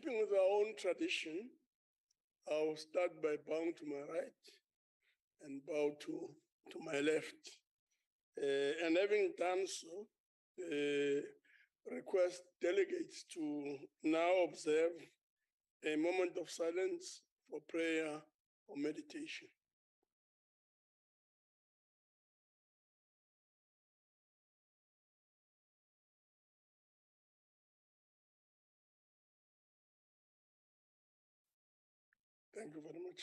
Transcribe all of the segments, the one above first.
keeping with our own tradition, I'll start by bowing to my right and bow to my left. And having done so, request delegates to now observe a moment of silence for prayer or meditation. Thank you very much.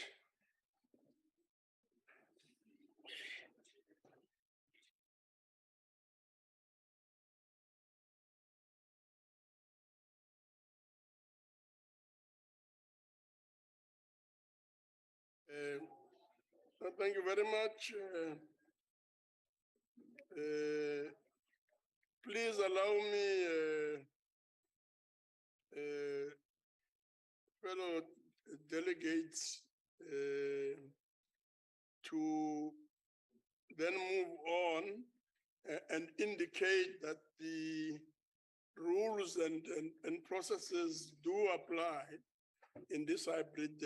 Thank you very much. Please allow me, fellow delegates, to then move on and indicate that the rules and processes do apply in this hybrid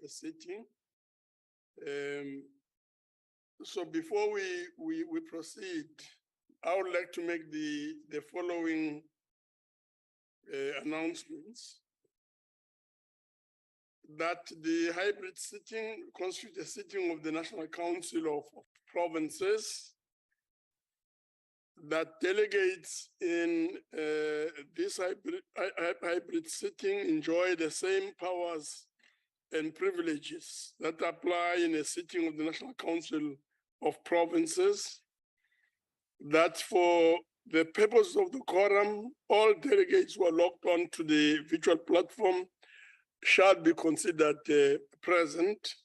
sitting. So before we proceed, I would like to make the following announcements. That the hybrid sitting constitutes a sitting of the National Council of Provinces, that delegates in this hybrid sitting enjoy the same powers and privileges that apply in a sitting of the National Council of Provinces, that for the purpose of the quorum, all delegates who are logged on to the virtual platform shall be considered present,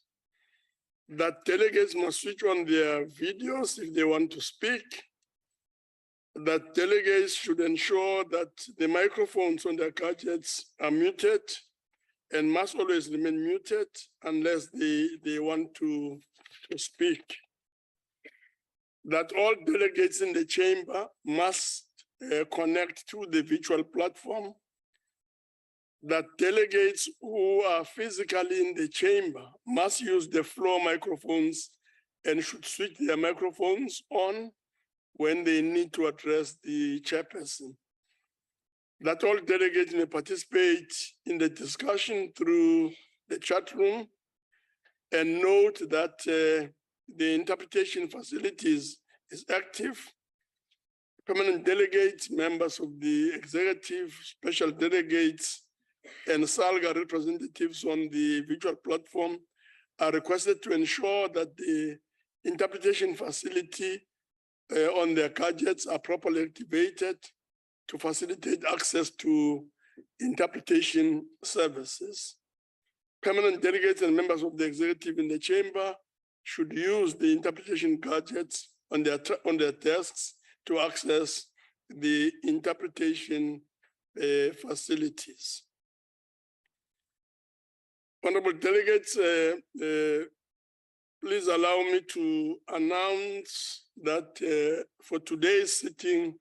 that delegates must switch on their videos if they want to speak, that delegates should ensure that the microphones on their gadgets are muted and must always remain muted unless they want to speak. That all delegates in the chamber must connect to the virtual platform, that delegates who are physically in the chamber must use the floor microphones and should switch their microphones on when they need to address the chairperson. That all delegates may participate in the discussion through the chat room, and note that the interpretation facilities is active. Permanent delegates, members of the executive, special delegates, and SALGA representatives on the virtual platform are requested to ensure that the interpretation facility on their gadgets are properly activated to facilitate access to interpretation services. Permanent delegates and members of the executive in the chamber should use the interpretation gadgets on their desks to access the interpretation facilities. Honorable delegates, please allow me to announce that for today's sitting,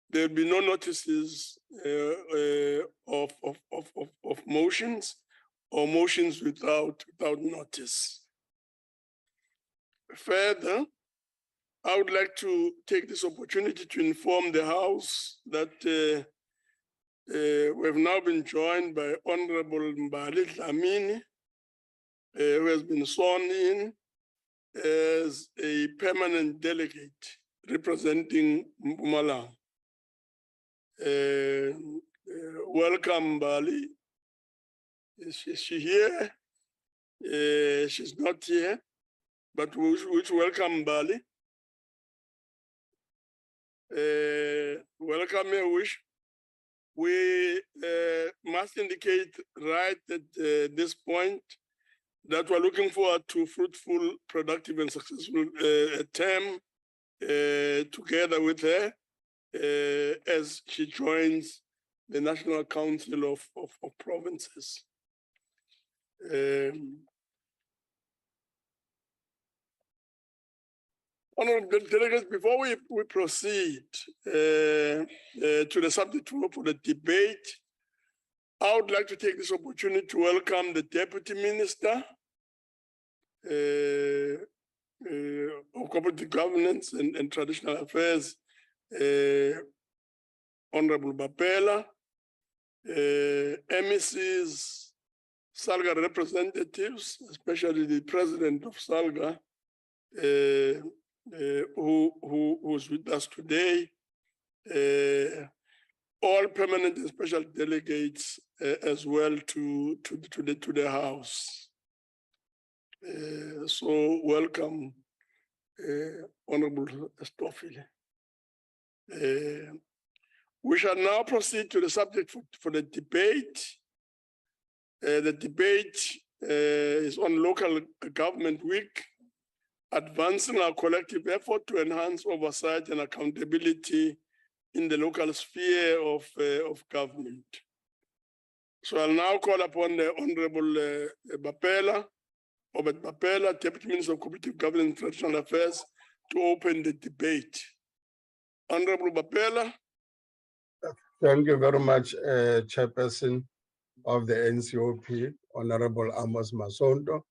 there will be no notices of motions or motions without notice. Further, I would like to take this opportunity to inform the House that we have now been joined by Honorable Mbali Dlamini, who has been sworn in as a permanent delegate representing Mpumalanga. Welcome, Mbali. Is she here? She's not here, but we welcome Mbali. Welcome, wish. We must indicate right at this point that we're looking forward to fruitful, productive, and successful term together with her as she joins the National Council of Provinces. Honorable delegates, before we proceed to the subject for the debate, I would like to take this opportunity to welcome the Deputy Minister of Cooperative Governance and Traditional Affairs, Honorable Bapela, MECs, SALGA representatives, especially the President of SALGA, who's with us today, all permanent and special delegates as well to the House. So welcome, Honorable Stoffel. We shall now proceed to the subject for the debate. The debate is on Local Government Week, advancing our collective effort to enhance oversight and accountability in the local sphere of government. So I'll now call upon the Honorable Bapela, Robert Bapela, Deputy Minister of Cooperative Governance and Traditional Affairs, to open the debate. Honorable Bapela. Thank you very much, Chairperson of the NCOP, Honorable Amos Masonto,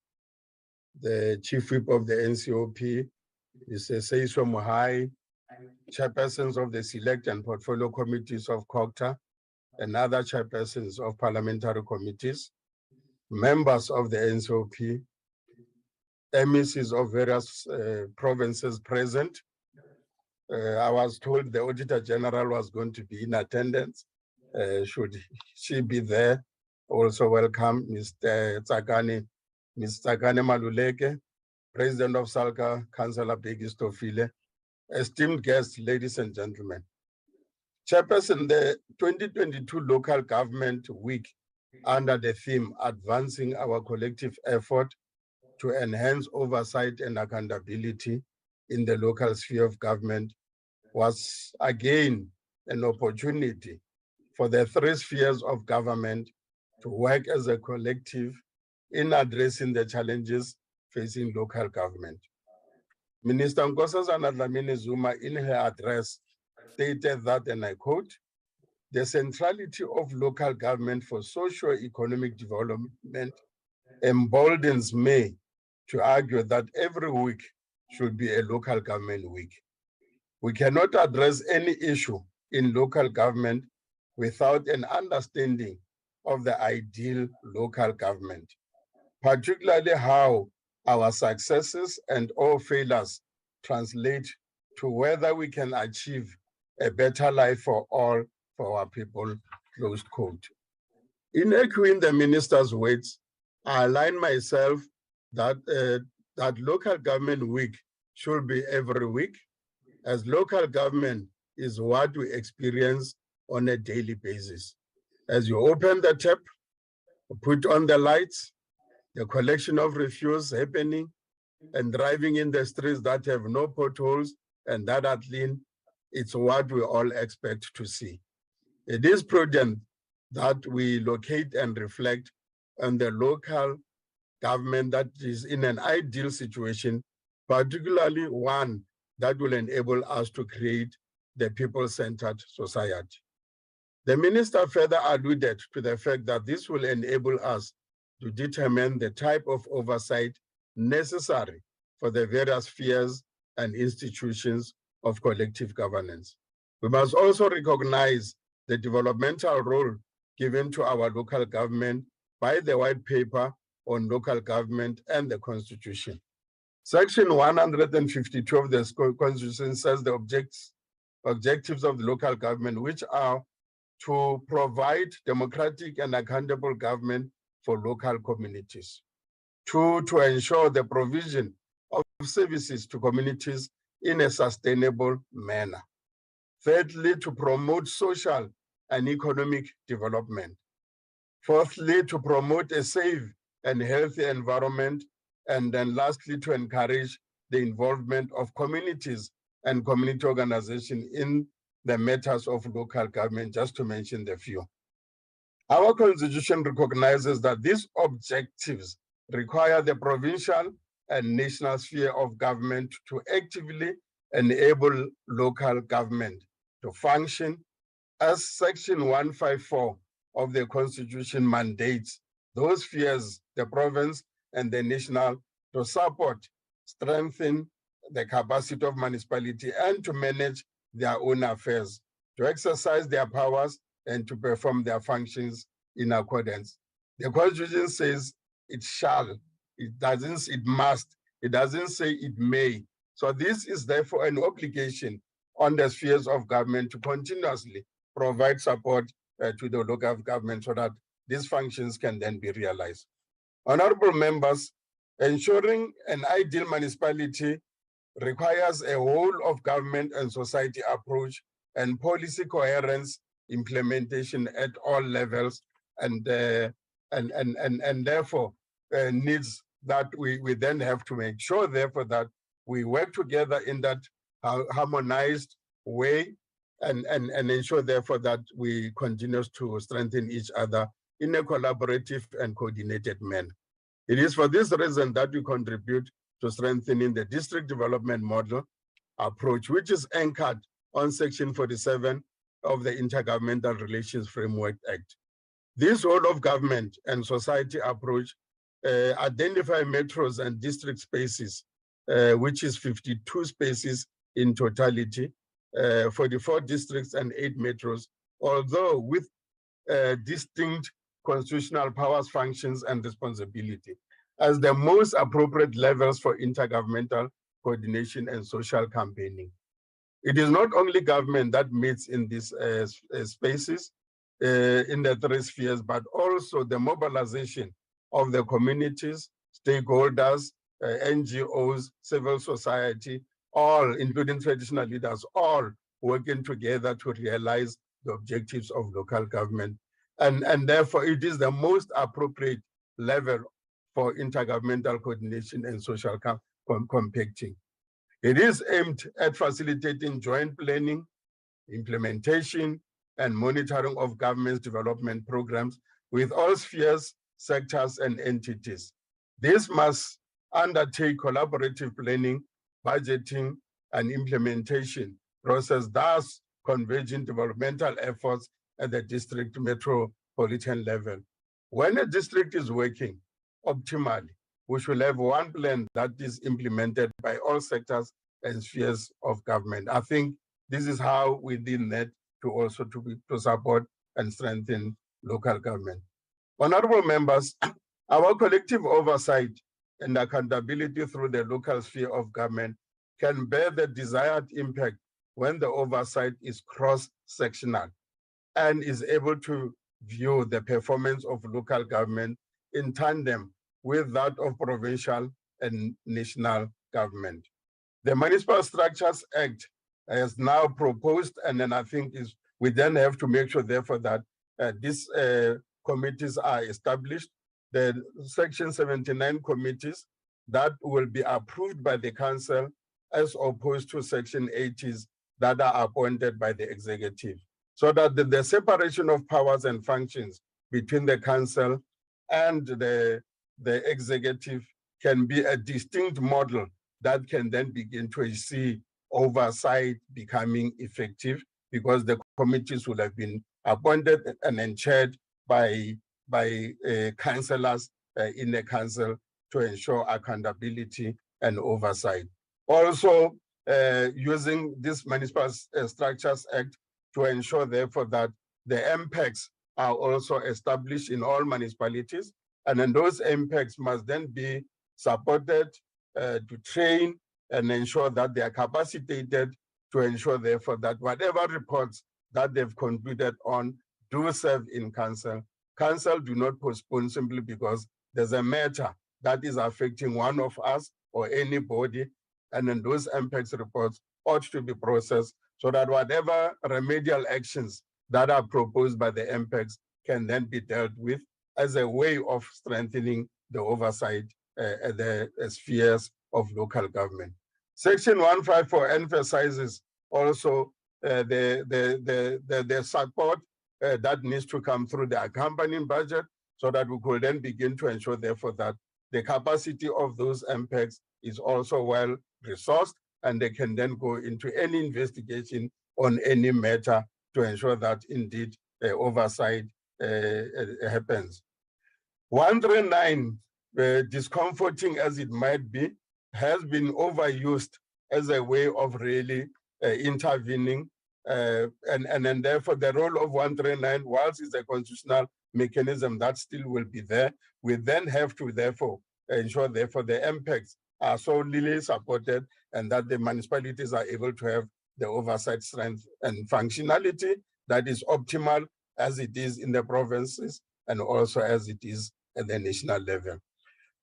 the Chief Whip of the NCOP, Mr. Seiso Mohai, Chairpersons of the Select and Portfolio Committees of COGTA, and other Chairpersons of Parliamentary Committees, members of the NCOP, MECs of various provinces present. I was told the Auditor General was going to be in attendance. Should she be there? Also welcome Mr. Tsakani Maluleke, President of SALGA, Councillor Bheki Stofile, esteemed guests, ladies and gentlemen. Chairperson, the 2022 Local Government Week, under the theme Advancing Our Collective Effort to Enhance Oversight and Accountability in the Local Sphere of Government, was again an opportunity for the three spheres of government to work as a collective in addressing the challenges facing local government. Minister Nkosazana Dlamini Zuma, in her address, stated that, and I quote, "The centrality of local government for socio-economic development emboldens me to argue that every week should be a local government week. We cannot address any issue in local government without an understanding of the ideal local government, particularly how our successes and all failures translate to whether we can achieve a better life for all for our people," closed quote. In echoing the minister's words, I align myself that, that local government week should be every week, as local government is what we experience on a daily basis. As you open the tap, put on the lights, the collection of refuse happening, and driving in the streets that have no potholes and that are clean, it's what we all expect to see. It is prudent that we locate and reflect on the local government that is in an ideal situation, particularly one that will enable us to create the people-centered society. The minister further alluded to the fact that this will enable us to determine the type of oversight necessary for the various spheres and institutions of collective governance. We must also recognize the developmental role given to our local government by the white paper on local government and the Constitution. Section 152 of the Constitution says the objectives of the local government, which are to provide democratic and accountable government for local communities. Two, to ensure the provision of services to communities in a sustainable manner. Thirdly, to promote social and economic development. Fourthly, to promote a safe and healthy environment. And then lastly, to encourage the involvement of communities and community organizations in the matters of local government, just to mention the few. Our Constitution recognizes that these objectives require the provincial and national sphere of government to actively enable local government to function, as Section 154 of the Constitution mandates those spheres, the province and the national, to support, strengthen the capacity of municipality and to manage their own affairs, to exercise their powers and to perform their functions in accordance. The Constitution says it shall, it doesn't, it must, it doesn't say it may. So this is therefore an obligation on the spheres of government to continuously provide support to the local government so that these functions can then be realized. Honorable members, ensuring an ideal municipality requires a whole of government and society approach and policy coherence implementation at all levels, and therefore needs that we then have to make sure therefore that we work together in that harmonized way and ensure therefore that we continue to strengthen each other in a collaborative and coordinated manner. It is for this reason that we contribute to strengthening the district development model approach, which is anchored on Section 47 of the Intergovernmental Relations Framework Act. This whole of government and society approach identify metros and district spaces, which is 52 spaces in totality, 44 districts and 8 metros, although with distinct constitutional powers, functions, and responsibility as the most appropriate levels for intergovernmental coordination and social campaigning. It is not only government that meets in these spaces in the 3 spheres, but also the mobilization of the communities, stakeholders, NGOs, civil society, all, including traditional leaders, all working together to realize the objectives of local government. And therefore, it is the most appropriate level for intergovernmental coordination and social compacting. It is aimed at facilitating joint planning, implementation, and monitoring of government's development programs with all spheres, sectors, and entities. This must undertake collaborative planning, budgeting, and implementation process, thus converging developmental efforts at the district metropolitan level. When a district is working optimally, we should have one plan that is implemented by all sectors and spheres of government. I think this is how we did that to also to support and strengthen local government. Honorable members, our collective oversight and accountability through the local sphere of government can bear the desired impact when the oversight is cross-sectional and is able to view the performance of local government in tandem with that of provincial and national government. The Municipal Structures Act has now proposed, and then I think we then have to make sure therefore that these committees are established. The Section 79 committees that will be approved by the council as opposed to Section 80s that are appointed by the executive, so that the separation of powers and functions between the council and the executive can be a distinct model that can then begin to see oversight becoming effective, because the committees will have been appointed and then chaired by councillors in the council to ensure accountability and oversight. Also, using this Municipal Structures Act to ensure therefore that the MPECs are also established in all municipalities, and then those MPECs must then be supported to train and ensure that they are capacitated to ensure therefore that whatever reports that they've concluded on do serve in council. Council do not postpone simply because there's a matter that is affecting one of us or anybody, and then those MPECs reports ought to be processed so that whatever remedial actions that are proposed by the MPECs can then be dealt with as a way of strengthening the oversight at the spheres of local government. Section 154 emphasizes also the support that needs to come through the accompanying budget, so that we could then begin to ensure therefore that the capacity of those MPECs is also well resourced, and they can then go into any investigation on any matter to ensure that indeed oversight happens. 139, discomforting as it might be, has been overused as a way of really intervening. And therefore the role of 139, whilst it's a constitutional mechanism that still will be there, we then have to therefore ensure therefore the impacts are solely supported and that the municipalities are able to have the oversight strength and functionality that is optimal as it is in the provinces and also as it is at the national level.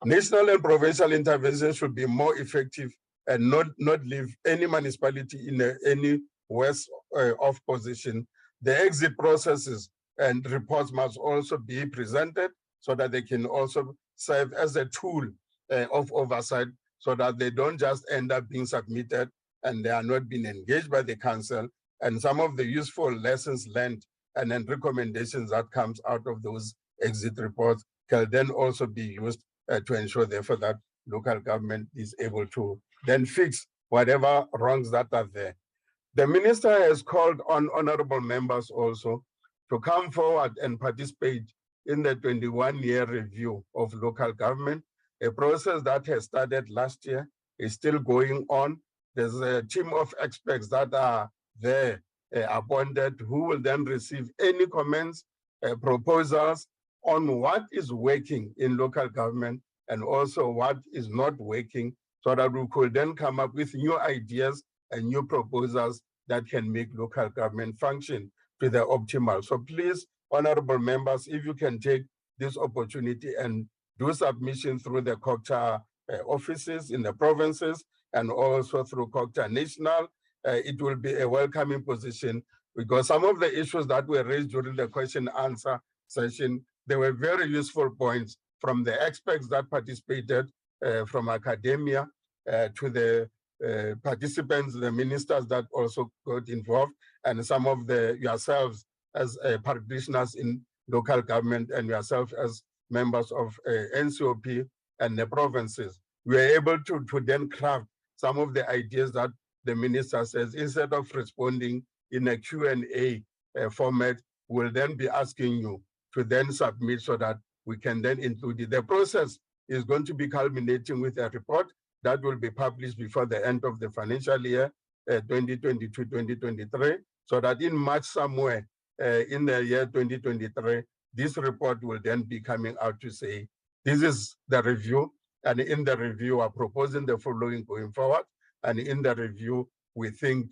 National and provincial interventions should be more effective and not leave any municipality in any worse off position. The exit processes and reports must also be presented so that they can also serve as a tool of oversight so that they don't just end up being submitted and they are not being engaged by the council, and some of the useful lessons learned and then recommendations that comes out of those exit reports can then also be used to ensure therefore that local government is able to then fix whatever wrongs that are there. The minister has called on honorable members also to come forward and participate in the 21-year review of local government, a process that has started last year, is still going on. There's a team of experts that are there appointed who will then receive any comments, proposals on what is working in local government and also what is not working, so that we could then come up with new ideas and new proposals that can make local government function to the optimal. So please, honorable members, if you can take this opportunity and do submission through the COGTA offices in the provinces and also through COGTA National, it will be a welcoming position, because some of the issues that were raised during the question answer session, there were very useful points from the experts that participated, from academia to the participants, the ministers that also got involved, and some of yourselves as practitioners in local government and yourself as members of NCOP and the provinces. We were able to then craft some of the ideas that the minister says, instead of responding in a Q&A format, we'll then be asking you to then submit so that we can then include it. The process is going to be culminating with a report that will be published before the end of the financial year 2022-2023, so that in March somewhere in the year 2023, this report will then be coming out to say, this is the review, and in the review we're proposing the following going forward, and in the review we think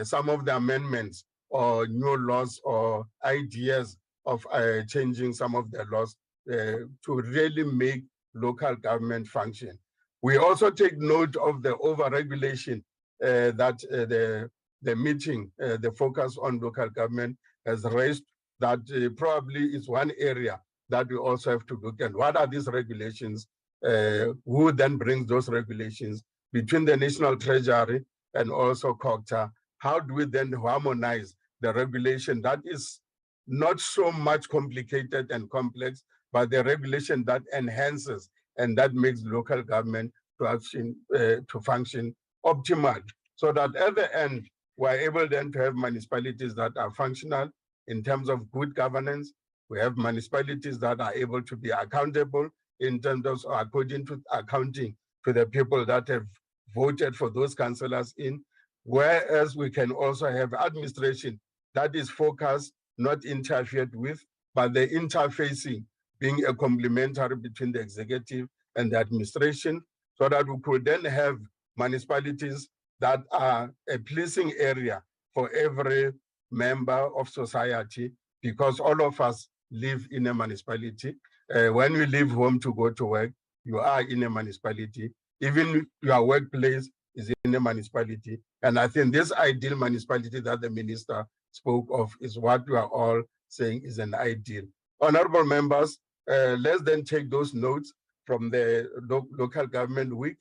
some of the amendments or new laws or ideas of changing some of the laws to really make local government function. We also take note of the over-regulation that the meeting, the focus on local government has raised, that probably is one area that we also have to look at. What are these regulations? Who then brings those regulations between the National Treasury and also COGTA? How do we then harmonize the regulation that is not so much complicated and complex, but the regulation that enhances and that makes local government to function optimally, so that at the end, we're able then to have municipalities that are functional in terms of good governance. We have municipalities that are able to be accountable in terms of according to accounting to the people that have voted for those councillors in, whereas we can also have administration that is focused, not interfered with, but the interfacing being a complementary between the executive and the administration, so that we could then have municipalities that are a pleasing area for every member of society, because all of us live in a municipality. When we leave home to go to work, you are in a municipality. Even your workplace is in a municipality. And I think this ideal municipality that the minister spoke of is what we are all saying is an ideal. Honorable members, let's then take those notes from the local government week,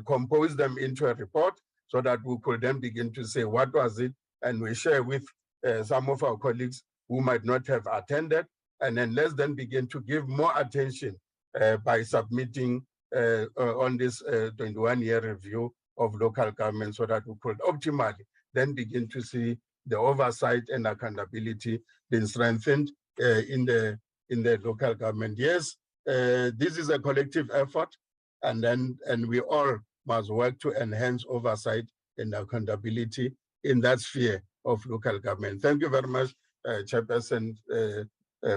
compose them into a report so that we could then begin to say what was it, and we share with some of our colleagues who might not have attended, and then let's then begin to give more attention by submitting on this 21-year review of local government, so that we could optimally then begin to see the oversight and accountability being strengthened in the local government. Yes, this is a collective effort, and we all must work to enhance oversight and accountability in that sphere of local government. Thank you very much, Chairperson,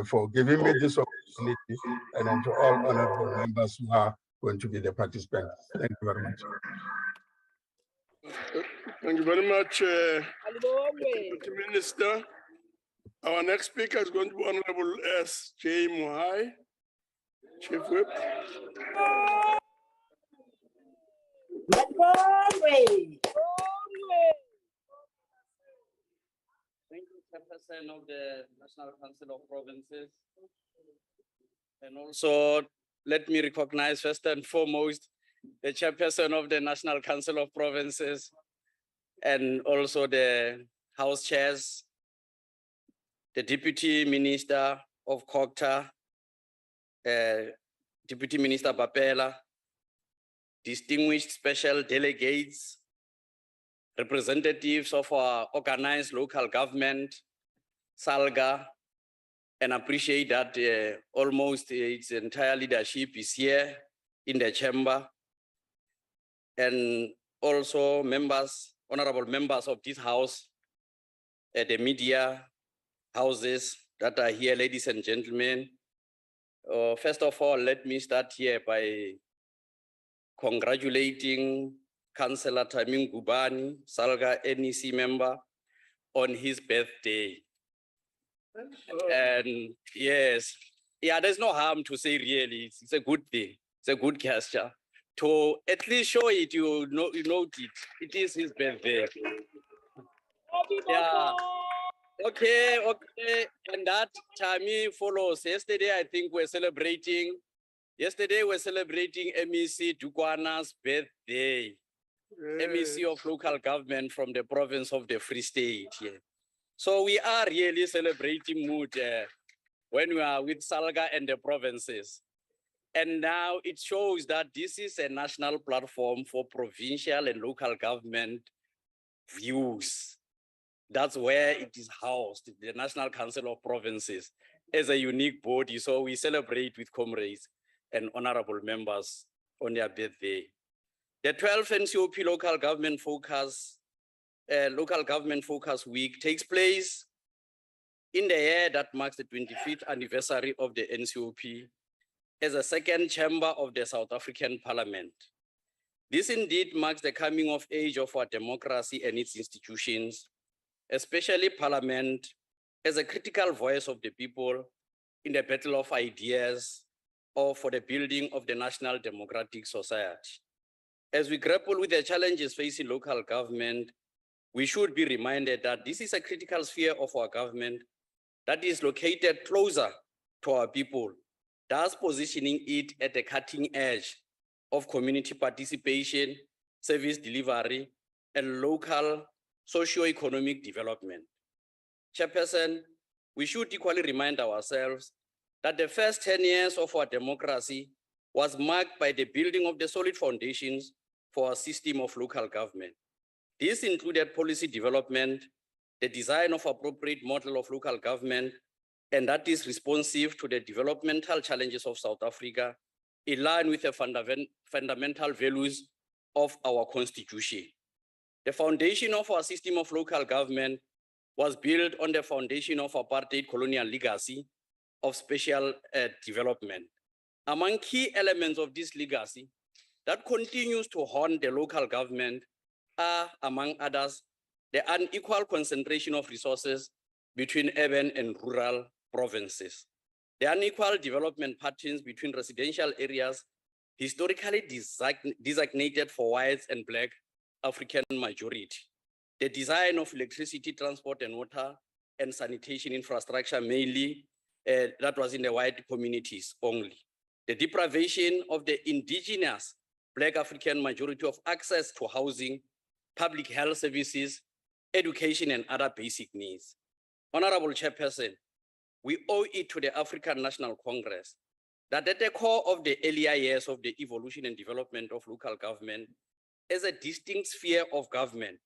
for giving me this opportunity, and then to all honorable members who are going to be the participants. Thank you very much. Thank you very much, Deputy Minister. Our next speaker is going to be Honorable S.J. Mohai, Chief Whip. Thank you, Chairperson of the National Council of Provinces. And also, let me recognize first and foremost the Chairperson of the National Council of Provinces, and also the House Chairs, the Deputy Minister of COGTA, Deputy Minister Bapela, distinguished special delegates, representatives of our organized local government, SALGA, and appreciate that almost its entire leadership is here in the chamber. And also members, honorable members of this house, the media houses that are here, ladies and gentlemen. First of all, let me start here by congratulating Councillor Tamim Gubani, Salga NEC member, on his birthday. And yes, yeah, there's no harm to say really, it's a good thing. It's a good gesture. To at least show it, you know it. It is his birthday. Yeah. Okay. And that Tami follows. Yesterday, I think we're celebrating MEC Dukwana's birthday. MEC of local government from the province of the Free State here. So we are really celebrating mood when we are with Salga and the provinces. And now it shows that this is a national platform for provincial and local government views. That's where it is housed, the National Council of Provinces, as a unique body. So we celebrate with comrades and honorable members on their birthday. The 12th NCOP Local Government Focus Week takes place in the year that marks the 25th anniversary of the NCOP as a second chamber of the South African Parliament. This indeed marks the coming of age of our democracy and its institutions, especially Parliament, as a critical voice of the people in the battle of ideas or for the building of the national democratic society. As we grapple with the challenges facing local government, we should be reminded that this is a critical sphere of our government that is located closer to our people, thus positioning it at the cutting edge of community participation, service delivery, and local socio-economic development. Chairperson, we should equally remind ourselves that the first 10 years of our democracy was marked by the building of the solid foundations for a system of local government. This included policy development, the design of appropriate model of local government, and that is responsive to the developmental challenges of South Africa, in line with the fundamental values of our constitution. The foundation of our system of local government was built on the foundation of apartheid colonial legacy of special development. Among key elements of this legacy that continues to haunt the local government are, among others, the unequal concentration of resources between urban and rural provinces, the unequal development patterns between residential areas historically designated for whites and Black African majority, the design of electricity, transport, and water and sanitation infrastructure mainly that was in the white communities only, the deprivation of the indigenous Black African majority of access to housing, public health services, education, and other basic needs. Honorable Chairperson, we owe it to the African National Congress that at the core of the earlier years of the evolution and development of local government as a distinct sphere of government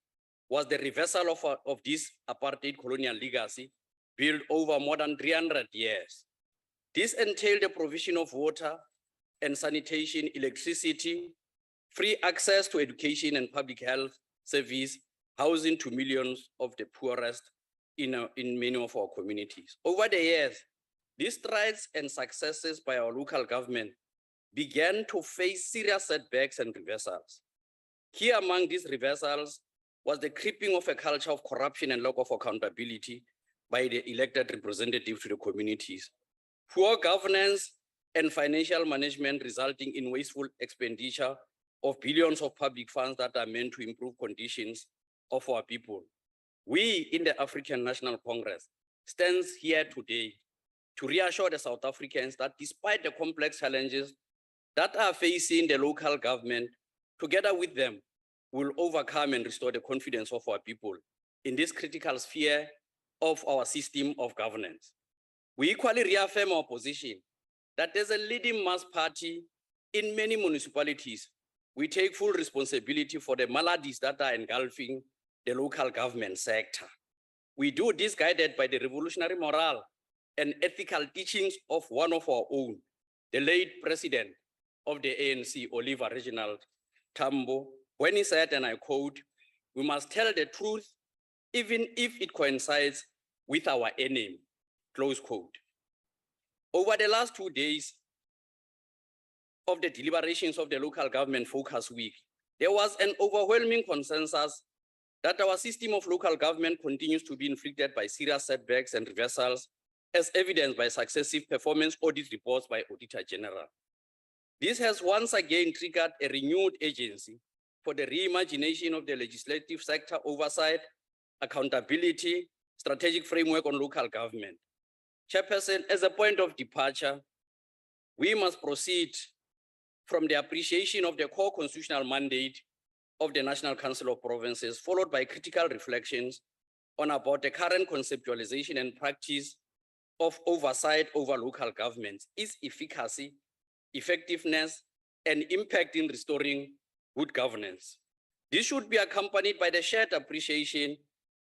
was the reversal of this apartheid colonial legacy built over more than 300 years. This entailed the provision of water and sanitation, electricity, free access to education and public health service, housing to millions of the poorest in many of our communities. Over the years, these strides and successes by our local government began to face serious setbacks and reversals. Key among these reversals was the creeping of a culture of corruption and lack of accountability by the elected representatives to the communities. Poor governance and financial management resulting in wasteful expenditure of billions of public funds that are meant to improve conditions of our people. We in the African National Congress stands here today to reassure the South Africans that despite the complex challenges that are facing the local government, together with them, will overcome and restore the confidence of our people in this critical sphere of our system of governance. We equally reaffirm our position that as a leading mass party in many municipalities, we take full responsibility for the maladies that are engulfing the local government sector. We do this guided by the revolutionary moral and ethical teachings of one of our own, the late president of the ANC, Oliver Reginald Tambo, when he said, and I quote, "We must tell the truth, even if it coincides with our enemy," close quote. Over the last 2 days of the deliberations of the local government focus week, there was an overwhelming consensus that our system of local government continues to be inflicted by serious setbacks and reversals, as evidenced by successive performance audit reports by Auditor General. This has once again triggered a renewed urgency for the reimagination of the legislative sector oversight, accountability, strategic framework on local government. Chairperson, as a point of departure, we must proceed from the appreciation of the core constitutional mandate of the National Council of Provinces, followed by critical reflections on about the current conceptualization and practice of oversight over local governments, its efficacy, effectiveness, and impact in restoring good governance. This should be accompanied by the shared appreciation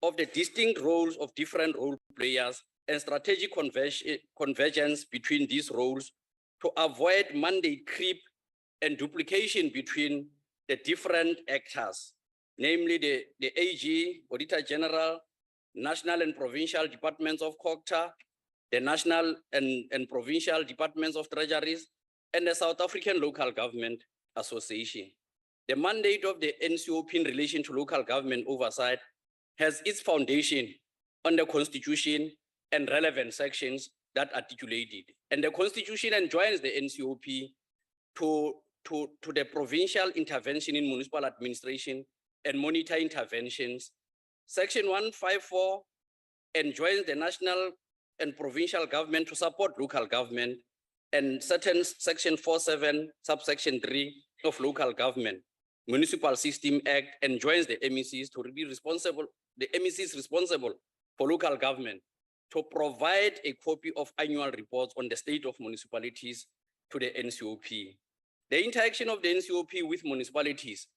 of the distinct roles of different role players and strategic convergence between these roles to avoid mandate creep and duplication between the different actors, namely the AG, Auditor General, national and provincial departments of COGTA, the national and provincial departments of treasuries, and the South African Local Government Association. The mandate of the NCOP in relation to local government oversight has its foundation on the Constitution and relevant sections that articulate it. And the Constitution enjoins the NCOP to the provincial intervention in municipal administration and monitor interventions. Section 154 enjoins the national and provincial government to support local government, and certain section 47, subsection 3 of Local Government Municipal System Act enjoins the MECs to be responsible, the MECs responsible for local government to provide a copy of annual reports on the state of municipalities to the NCOP. The interaction of the NCOP with municipalities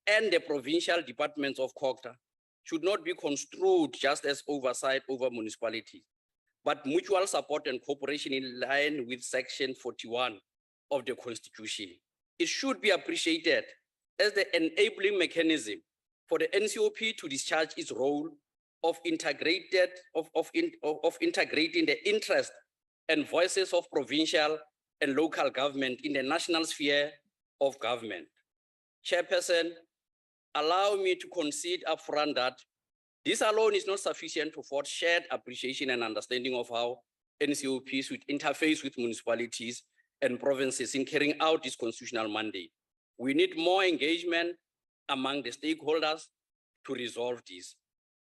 and the provincial departments of COGTA should not be construed just as oversight over municipalities, but mutual support and cooperation in line with Section 41 of the Constitution. It should be appreciated as the enabling mechanism for the NCOP to discharge its role of integrating the interest and voices of provincial and local government in the national sphere of government. Chairperson, allow me to concede upfront that this alone is not sufficient to forge shared appreciation and understanding of how NCOPs should interface with municipalities and provinces in carrying out this constitutional mandate. We need more engagement among the stakeholders to resolve this.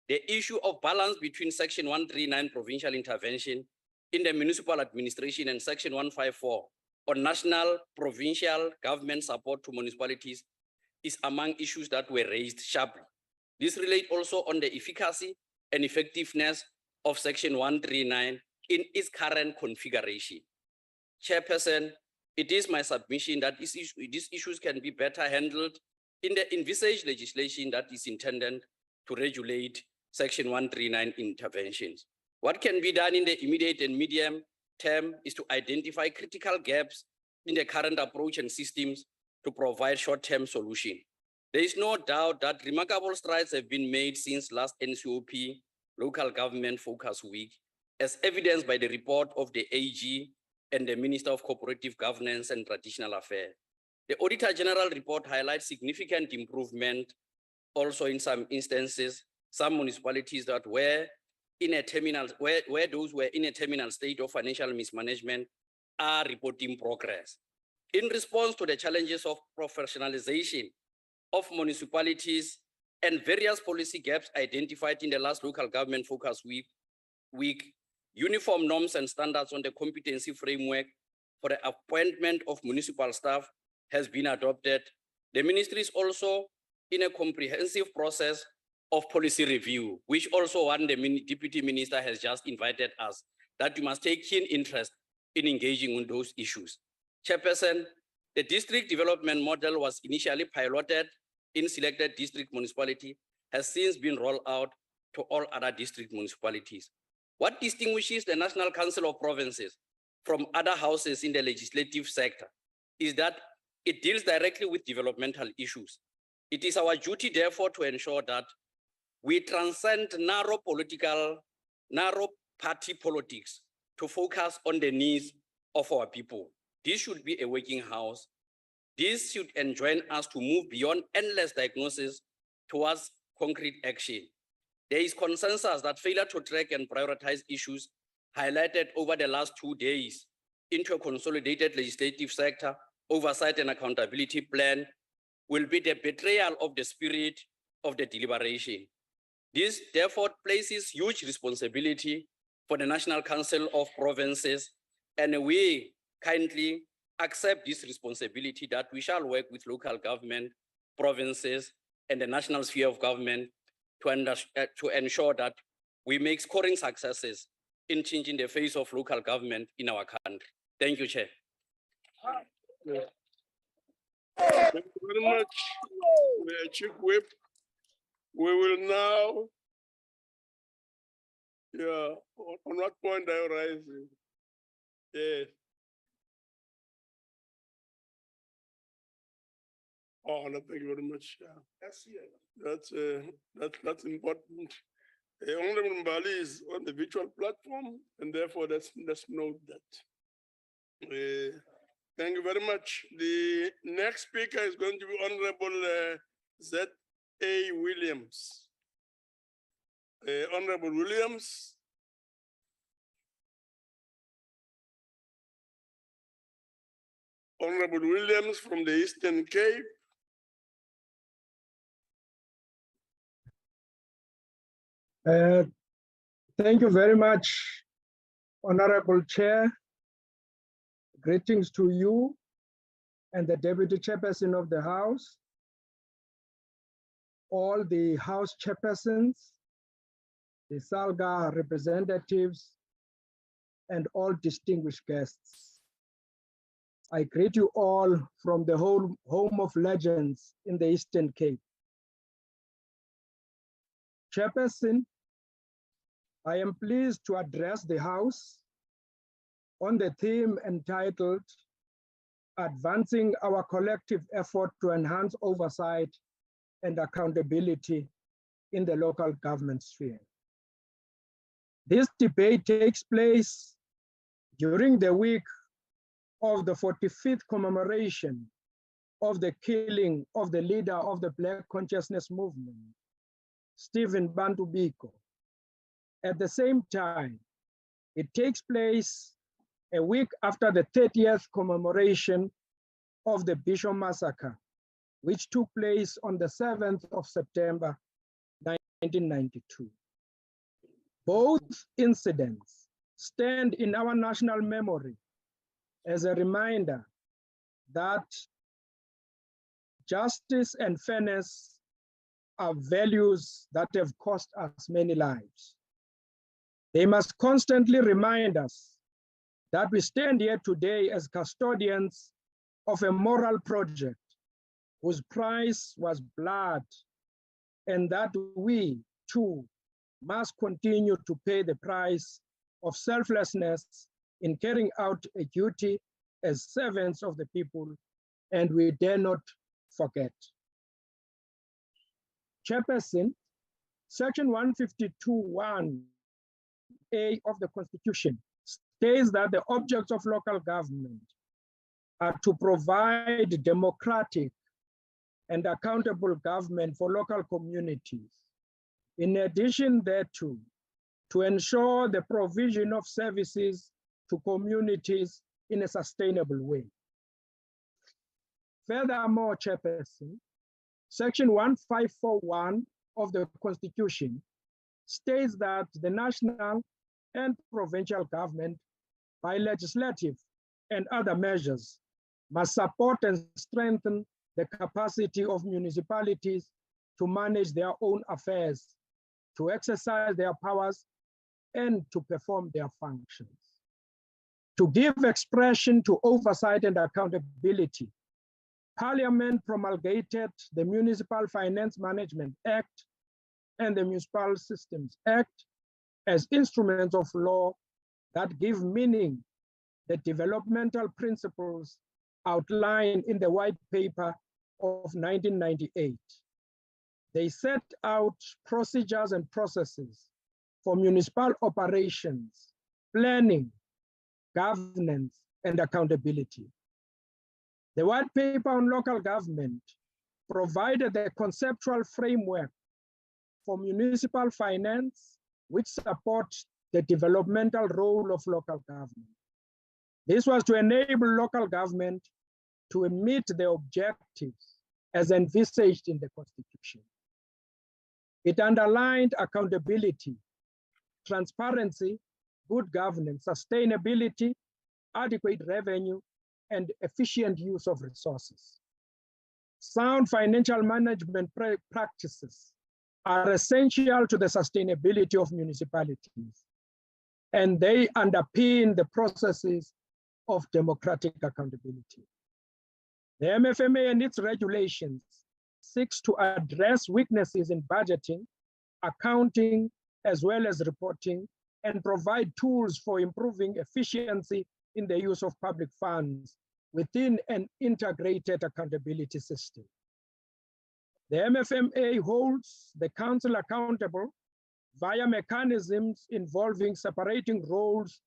The issue of balance between Section 139 provincial intervention in the municipal administration and Section 154 on national provincial government support to municipalities is among issues that were raised sharply. This relates also on the efficacy and effectiveness of Section 139 in its current configuration. Chairperson, it is my submission that these issues can be better handled in the envisaged legislation that is intended to regulate Section 139 interventions. What can be done in the immediate and medium term is to identify critical gaps in the current approach and systems to provide short-term solution. There is no doubt that remarkable strides have been made since last NCOP Local Government Focus Week, as evidenced by the report of the AG and the Minister of Cooperative Governance and Traditional Affairs. The Auditor General report highlights significant improvement also in some instances, some municipalities that were in a terminal, where those were in a terminal state of financial mismanagement are reporting progress. In response to the challenges of professionalization of municipalities and various policy gaps identified in the last local government focus week, uniform norms and standards on the competency framework for the appointment of municipal staff has been adopted. The ministry is also in a comprehensive process of policy review, which also one the deputy minister has just invited us, that we must take keen interest in engaging on those issues. Chairperson, the district development model was initially piloted in selected district municipality, has since been rolled out to all other district municipalities. What distinguishes the National Council of Provinces from other houses in the legislative sector is that it deals directly with developmental issues. It is our duty, therefore, to ensure that we transcend narrow party politics to focus on the needs of our people. This should be a working house. This should enjoin us to move beyond endless diagnosis towards concrete action. There is consensus that failure to track and prioritize issues highlighted over the last 2 days into a consolidated legislative sector oversight and accountability plan will be the betrayal of the spirit of the deliberation. This therefore places huge responsibility for the National Council of Provinces, and we kindly accept this responsibility that we shall work with local government, provinces, and the national sphere of government to ensure that we make scoring successes in changing the face of local government in our country. Thank you, Chair. Thank you very much, Chief Whip. We will now, on what point are you rising? Yes. Oh, no, thank you very much. That's important. Honorable Mbali is on the virtual platform, and therefore let's note that. Thank you very much. The next speaker is going to be Honorable Z.A. Williams. Honorable Williams. Honorable Williams from the Eastern Cape. Thank you very much, Honorable Chair. Greetings to you and the Deputy Chairperson of the House, all the House Chairpersons, the SALGA representatives, and all distinguished guests. I greet you all from the home of legends in the Eastern Cape. Chairperson, I am pleased to address the House on the theme entitled Advancing Our Collective Effort to Enhance Oversight and Accountability in the Local Government Sphere. This debate takes place during the week of the 45th commemoration of the killing of the leader of the Black Consciousness Movement, Stephen Bantu Biko. At the same time, it takes place a week after the 30th commemoration of the Bishop Massacre, which took place on the 7th of September, 1992. Both incidents stand in our national memory as a reminder that justice and fairness are values that have cost us many lives. They must constantly remind us that we stand here today as custodians of a moral project whose price was blood, and that we too must continue to pay the price of selflessness in carrying out a duty as servants of the people, and we dare not forget. Chairperson, Section 152(1)(a) of the Constitution states that the objects of local government are to provide democratic and accountable government for local communities. In addition thereto, to ensure the provision of services to communities in a sustainable way. Furthermore, Chairperson, Section 1541 of the Constitution states that the national and provincial government, by legislative and other measures, must support and strengthen the capacity of municipalities to manage their own affairs, to exercise their powers, and to perform their functions. To give expression to oversight and accountability, Parliament promulgated the Municipal Finance Management Act and the Municipal Systems Act as instruments of law that give meaning the developmental principles outlined in the White Paper of 1998. They set out procedures and processes for municipal operations, planning, governance, and accountability. The White Paper on Local Government provided the conceptual framework for municipal finance, which supports the developmental role of local government. This was to enable local government to meet the objectives as envisaged in the Constitution. It underlined accountability, transparency, good governance, sustainability, adequate revenue, and efficient use of resources. Sound financial management practices are essential to the sustainability of municipalities, and they underpin the processes of democratic accountability. The MFMA and its regulations seeks to address weaknesses in budgeting, accounting, as well as reporting, and provide tools for improving efficiency in the use of public funds within an integrated accountability system. The MFMA holds the council accountable via mechanisms involving separating roles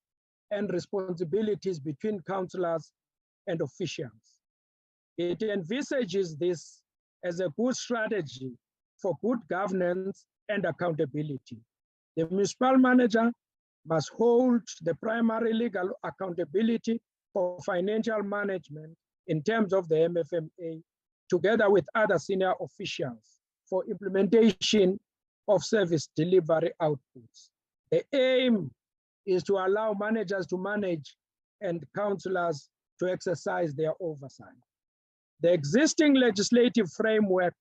and responsibilities between councillors and officials. It envisages this as a good strategy for good governance and accountability. The municipal manager must hold the primary legal accountability for financial management in terms of the MFMA, together with other senior officials for implementation of service delivery outputs. The aim is to allow managers to manage and councillors to exercise their oversight. The existing legislative framework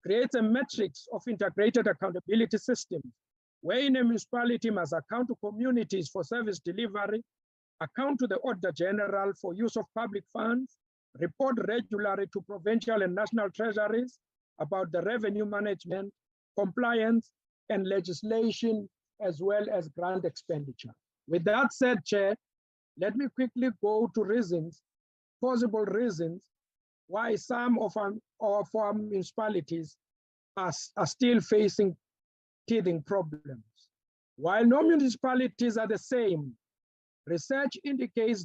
creates a matrix of integrated accountability systems wherein a municipality must account to communities for service delivery, account to the Auditor General for use of public funds, report regularly to provincial and national treasuries about the revenue management, compliance, and legislation, as well as grant expenditure. With that said, Chair, let me quickly go to reasons, possible reasons, why some of our municipalities are still facing teething problems. While no municipalities are the same, research indicates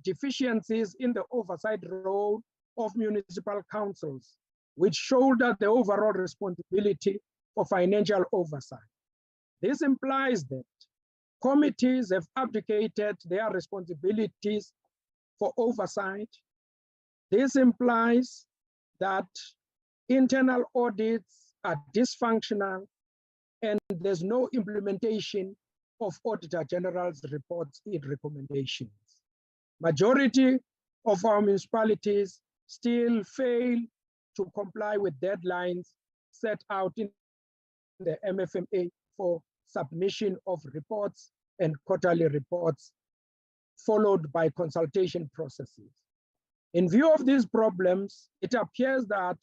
deficiencies in the oversight role of municipal councils, which shoulder the overall responsibility for financial oversight. This implies that committees have abdicated their responsibilities for oversight. This implies that internal audits are dysfunctional and there's no implementation of Auditor General's reports and recommendations. Majority of our municipalities still fail to comply with deadlines set out in the MFMA for submission of reports and quarterly reports, followed by consultation processes. In view of these problems, it appears that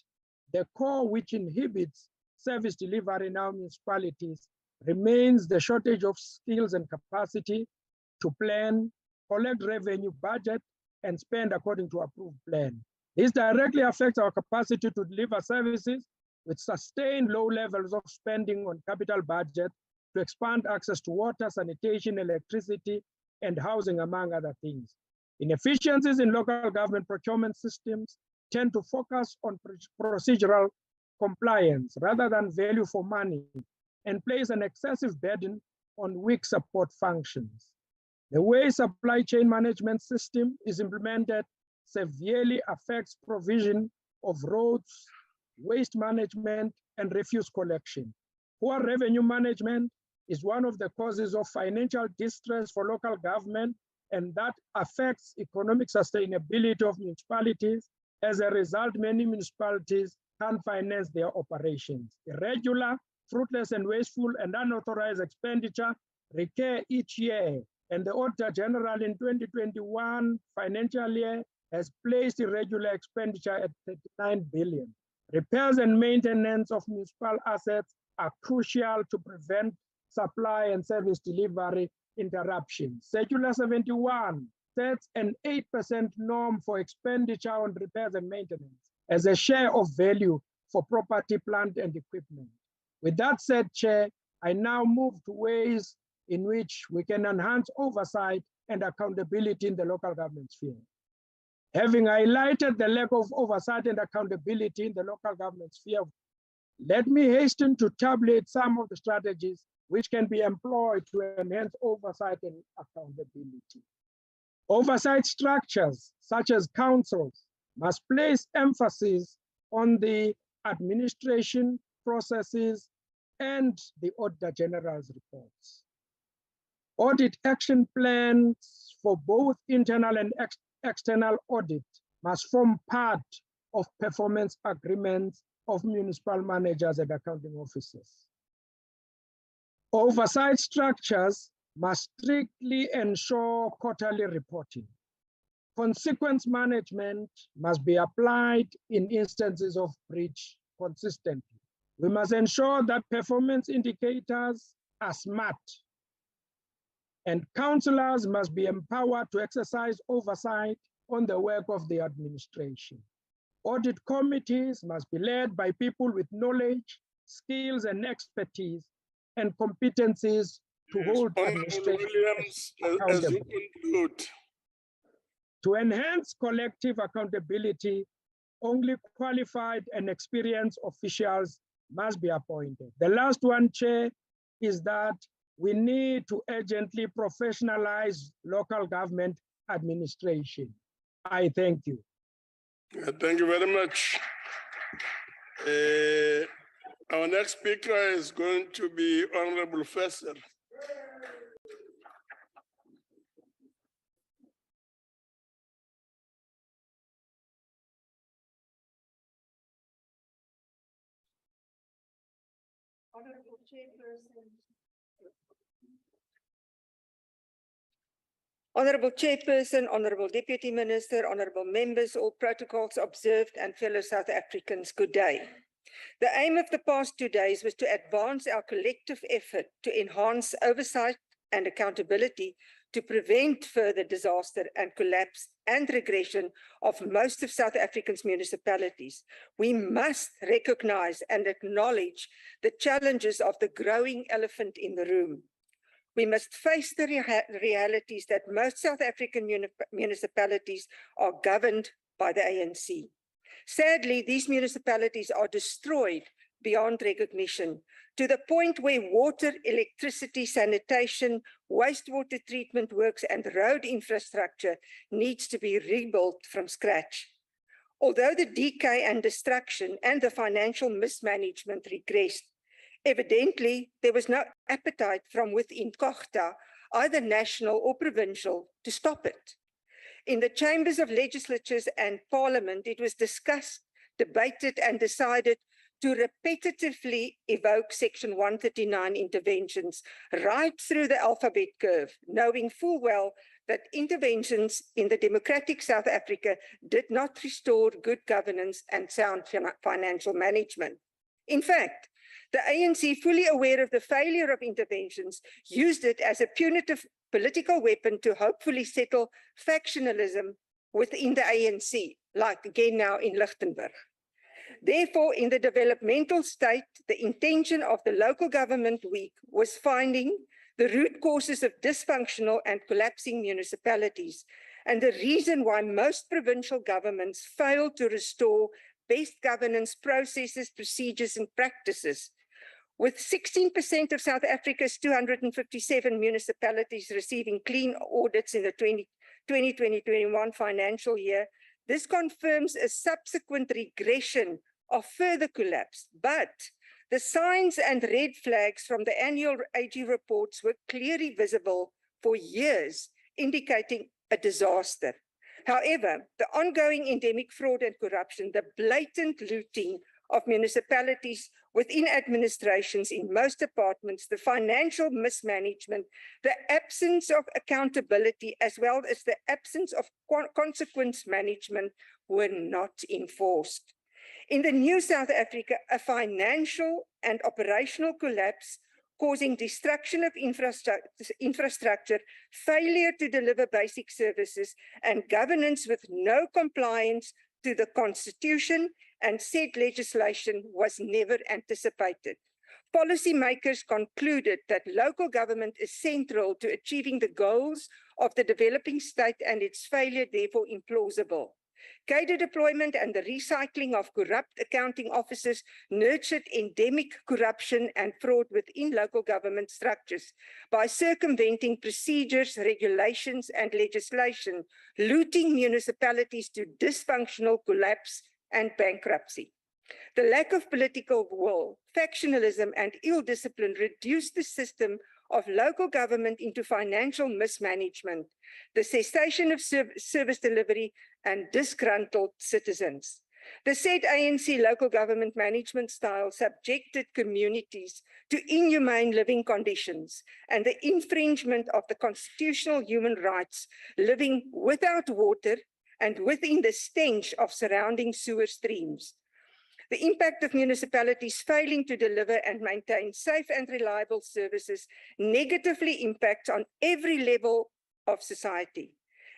the core which inhibits service delivery in our municipalities remains the shortage of skills and capacity to plan, collect revenue, budget, and spend according to approved plan. This directly affects our capacity to deliver services with sustained low levels of spending on capital budget to expand access to water, sanitation, electricity, and housing, among other things. Inefficiencies in local government procurement systems tend to focus on procedural compliance rather than value for money and place an excessive burden on weak support functions. The way supply chain management system is implemented severely affects provision of roads, waste management, and refuse collection. Poor revenue management is one of the causes of financial distress for local government, and that affects economic sustainability of municipalities. As a result, many municipalities can't finance their operations. Irregular, fruitless, and wasteful and unauthorized expenditure recur each year, and the Auditor General in 2021 financial year has placed irregular expenditure at 39 billion. Repairs and maintenance of municipal assets are crucial to prevent supply and service delivery interruptions. Circular 71 sets an 8% norm for expenditure on repairs and maintenance as a share of value for property, plant, and equipment. With that said, Chair, I now move to ways in which we can enhance oversight and accountability in the local government sphere. Having highlighted the lack of oversight and accountability in the local government sphere, let me hasten to tabulate some of the strategies which can be employed to enhance oversight and accountability. Oversight structures, such as councils, must place emphasis on the administration processes and the Auditor General's reports. Audit action plans for both internal and external audit must form part of performance agreements of municipal managers and accounting officers. Oversight structures must strictly ensure quarterly reporting. Consequence management must be applied in instances of breach consistently. We must ensure that performance indicators are smart, and councillors must be empowered to exercise oversight on the work of the administration. Audit committees must be led by people with knowledge, skills, and expertise and competencies to hold administration Williams, as you conclude. To enhance collective accountability, only qualified and experienced officials must be appointed. The last one, Chair, is that we need to urgently professionalize local government administration. I thank you. Thank you very much. Our next speaker is going to be Honorable Fesser. Honorable Chairperson. Honorable Chairperson, Honorable Deputy Minister, Honorable Members, all protocols observed, and fellow South Africans, good day. The aim of the past 2 days was to advance our collective effort to enhance oversight and accountability to prevent further disaster and collapse and regression of most of South Africa's municipalities. We must recognize and acknowledge the challenges of the growing elephant in the room. We must face the realities that most South African municipalities are governed by the ANC. Sadly, these municipalities are destroyed beyond recognition, to the point where water, electricity, sanitation, wastewater treatment works, and road infrastructure needs to be rebuilt from scratch. Although the decay and destruction and the financial mismanagement regressed, evidently there was no appetite from within COGTA, either national or provincial, to stop it. In the chambers of legislatures and parliament, it was discussed, debated, and decided to repetitively evoke Section 139 interventions right through the alphabet curve, knowing full well that interventions in the democratic South Africa did not restore good governance and sound financial management. In fact, The ANC, fully aware of the failure of interventions, used it as a punitive political weapon to hopefully settle factionalism within the ANC, like again now in Lichtenburg. Therefore, in the developmental state, the intention of the local government week was finding the root causes of dysfunctional and collapsing municipalities, and the reason why most provincial governments failed to restore best governance processes, procedures, and practices. With 16% of South Africa's 257 municipalities receiving clean audits in the 2020-21 financial year, this confirms a subsequent regression of further collapse. But the signs and red flags from the annual AG reports were clearly visible for years, indicating a disaster. However, the ongoing endemic fraud and corruption, the blatant looting of municipalities within administrations in most departments, the financial mismanagement, the absence of accountability, as well as the absence of consequence management were not enforced. In the new South Africa, a financial and operational collapse causing destruction of infrastructure, failure to deliver basic services, and governance with no compliance to the Constitution and said legislation was never anticipated. Policymakers concluded that local government is central to achieving the goals of the developing state, and its failure therefore implausible. Cadre deployment and the recycling of corrupt accounting officers nurtured endemic corruption and fraud within local government structures by circumventing procedures, regulations, and legislation, looting municipalities to dysfunctional collapse and bankruptcy. The lack of political will, factionalism, and ill discipline reduced the system of local government into financial mismanagement, the cessation of service delivery, and disgruntled citizens. The said ANC local government management style subjected communities to inhumane living conditions and the infringement of the constitutional human rights, living without water and within the stench of surrounding sewer streams. The impact of municipalities failing to deliver and maintain safe and reliable services negatively impacts on every level of society.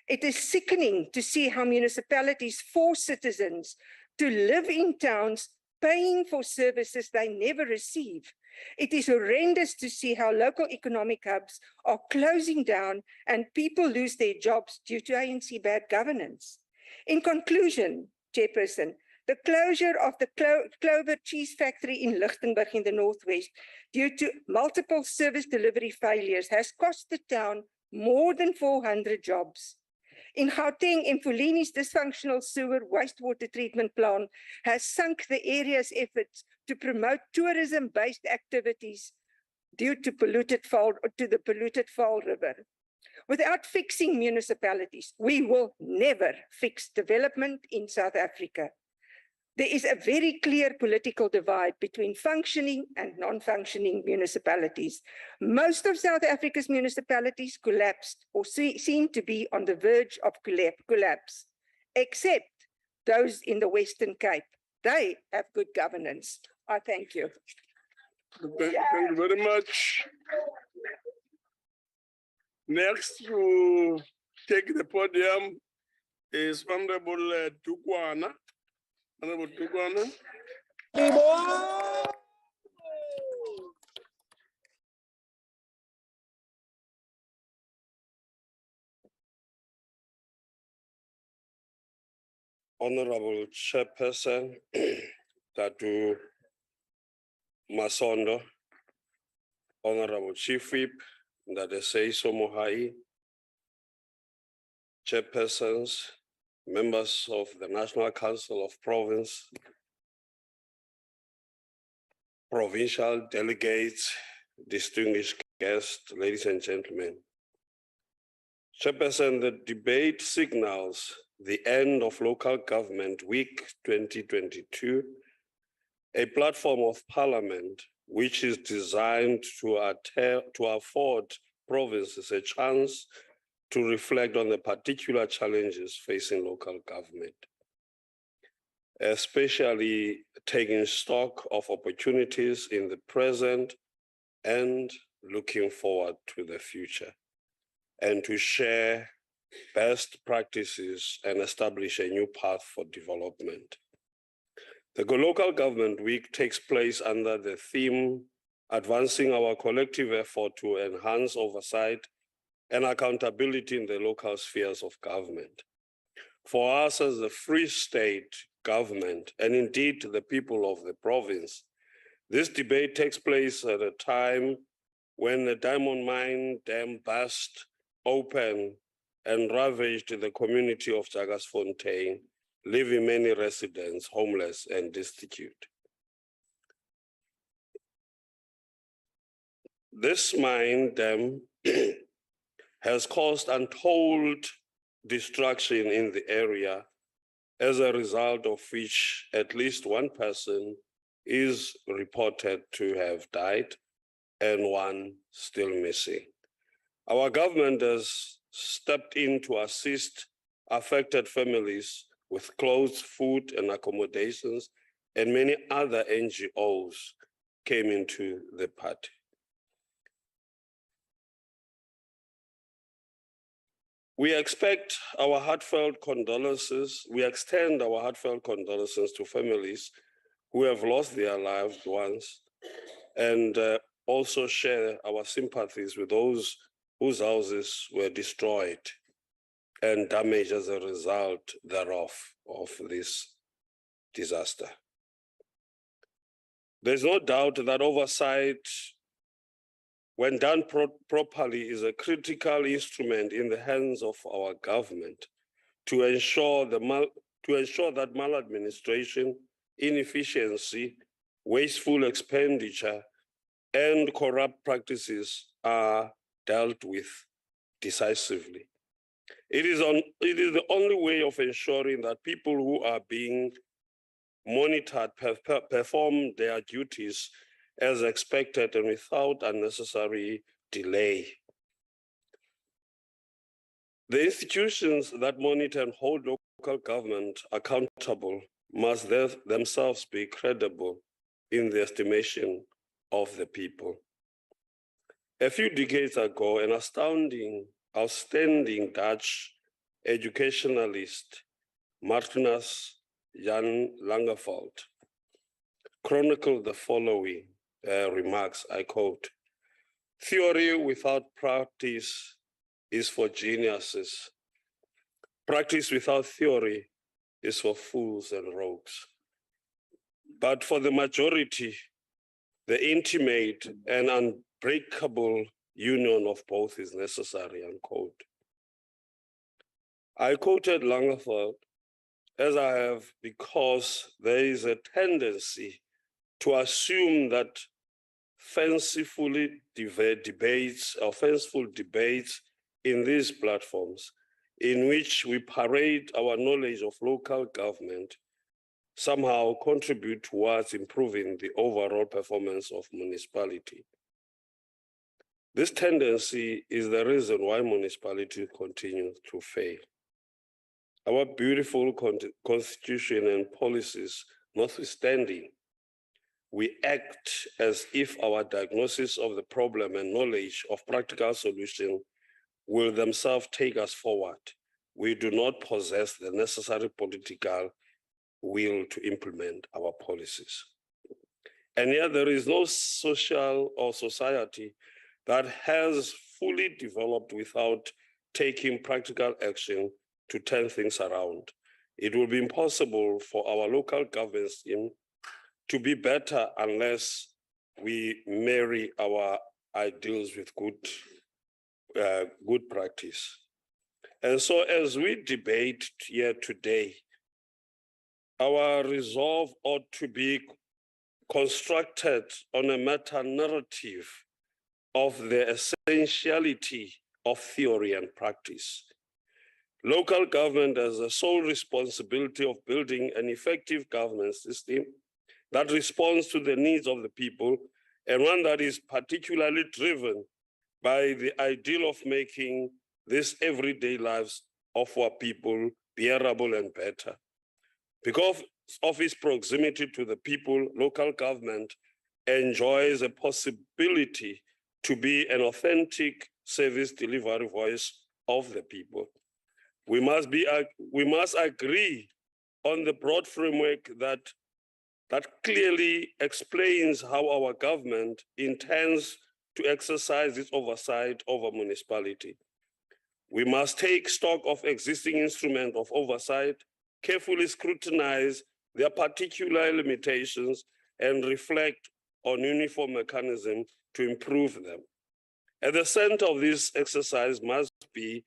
It is sickening to see how municipalities force citizens to live in towns paying for services they never receive. It is horrendous to see how local economic hubs are closing down and people lose their jobs due to ANC bad governance. In conclusion, Chairperson, the closure of the Clover cheese factory in Lichtenburg in the Northwest due to multiple service delivery failures has cost the town more than 400 jobs. In Gauteng, Mfulini's dysfunctional sewer wastewater treatment plant has sunk the area's efforts to promote tourism-based activities due to the polluted Vaal River. Without fixing municipalities, we will never fix development in South Africa. There is a very clear political divide between functioning and non-functioning municipalities. Most of South Africa's municipalities collapsed or seem to be on the verge of collapse, except those in the Western Cape. They have good governance. I thank you. Thank you very much. Next to take the podium is Honorable Tukwana. Honorable Tukwana. Honorable Chairperson, Tatu Masondo, Honorable Chief Whip, Ndadesei Somohai, Chairpersons, members of the National Council of Province, provincial delegates, distinguished guests, ladies and gentlemen. Chairperson, the debate signals the end of Local Government Week 2022, a platform of Parliament which is designed to afford provinces a chance to reflect on the particular challenges facing local government. especially taking stock of opportunities in the present and looking forward to the future, and to share best practices and establish a new path for development. The Local Government Week takes place under the theme, Advancing Our Collective Effort to Enhance Oversight and Accountability in the Local Spheres of Government. For us as a free state government, and indeed the people of the province, this debate takes place at a time when the diamond mine dam burst open and ravaged the community of Jagersfontein, leaving many residents homeless and destitute. This mine dam has caused untold destruction in the area, as a result of which at least one person is reported to have died and one still missing. Our government has stepped in to assist affected families with clothes, food, and accommodations, and many other NGOs came into the party. We extend our heartfelt condolences to families who have lost their loved ones, and also share our sympathies with those whose houses were destroyed and damaged as a result thereof of this disaster. There's no doubt that oversight, when done properly, is a critical instrument in the hands of our government to ensure that maladministration, inefficiency, wasteful expenditure, and corrupt practices are dealt with decisively. It is the only way of ensuring that people who are being monitored perform their duties as expected and without unnecessary delay. The institutions that monitor and hold local government accountable must themselves be credible in the estimation of the people. A few decades ago, an outstanding Dutch educationalist, Martinus Jan Langeveld, chronicled the following remarks, I quote, "Theory without practice is for geniuses. Practice without theory is for fools and rogues. But for the majority, the intimate and unbreakable union of both is necessary," unquote. I quoted Langeveld as I have because there is a tendency to assume that fanciful debates in these platforms, in which we parade our knowledge of local government, somehow contribute towards improving the overall performance of municipality. This tendency is the reason why municipalities continue to fail. Our beautiful constitution and policies notwithstanding, we act as if our diagnosis of the problem and knowledge of practical solution will themselves take us forward. We do not possess the necessary political will to implement our policies. And yet there is no social or society that has fully developed without taking practical action to turn things around. It will be impossible for our local government scheme to be better unless we marry our ideals with good practice. And so as we debate here today, our resolve ought to be constructed on a meta-narrative of the essentiality of theory and practice. Local government has the sole responsibility of building an effective government system that responds to the needs of the people, and one that is particularly driven by the ideal of making these everyday lives of our people bearable and better. Because of its proximity to the people, local government enjoys a possibility to be an authentic service delivery voice of the people. We must agree on the broad framework that clearly explains how our government intends to exercise its oversight over municipality. We must take stock of existing instruments of oversight, carefully scrutinize their particular limitations, and reflect on uniform mechanisms to improve them. At the center of this exercise must be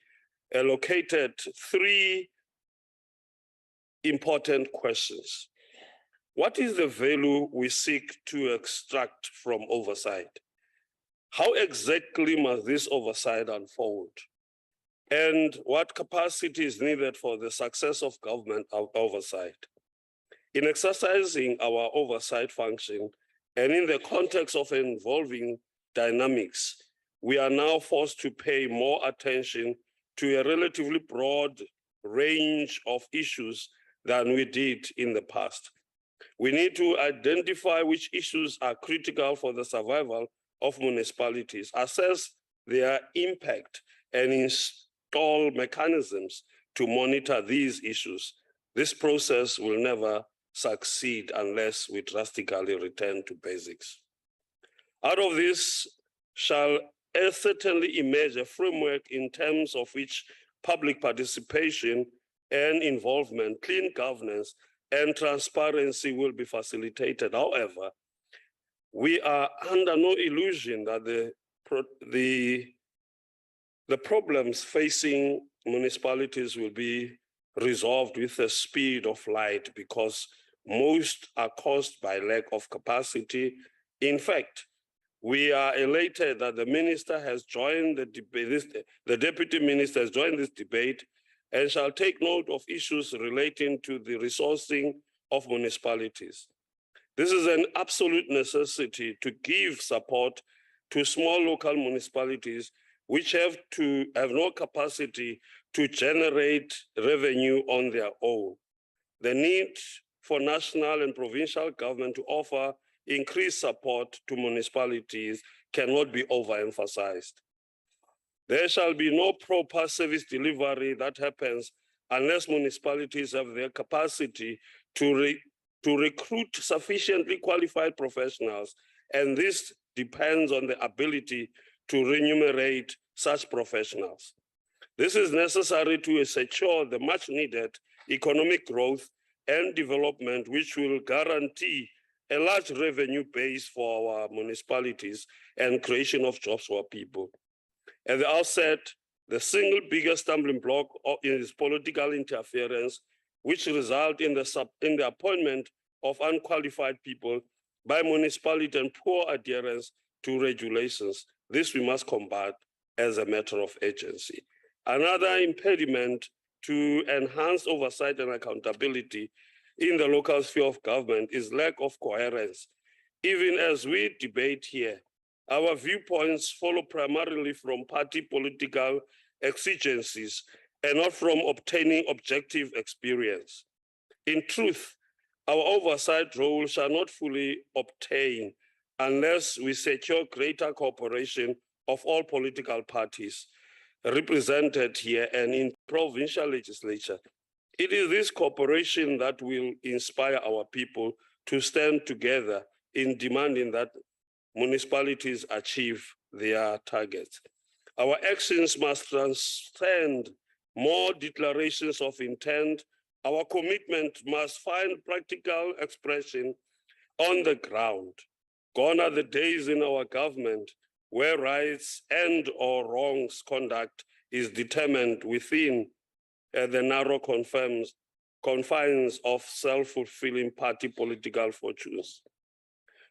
allocated three important questions. What is the value we seek to extract from oversight? How exactly must this oversight unfold? And what capacity is needed for the success of government oversight? In exercising our oversight function and in the context of evolving dynamics, we are now forced to pay more attention to a relatively broad range of issues than we did in the past. We need to identify which issues are critical for the survival of municipalities, assess their impact, and install mechanisms to monitor these issues. This process will never succeed unless we drastically return to basics. Out of this shall certainly emerge a framework in terms of which public participation and involvement, clean governance, and transparency will be facilitated. However, we are under no illusion that the problems facing municipalities will be resolved with the speed of light, because most are caused by lack of capacity. In fact, we are elated that the minister has joined the debate, the deputy minister has joined this debate and shall take note of issues relating to the resourcing of municipalities. This is an absolute necessity to give support to small local municipalities which have no capacity to generate revenue on their own. The need for national and provincial government to offer increased support to municipalities cannot be overemphasized. There shall be no proper service delivery that happens unless municipalities have the capacity to recruit sufficiently qualified professionals, and this depends on the ability to remunerate such professionals. This is necessary to secure the much needed economic growth and development, which will guarantee a large revenue base for our municipalities and creation of jobs for our people. At the outset, the single biggest stumbling block is political interference, which result in the appointment of unqualified people by municipality and poor adherence to regulations. This we must combat as a matter of urgency. Another impediment to enhance oversight and accountability in the local sphere of government is lack of coherence. Even as we debate here, our viewpoints follow primarily from party political exigencies and not from obtaining objective experience. In truth, our oversight role shall not fully obtain unless we secure greater cooperation of all political parties represented here and in provincial legislature. It is this cooperation that will inspire our people to stand together in demanding that municipalities achieve their targets. Our actions must transcend more declarations of intent. Our commitment must find practical expression on the ground. Gone are the days in our government where rights and or wrongs conduct is determined within the narrow confines of self-fulfilling party political fortunes.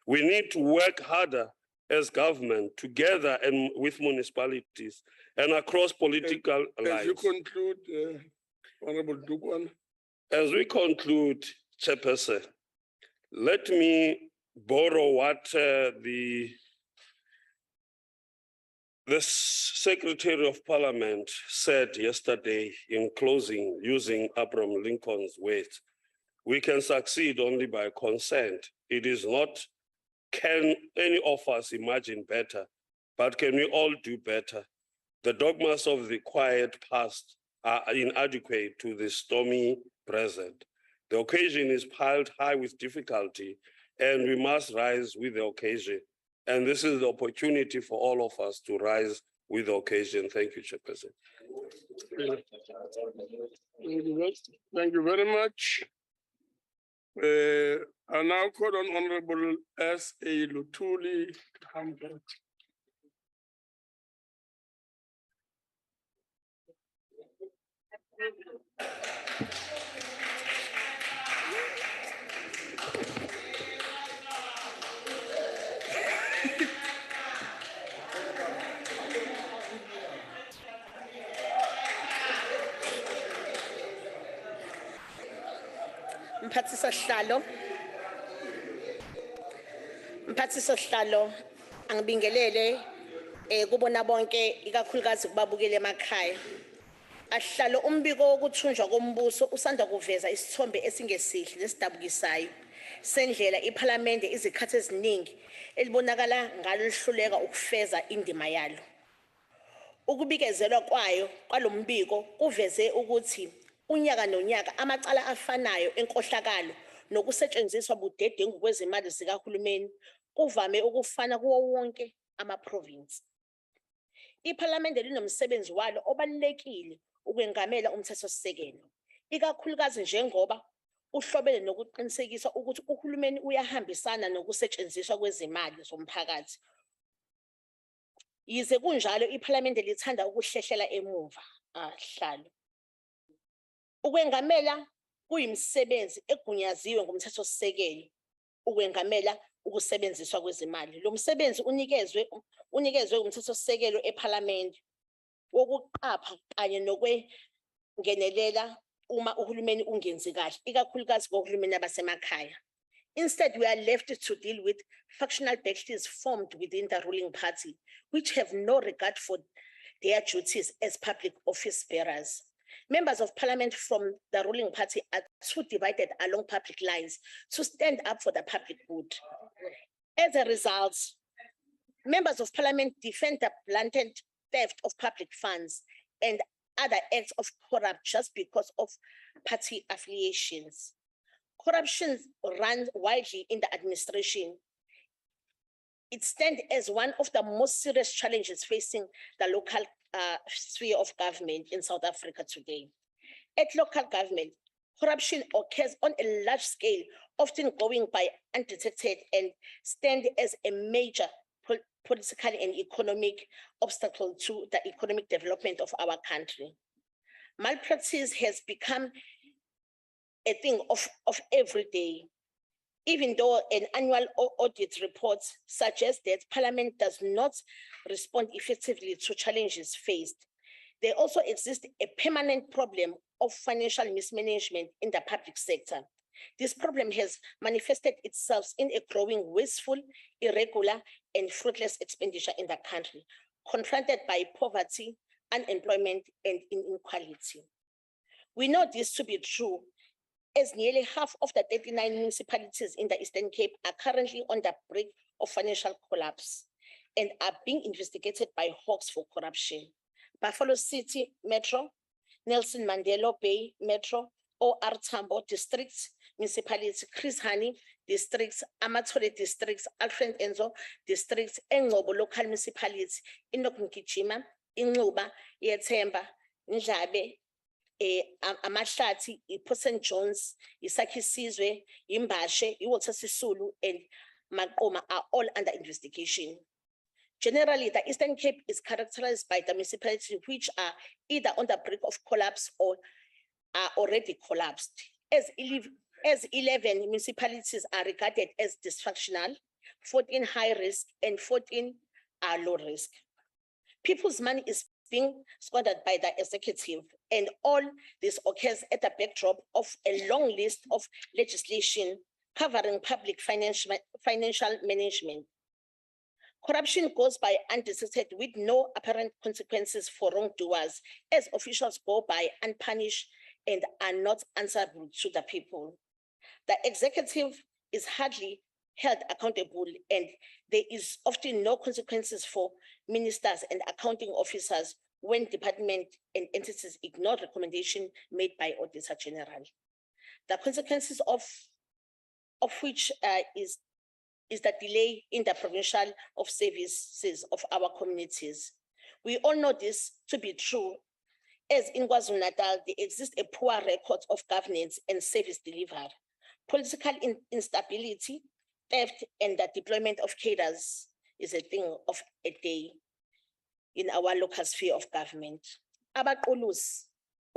We need to work harder as government together and with municipalities and across political lines. As you conclude, Honorable Dukwan. As we conclude, Chairperson, let me borrow what the Secretary of Parliament said yesterday in closing, using Abraham Lincoln's words. We can succeed only by consent. It is not, can any of us imagine better, but can we all do better? The dogmas of the quiet past are inadequate to the stormy present. The occasion is piled high with difficulty, and we must rise with the occasion. And this is the opportunity for all of us to rise with the occasion. Thank you, Chairperson. Thank you very much. I now call on Honorable S.A. Lutuli to come back. Mphathisosihlalo angibingelele kubona bonke ikakhulukazi kubabukele emakhaya. Asihlalo umbiko wokuthunjwa kombuso usanda kuveza isithombe esingesihle nesidabukisayo sendlela iPhalamende izikhathi eziningi elibonakala ngalo lihluleka ukufeza indima yalo. Ukubikezelwa kwayo kwalombiko kuveze ukuthi unyaka nonyaka amacala afanayo enkohlakalo nokusetshenziswa budedengu kwezimali zikahulumeni kuvame ukufana kuwo wonke ama-province. IPhalamende linomsebenzi walo obalulekile ukwengamela umthethosisekelo, ikakhulukazi njengoba uhlobene nokuqinisekisa ukuthi uhulumeni uyahambisana nokusetshenziswa kwezimali zomphakathi. Yize kunjalo iPhalamende lithanda ukuhlehlela emuva, hlalo. Ukwengamela kuyimsebenzi egunyaziwe ngumthethosisekelo, ukwengamela ukusebenziswa kwezimali. Lo msebenzi unikezwe umthethosisekelo ePhalamende wokuqapha kanye nokwengenelela uma uhulumeni ungenzi kahle, ikakhulukazi kohulumeni abasemakhaya. Instead, we are left to deal with factional battles formed within the ruling party, which have no regard for their duties as public office bearers. Members of Parliament from the ruling party are too divided along public lines to stand up for the public good. As a result, members of Parliament defend the blatant theft of public funds and other acts of corruption just because of party affiliations. Corruption runs widely in the administration. It stands as one of the most serious challenges facing the local sphere of government in South Africa today. At local government, corruption occurs on a large scale, often going by undetected and stand as a major political and economic obstacle to the economic development of our country. Malpractice has become a thing of every day, even though an annual audit report suggests that Parliament does not respond effectively to challenges faced. There also exists a permanent problem of financial mismanagement in the public sector. This problem has manifested itself in a growing wasteful, irregular, and fruitless expenditure in the country, confronted by poverty, unemployment, and inequality. We know this to be true, as nearly half of the 39 municipalities in the Eastern Cape are currently on the brink of financial collapse and are being investigated by hawks for corruption. Buffalo City Metro, Nelson Mandela Bay Metro, OR Tambo Districts, Municipalities, Chris Hani Districts, Amatole Districts, Alfred Enzo Districts, Engcobo Local Municipalities, Inokmkijima, Inxuba, Yethemba, Njabe, Amashati, Port St. John's, Isaki Sizwe, Imbashe, Iwota Sisulu, and Makoma are all under investigation. Generally, the Eastern Cape is characterized by the municipalities which are either on the brink of collapse or are already collapsed. As 11 municipalities are regarded as dysfunctional, 14 high risk, and 14 are low risk. People's money is being squandered by the executive, and all this occurs at the backdrop of a long list of legislation covering public financial management. Corruption goes by undetected with no apparent consequences for wrongdoers, as officials go by unpunished and are not answerable to the people. The executive is hardly held accountable, and there is often no consequences for ministers and accounting officers when department and entities ignore recommendation made by Auditor General. The consequences of which is the delay in the provincial of services of our communities. We all know this to be true, as in KwaZulu-Natal, there exists a poor record of governance and service delivery, political instability, theft, and the deployment of cadres is a thing of a day in our local sphere of government. Abaqulusi,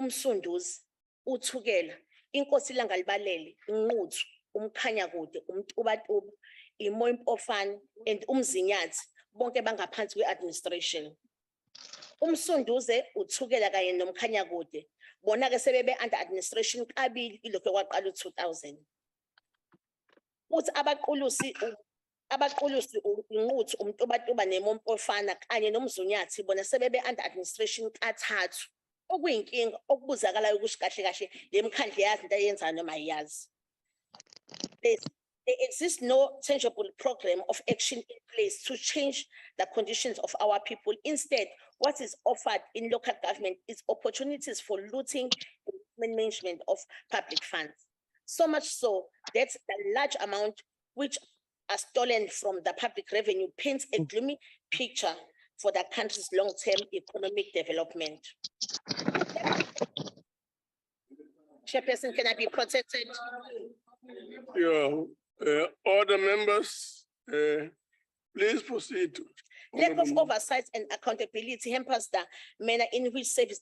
umsunduzi, uthukela, inkosi langalibalele, inquthu, umkhanyakude, umtubatuba, imoyempofana, and umzinyathi, bonke bangaphansi kwe-administration. Umsunduze, uthukela kanye nomkhanyakude, bona-ke sebebe under administration kabili ilokhu kwaqala 2000. Uthi abaqulusi inquthu, umtubatuba nemompofana kanye nomzunyathi bona sebebe under administration kathathu. Okuyinkinga okubuzakalayo ukuthi kahle kahle le mkhandle yazi into ayenzayo noma ayazi. There exists no tangible program of action in place to change the conditions of our people. Instead, what is offered in local government is opportunities for looting and management of public funds. So much so that the large amount which are stolen from the public revenue paints a gloomy picture for the country's long-term economic development. Chairperson, can I be protected? All the members, please proceed. Lack of Honorable- oversight and accountability hampers the manner in which services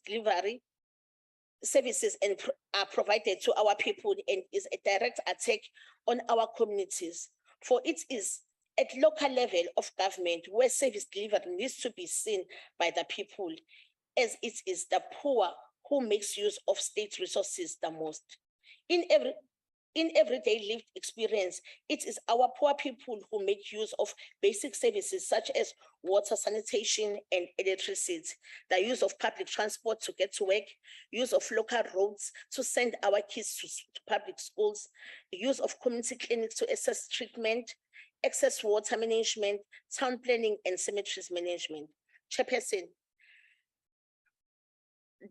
are provided to our people and is a direct attack on our communities. For it is at local level of government where service delivery needs to be seen by the people, as it is the poor who makes use of state resources the most. In everyday lived experience, it is our poor people who make use of basic services such as water, sanitation, and electricity, the use of public transport to get to work, use of local roads to send our kids to public schools, the use of community clinics to assess treatment, excess water management, town planning, and cemeteries management. Chairperson,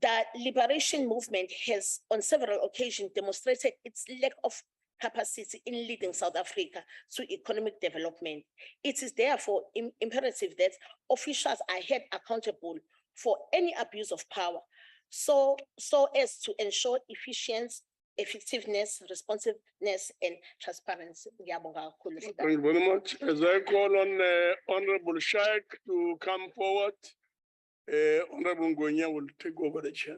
the liberation movement has on several occasions demonstrated its lack of capacity in leading South Africa to economic development. It is therefore imperative that officials are held accountable for any abuse of power, so as to ensure efficiency, effectiveness, responsiveness, and transparency. Ngiyabonga kakhulu. Thank you very much. As I call on Honorable Shaik to come forward, Honorable Ngonya will take over the chair.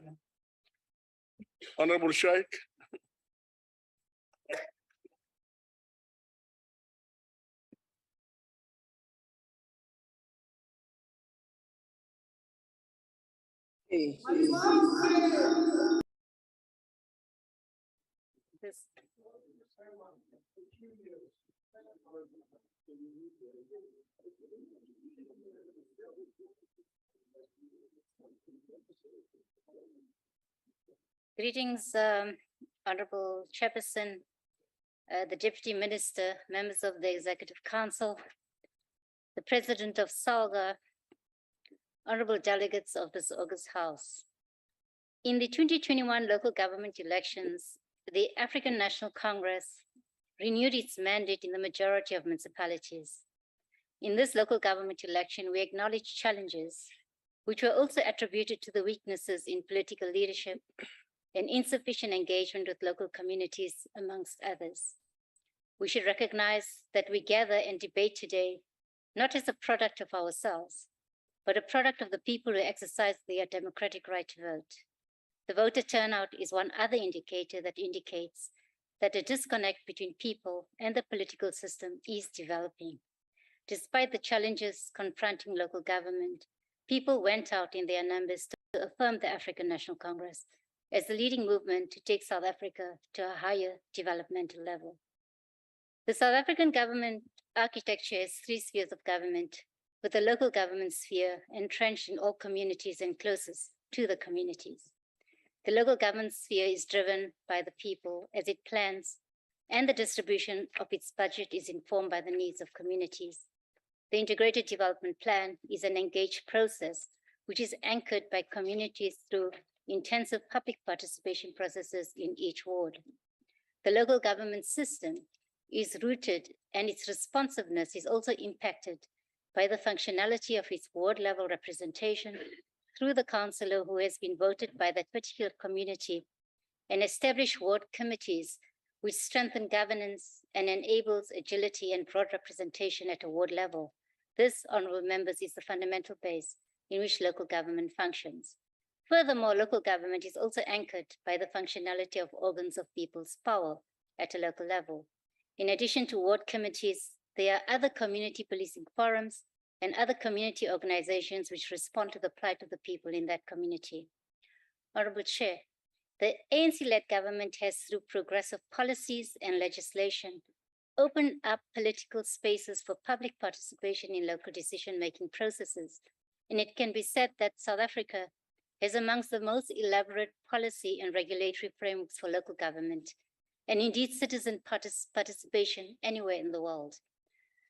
Honorable Shaik. Greetings, Honorable Chairperson, the Deputy Minister, members of the Executive Council, the President of SALGA, honorable delegates of this August House. In the 2021 local government elections, the African National Congress renewed its mandate in the majority of municipalities. In this local government election, we acknowledge challenges which were also attributed to the weaknesses in political leadership and insufficient engagement with local communities, amongst others. We should recognize that we gather and debate today, not as a product of ourselves, but a product of the people who exercise their democratic right to vote. The voter turnout is one other indicator that indicates that a disconnect between people and the political system is developing. Despite the challenges confronting local government, people went out in their numbers to affirm the African National Congress as the leading movement to take South Africa to a higher developmental level. The South African government architecture has three spheres of government, with the local government sphere entrenched in all communities and closest to the communities. The local government sphere is driven by the people as it plans, and the distribution of its budget is informed by the needs of communities. The Integrated Development Plan is an engaged process which is anchored by communities through intensive public participation processes in each ward. The local government system is rooted and its responsiveness is also impacted by the functionality of its ward level representation through the councillor who has been voted by that particular community and establish ward committees which strengthen governance and enables agility and broad representation at a ward level. This, honourable members, is the fundamental base in which local government functions. Furthermore, local government is also anchored by the functionality of organs of people's power at a local level. In addition to ward committees, there are other community policing forums and other community organizations which respond to the plight of the people in that community. Honourable Chair, the ANC-led government has, through progressive policies and legislation, opened up political spaces for public participation in local decision-making processes. And it can be said that South Africa has amongst the most elaborate policy and regulatory frameworks for local government, and indeed citizen participation anywhere in the world.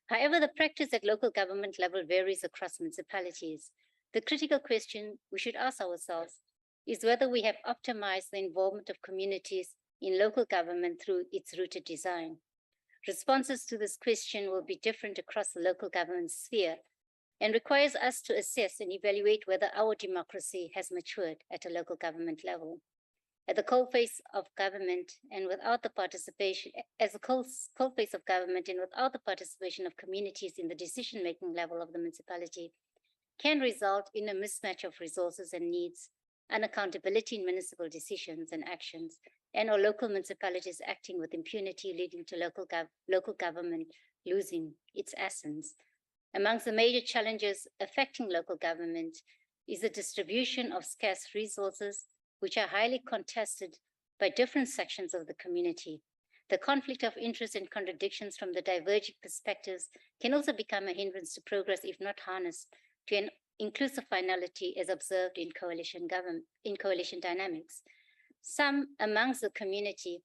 However, the practice at local government level varies across municipalities. The critical question we should ask ourselves is whether we have optimized the involvement of communities in local government through its rooted design. Responses to this question will be different across the local government sphere and requires us to assess and evaluate whether our democracy has matured at a local government level. At the coalface of government and without the participation, as a coalface of government and without the participation of communities in the decision-making level of the municipality can result in a mismatch of resources and needs, unaccountability in municipal decisions and actions, and or local municipalities acting with impunity, leading to local government losing its essence. Amongst the major challenges affecting local government is the distribution of scarce resources, which are highly contested by different sections of the community. The conflict of interest and contradictions from the diverging perspectives can also become a hindrance to progress if not harnessed to an inclusive finality as observed in coalition dynamics. Some amongst the community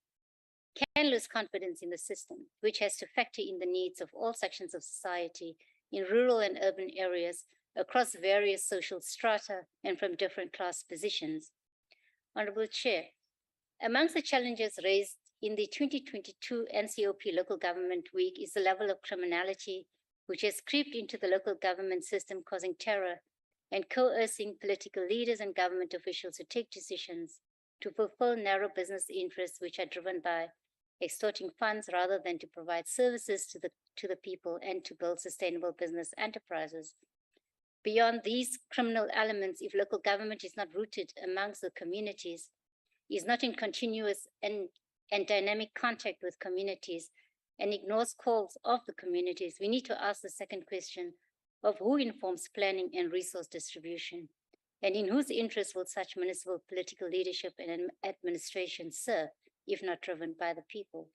can lose confidence in the system, which has to factor in the needs of all sections of society in rural and urban areas across various social strata and from different class positions. Honourable Chair, amongst the challenges raised in the 2022 NCOP Local Government Week is the level of criminality which has creeped into the local government system, causing terror and coercing political leaders and government officials to take decisions to fulfill narrow business interests which are driven by extorting funds rather than to provide services to the people and to build sustainable business enterprises. Beyond these criminal elements, if local government is not rooted amongst the communities, is not in continuous and dynamic contact with communities, and ignores calls of the communities, we need to ask the second question of who informs planning and resource distribution, and in whose interest will such municipal political leadership and administration serve, if not driven by the people.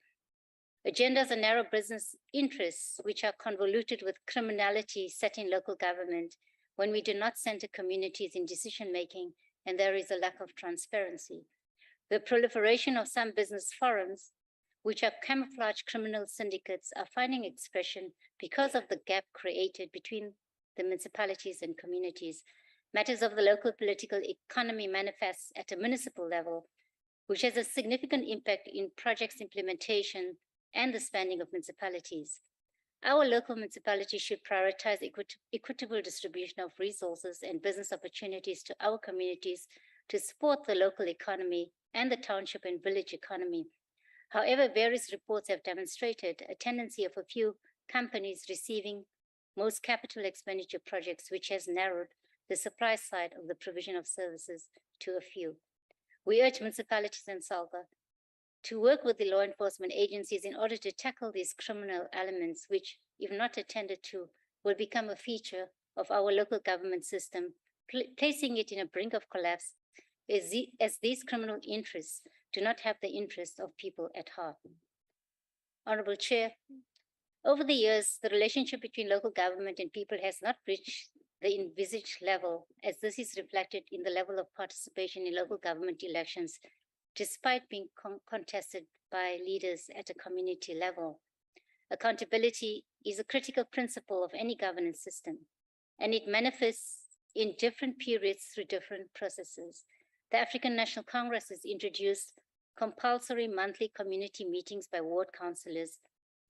Agendas and narrow business interests, which are convoluted with criminality set in local government, when we do not center communities in decision-making and there is a lack of transparency. The proliferation of some business forums, which are camouflage criminal syndicates, are finding expression because of the gap created between the municipalities and communities. Matters of the local political economy manifests at a municipal level, which has a significant impact in projects implementation and the spending of municipalities. Our local municipalities should prioritize equitable distribution of resources and business opportunities to our communities to support the local economy and the township and village economy. However, various reports have demonstrated a tendency of a few companies receiving most capital expenditure projects, which has narrowed the supply side of the provision of services to a few. We urge municipalities and SALGA to work with the law enforcement agencies in order to tackle these criminal elements, which, if not attended to, will become a feature of our local government system, placing it in a brink of collapse as these criminal interests do not have the interest of people at heart. Honourable Chair, over the years, the relationship between local government and people has not reached the envisaged level, as this is reflected in the level of participation in local government elections, despite being contested by leaders at a community level. Accountability is a critical principle of any governance system, and it manifests in different periods through different processes. The African National Congress has introduced compulsory monthly community meetings by ward councillors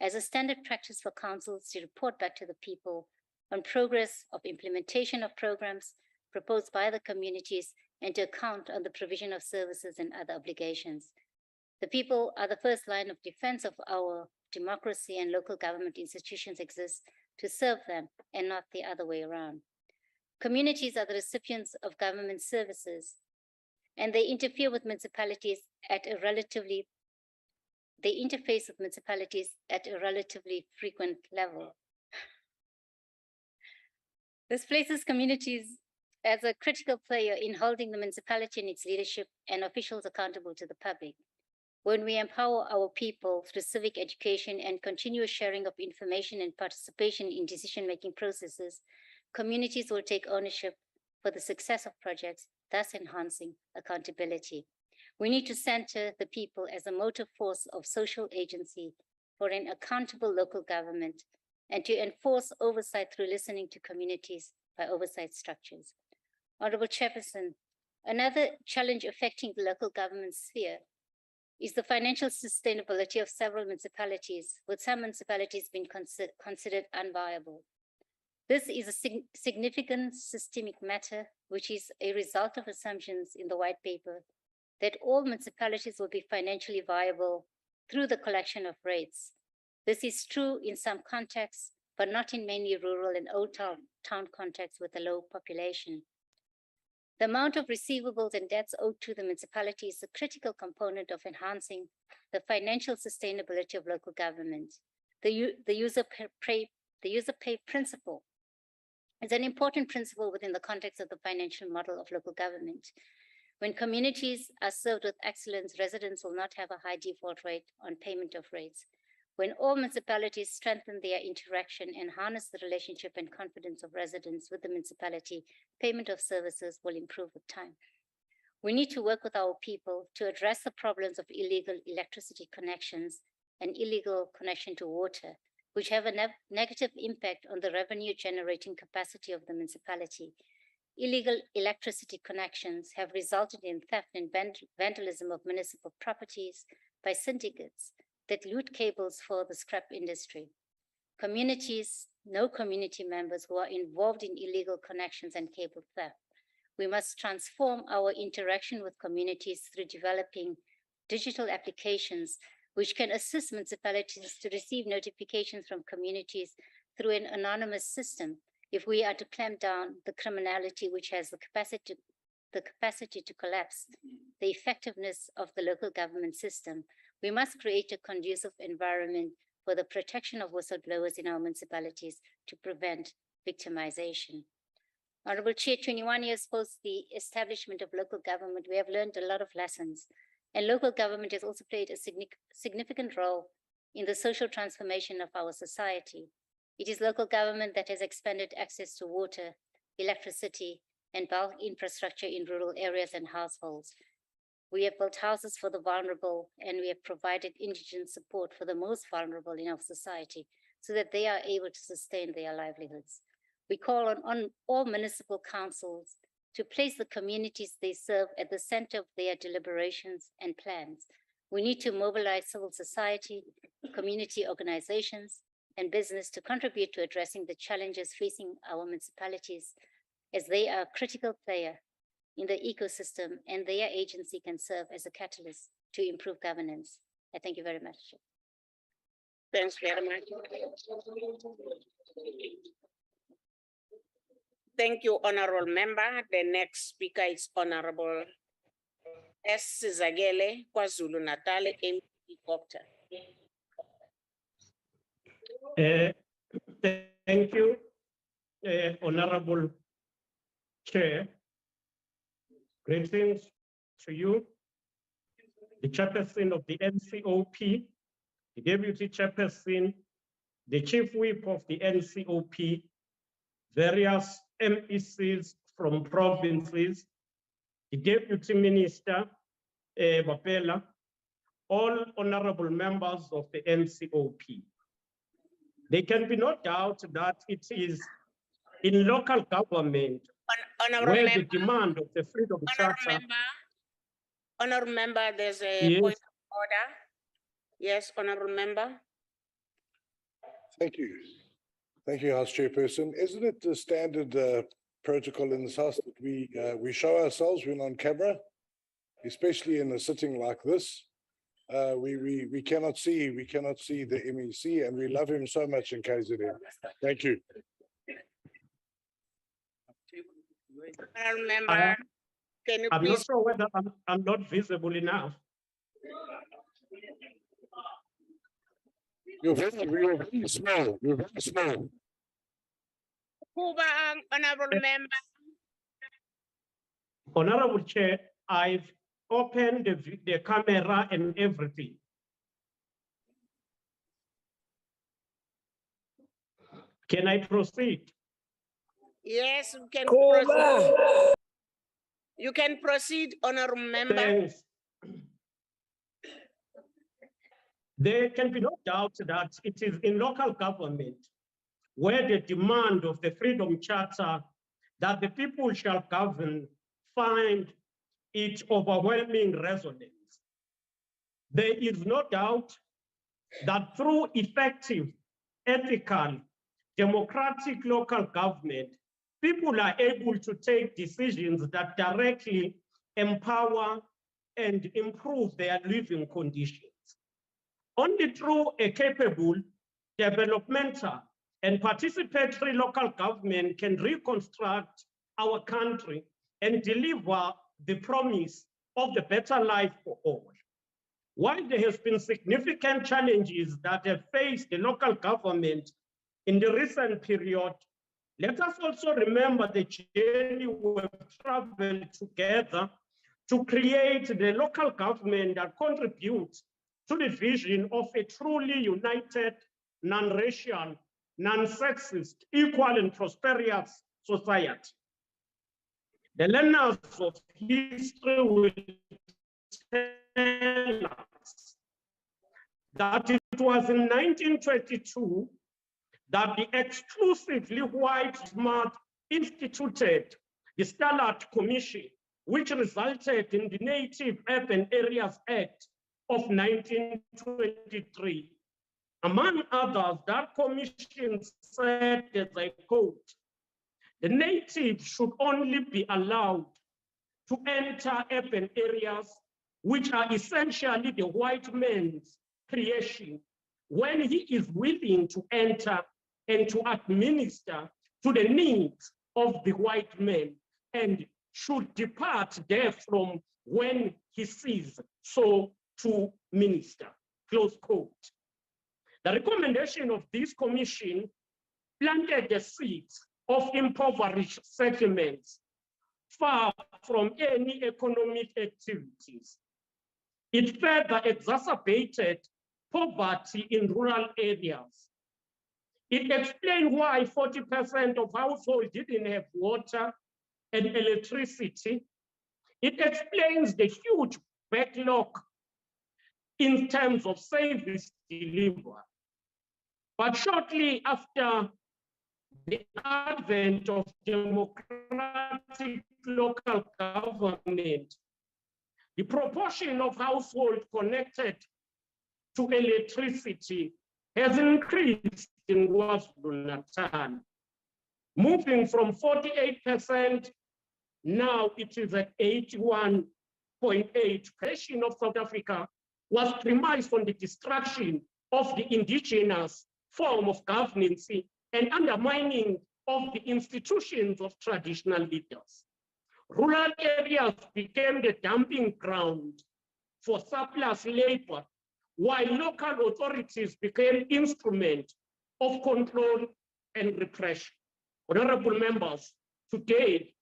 as a standard practice for councils to report back to the people on progress of implementation of programs proposed by the communities and to account on the provision of services and other obligations. The people are the first line of defense of our democracy, and local government institutions exist to serve them and not the other way around. Communities are the recipients of government services, and they interface with municipalities at a relatively frequent level. This places communities as a critical player in holding the municipality and its leadership and officials accountable to the public. When we empower our people through civic education and continuous sharing of information and participation in decision-making processes, communities will take ownership for the success of projects, thus enhancing accountability. We need to center the people as a motive force of social agency for an accountable local government and to enforce oversight through listening to communities by oversight structures. Honorable Chairperson, another challenge affecting the local government sphere is the financial sustainability of several municipalities, with some municipalities being considered unviable. This is a significant systemic matter, which is a result of assumptions in the white paper that all municipalities will be financially viable through the collection of rates. This is true in some contexts, but not in many rural and old town contexts with a low population. The amount of receivables and debts owed to the municipality is a critical component of enhancing the financial sustainability of local government. The user pay principle is an important principle within the context of the financial model of local government. When communities are served with excellence, residents will not have a high default rate on payment of rates. When all municipalities strengthen their interaction and harness the relationship and confidence of residents with the municipality, payment of services will improve with time. We need to work with our people to address the problems of illegal electricity connections and illegal connection to water, which have a negative impact on the revenue generating capacity of the municipality. Illegal electricity connections have resulted in theft and vandalism of municipal properties by syndicates that loot cables for the scrap industry. Communities know community members who are involved in illegal connections and cable theft. We must transform our interaction with communities through developing digital applications which can assist municipalities to receive notifications from communities through an anonymous system if we are to clamp down the criminality which has the capacity to collapse the effectiveness of the local government system. We must create a conducive environment for the protection of whistleblowers in our municipalities to prevent victimization. Honorable Chair, 21 years post the establishment of local government, we have learned a lot of lessons, and local government has also played a significant role in the social transformation of our society. It is local government that has expanded access to water, electricity, and bulk infrastructure in rural areas and households. We have built houses for the vulnerable, and we have provided indigent support for the most vulnerable in our society so that they are able to sustain their livelihoods. We call on all municipal councils to place the communities they serve at the center of their deliberations and plans. We need to mobilize civil society, community organizations, and business to contribute to addressing the challenges facing our municipalities, as they are a critical player in the ecosystem, and their agency can serve as a catalyst to improve governance. I thank you very much. Thanks very much. Thank you, Honorable Member. The next speaker is Honorable S. Zagele, KwaZulu Natal, MP Copter. Thank you, Honorable Chair. Greetings to you, the Chairperson of the NCOP, the Deputy Chairperson, the Chief Whip of the NCOP, various MECs from provinces, the Deputy Minister, Bapela, all honorable members of the NCOP. There can be no doubt that it is in local government Honorable where the member, demand of the Freedom Charter. Honorable member, there's a Yes. point of order. Yes, honorable member. Thank you. Thank you, House Chairperson. Isn't it the standard protocol in this House that we show ourselves when on camera, especially in a sitting like this? We cannot see the MEC, and we love him so much in KZN. Thank you. Honorable member, can you I'm not please? sure whether I'm not visible enough. You're very small. You're very small. Kuba, honorable member. Honorable Chair, I've opened the camera and everything. Can I proceed? Yes, you can proceed. You can proceed, honorable member. Thanks. There can be no doubt that it is in local government where the demand of the Freedom Charter that the people shall govern find its overwhelming resonance. There is no doubt that through effective, ethical, democratic local government, people are able to take decisions that directly empower and improve their living conditions. Only through a capable, developmental, and participatory local government can reconstruct our country and deliver the promise of the better life for all. While there has been significant challenges that have faced the local government in the recent period, let us also remember the journey we've traveled together to create the local government that contributes to the vision of a truly united, non-racial, non-sexist, equal and prosperous society. The learners of history will tell us that it was in 1922 that the exclusively white SMART instituted the Stallard Commission, which resulted in the Native Urban Areas Act of 1923. Among others, that commission said, as I quote, the natives should only be allowed to enter urban areas, which are essentially the white man's creation, when he is willing to enter and to administer to the needs of the white man, and should depart therefrom when he sees so to minister, close quote. The recommendation of this commission planted the seeds of impoverished settlements far from any economic activities. It further exacerbated poverty in rural areas. It explained why 40% of households didn't have water and electricity. It explains the huge backlog in terms of service delivery. But shortly after the advent of democratic local government, the proportion of households connected to electricity has increased in KwaZulu-Natal, moving from 48%, now it is at 81.8%. Creation of South Africa was premised on the destruction of the indigenous form of governance and undermining of the institutions of traditional leaders. Rural areas became the dumping ground for surplus labor, while local authorities became instruments of control and repression. Honorable members, today,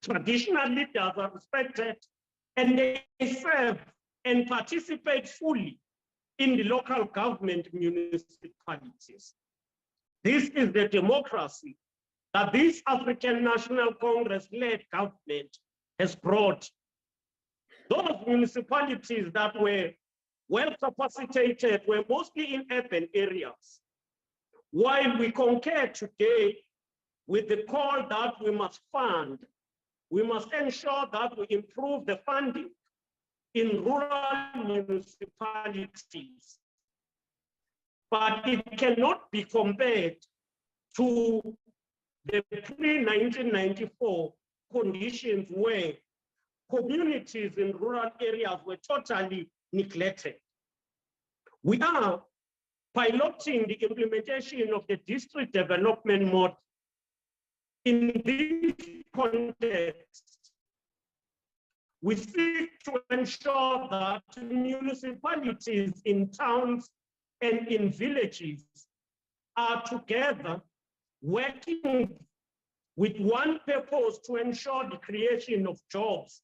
traditional leaders are respected and they serve and participate fully in the local government municipalities. This is the democracy that this African National Congress-led government has brought. Those municipalities that were well capacitated, were mostly in urban areas. While we concur today with the call that we must fund, we must ensure that we improve the funding in rural municipalities. But it cannot be compared to the pre-1994 conditions where communities in rural areas were totally neglected. We are piloting the implementation of the district development model. In this context, we seek to ensure that municipalities in towns and in villages are together working with one purpose to ensure the creation of jobs,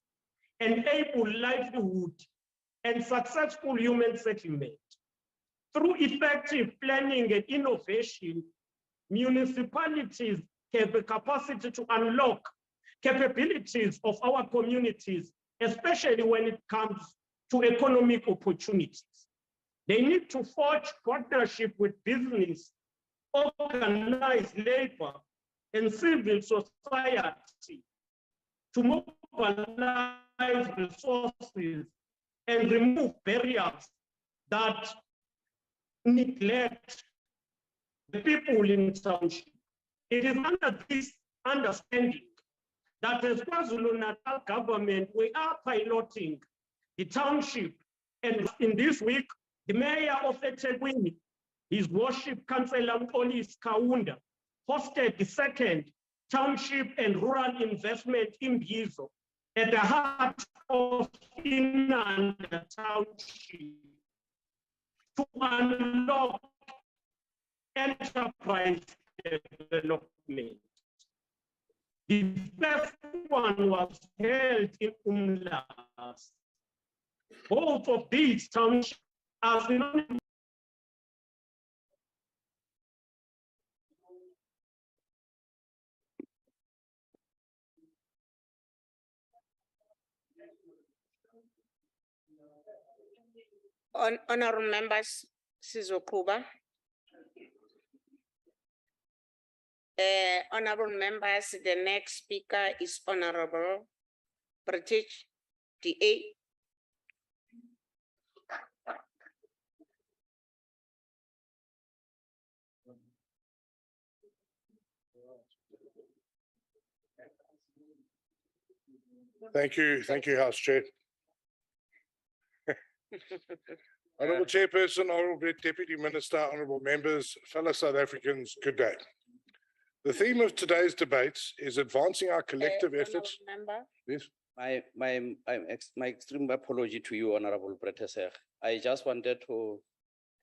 enable livelihood, and successful human settlement. Through effective planning and innovation, municipalities have the capacity to unlock capabilities of our communities, especially when it comes to economic opportunities. They need to forge partnership with business, organized labor, and civil society to mobilize resources and remove barriers that neglect the people in township. It is under this understanding that as KwaZulu-Natal government, we are piloting the township. And in this week, the mayor of eThekwini, His Worship Councillor Mxolisi Kaunda, hosted the second Township and Rural Investment in Mbizo at the heart of Inanda Township to unlock enterprise development. The first one was held in Umlas. Both of these townships are synonymous. Honorable members, Sizokuba. Honorable members, the next speaker is Honorable British DA. Thank you, House Chair. Honourable Chairperson, Honourable Deputy Minister, Honourable Members, fellow South Africans, good day. The theme of today's debates is advancing our collective efforts. Member. Yes. My extreme apology to you, Honorable Bretesser. I just wanted to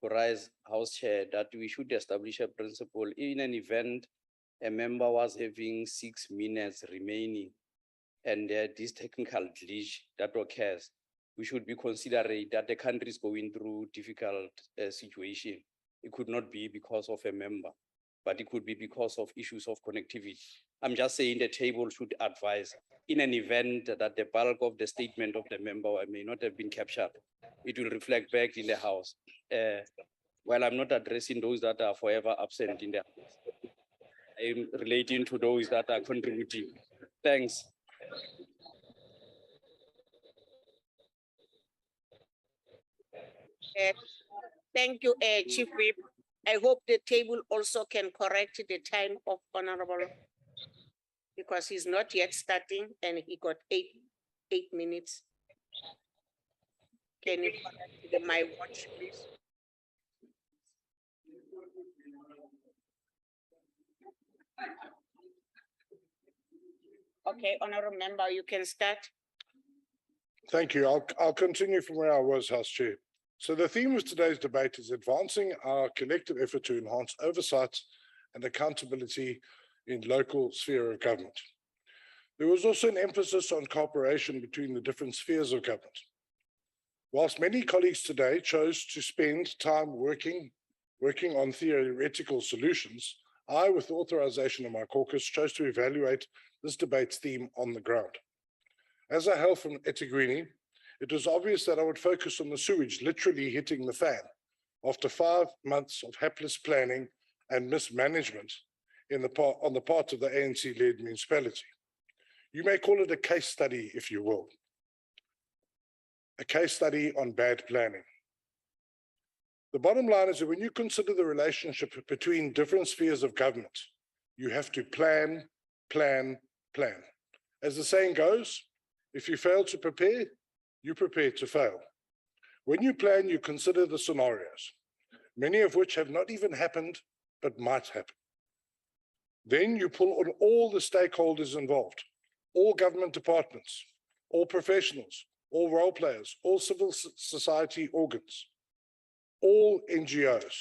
raise, House Chair, that we should establish a principle in an event a member was having 6 minutes remaining and this technical glitch that occurs. We should be considerate that the country is going through difficult situation. It could not be because of a member, but it could be because of issues of connectivity. I'm just saying the table should advise in an event that the bulk of the statement of the member may not have been captured, it will reflect back in the House. While I'm not addressing those that are forever absent in the House, I'm relating to those that are contributing. Thanks. Thank you, Chief Whip. I hope the table also can correct the time of Honorable, because he's not yet starting and he got eight minutes. Can you correct my watch, please? Okay, Honorable Member, you can start. Thank you. I'll continue from where I was, House Chair. So the theme of today's debate is advancing our collective effort to enhance oversight and accountability in local sphere of government. There was also an emphasis on cooperation between the different spheres of government. Whilst many colleagues today chose to spend time working on theoretical solutions, I, with authorization of my caucus, chose to evaluate this debate's theme on the ground. As I hail from eThekwini, it was obvious that I would focus on the sewage literally hitting the fan after 5 months of hapless planning and mismanagement on the part of the ANC-led municipality. You may call it a case study, if you will. A case study on bad planning. The bottom line is that when you consider the relationship between different spheres of government, you have to plan, plan, plan. As the saying goes, if you fail to prepare, you prepare to fail. When you plan, you consider the scenarios, many of which have not even happened, but might happen. Then you pull on all the stakeholders involved, all government departments, all professionals, all role players, all civil society organs, all NGOs.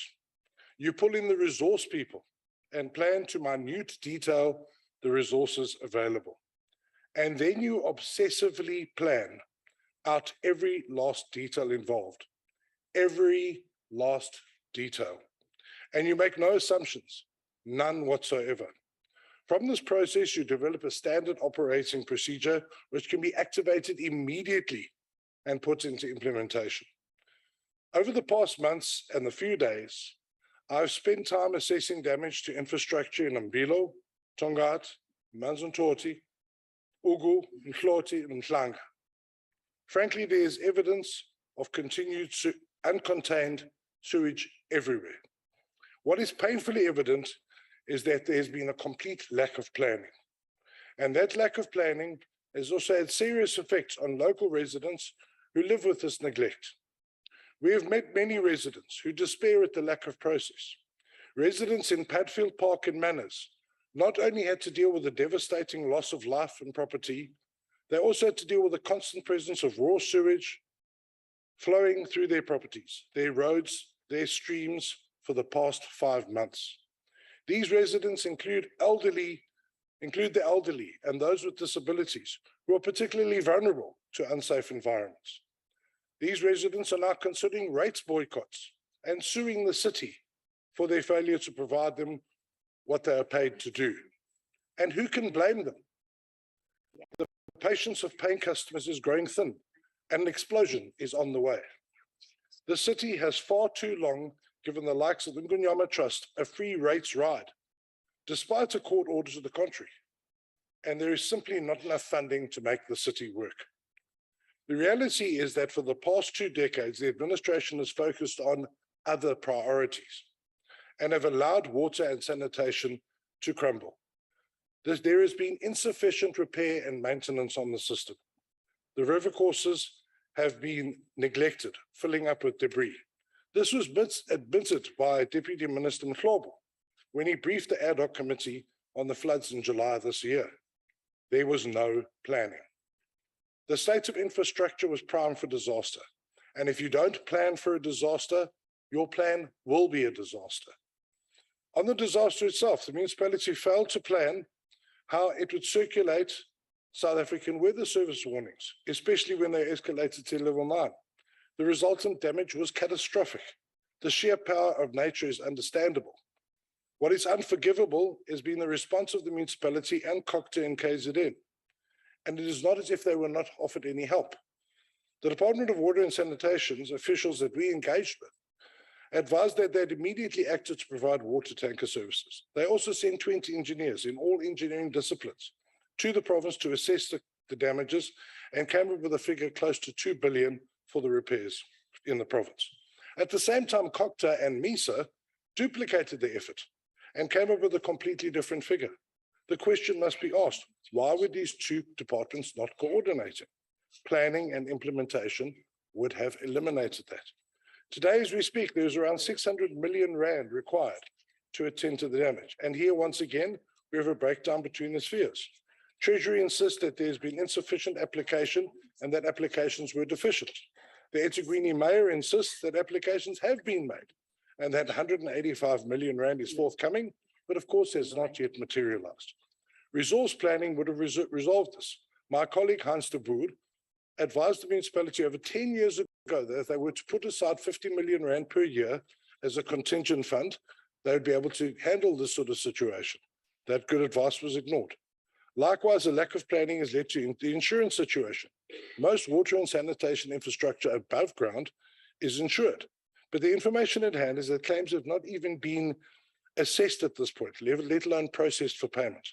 You pull in the resource people and plan to minute detail the resources available. And then you obsessively plan out every last detail involved, every last detail. And you make no assumptions, none whatsoever. From this process, you develop a standard operating procedure which can be activated immediately and put into implementation. Over the past months and the few days, I've spent time assessing damage to infrastructure in Mbilo, Tongaat, Manzantoti, Ugu, Mhloti, and Mhlanga. Frankly, there is evidence of continued uncontained sewage everywhere. What is painfully evident is that there has been a complete lack of planning. And that lack of planning has also had serious effects on local residents who live with this neglect. We have met many residents who despair at the lack of process. Residents in Padfield Park and Manners not only had to deal with the devastating loss of life and property, they also had to deal with the constant presence of raw sewage flowing through their properties, their roads, their streams for the past 5 months. These residents include the elderly and those with disabilities who are particularly vulnerable to unsafe environments. These residents are now considering rates boycotts and suing the city for their failure to provide them what they are paid to do. And who can blame them? The patience of paying customers is growing thin, and an explosion is on the way. The city has far too long given the likes of the Ngunyama Trust a free rates ride, despite a court order to the contrary. And there is simply not enough funding to make the city work. The reality is that for the past 2 decades, the administration has focused on other priorities and have allowed water and sanitation to crumble. There has been insufficient repair and maintenance on the system. The river courses have been neglected, filling up with debris. This was admitted by Deputy Minister Mhlobo when he briefed the ad hoc committee on the floods in July this year. There was no planning. The state of infrastructure was primed for disaster. And if you don't plan for a disaster, your plan will be a disaster. On the disaster itself, the municipality failed to plan how it would circulate South African weather service warnings, especially when they escalated to level 9. The resultant damage was catastrophic. The sheer power of nature is understandable. What is unforgivable has been the response of the municipality and COCTA and KZN. And it is not as if they were not offered any help. The Department of Water and Sanitation's officials that we engaged with advised that they'd immediately acted to provide water tanker services. They also sent 20 engineers in all engineering disciplines to the province to assess the damages and came up with a figure close to 2 billion for the repairs in the province. At the same time, COCTA and MISA duplicated the effort and came up with a completely different figure. The question must be asked, why were these 2 departments not coordinating? Planning and implementation would have eliminated that. Today, as we speak, there's around 600 million rand required to attend to the damage. And here, once again, we have a breakdown between the spheres. Treasury insists that there's been insufficient application and that applications were deficient. The eThekwini mayor insists that applications have been made and that 185 million rand is forthcoming, but of course has not yet materialized. Resource planning would have resolved this. My colleague Hans de Boer advised the municipality over 10 years ago that if they were to put aside 50 million rand per year as a contingent fund, they would be able to handle this sort of situation. That good advice was ignored. Likewise, a lack of planning has led to the insurance situation. Most water and sanitation infrastructure above ground is insured, but the information at hand is that claims have not even been assessed at this point, let alone processed for payment.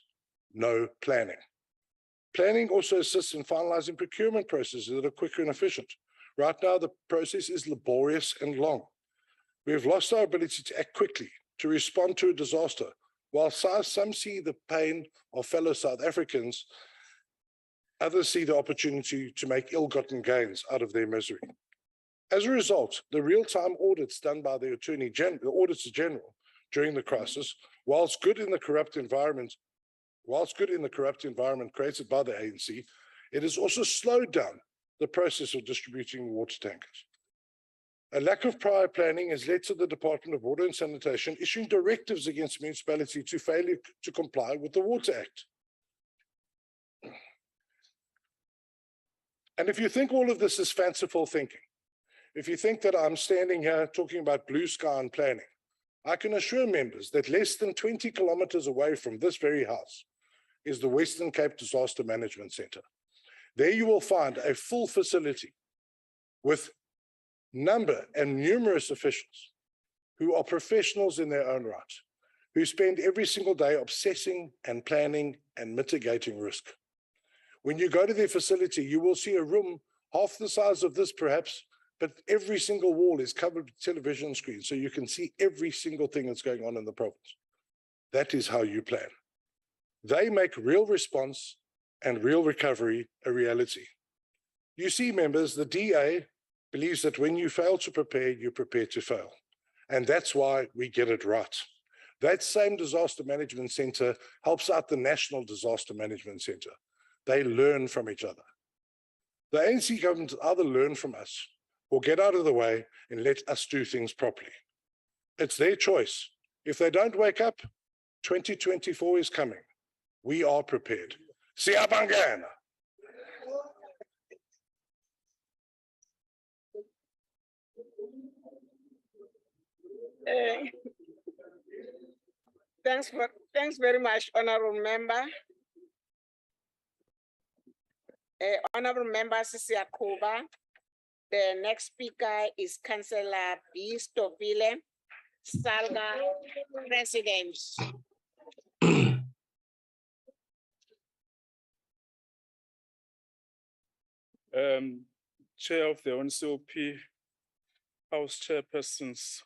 No planning. Planning also assists in finalizing procurement processes that are quicker and efficient. Right now, the process is laborious and long. We have lost our ability to act quickly, to respond to a disaster. While some see the pain of fellow South Africans, others see the opportunity to make ill-gotten gains out of their misery. As a result, the real-time audits done by the Auditor General during the crisis, whilst good in the corrupt environment created by the ANC, it has also slowed down the process of distributing water tankers. A lack of prior planning has led to the Department of Water and Sanitation issuing directives against municipalities to fail to comply with the Water Act. And if you think all of this is fanciful thinking, if you think that I'm standing here talking about blue sky and planning, I can assure members that less than 20 kilometers away from this very house is the Western Cape Disaster Management Center. There you will find a full facility with numerous officials who are professionals in their own right, who spend every single day obsessing and planning and mitigating risk. When you go to their facility, you will see a room half the size of this perhaps, but every single wall is covered with television screens, so you can see every single thing that's going on in the province. That is how you plan. They make real response and real recovery a reality. You see, members, the DA believes that when you fail to prepare, you prepare to fail. And that's why we get it right. That same disaster management center helps out the National Disaster Management Center. They learn from each other. The ANC government either learn from us or get out of the way and let us do things properly. It's their choice. If they don't wake up, 2024 is coming. We are prepared. Siyabangena. Thanks very much, Honorable Member. Honorable Member Sisiakuba. The next speaker is Councillor B. Stovile, Salga President. Chair of the NCOP, House Chairpersons,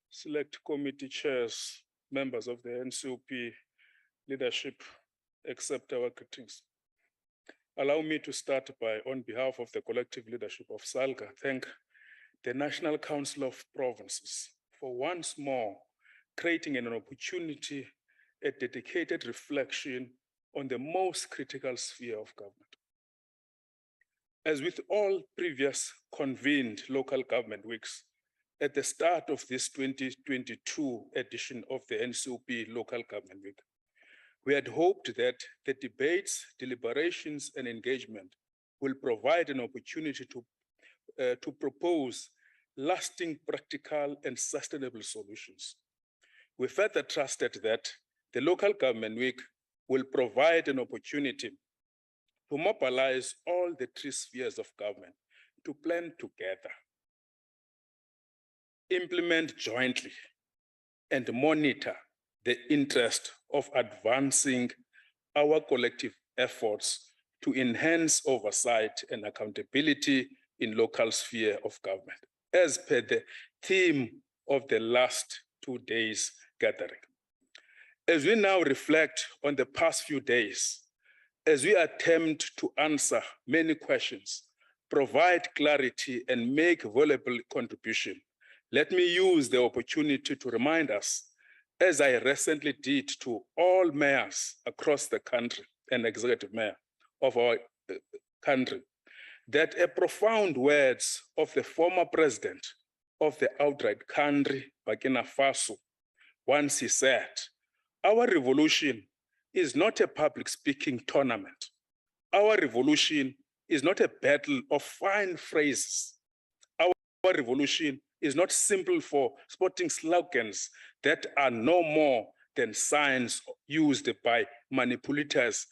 Select Committee Chairs, members of the NCOP leadership, accept our greetings. Allow me to start by, on behalf of the collective leadership of SALGA, thank the National Council of Provinces for once more creating an opportunity, a dedicated reflection on the most critical sphere of government. As with all previous convened local government weeks, at the start of this 2022 edition of the NCOP Local Government Week, we had hoped that the debates, deliberations, and engagement will provide an opportunity to propose lasting, practical, and sustainable solutions. We further trusted that the Local Government Week will provide an opportunity to mobilize all the three spheres of government to plan together, implement jointly, and monitor the interest of advancing our collective efforts to enhance oversight and accountability in local sphere of government, as per the theme of the last 2 days gathering. As we now reflect on the past few days, as we attempt to answer many questions, provide clarity, and make valuable contribution, let me use the opportunity to remind us, as I recently did to all mayors across the country and executive mayor of our country, that a profound words of the former president of the outright country, Burkina Faso, once he said, "Our revolution is not a public speaking tournament. Our revolution is not a battle of fine phrases. Our revolution is not simple for sporting slogans that are no more than signs used by manipulators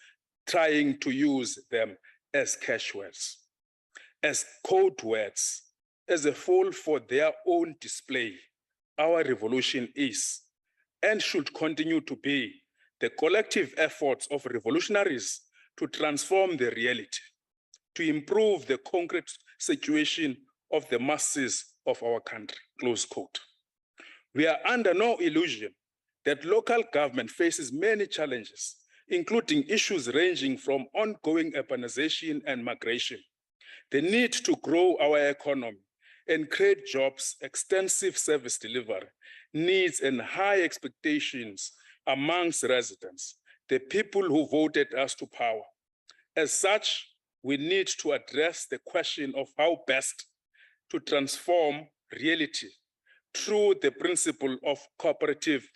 trying to use them as catch words, as code words, as a fool for their own display. Our revolution is and should continue to be the collective efforts of revolutionaries to transform the reality, to improve the concrete situation of the masses of our country, close quote. We are under no illusion that local government faces many challenges, including issues ranging from ongoing urbanization and migration, the need to grow our economy and create jobs, extensive service delivery, needs and high expectations amongst residents, the people who voted us to power. As such, we need to address the question of how best to transform reality through the principle of cooperative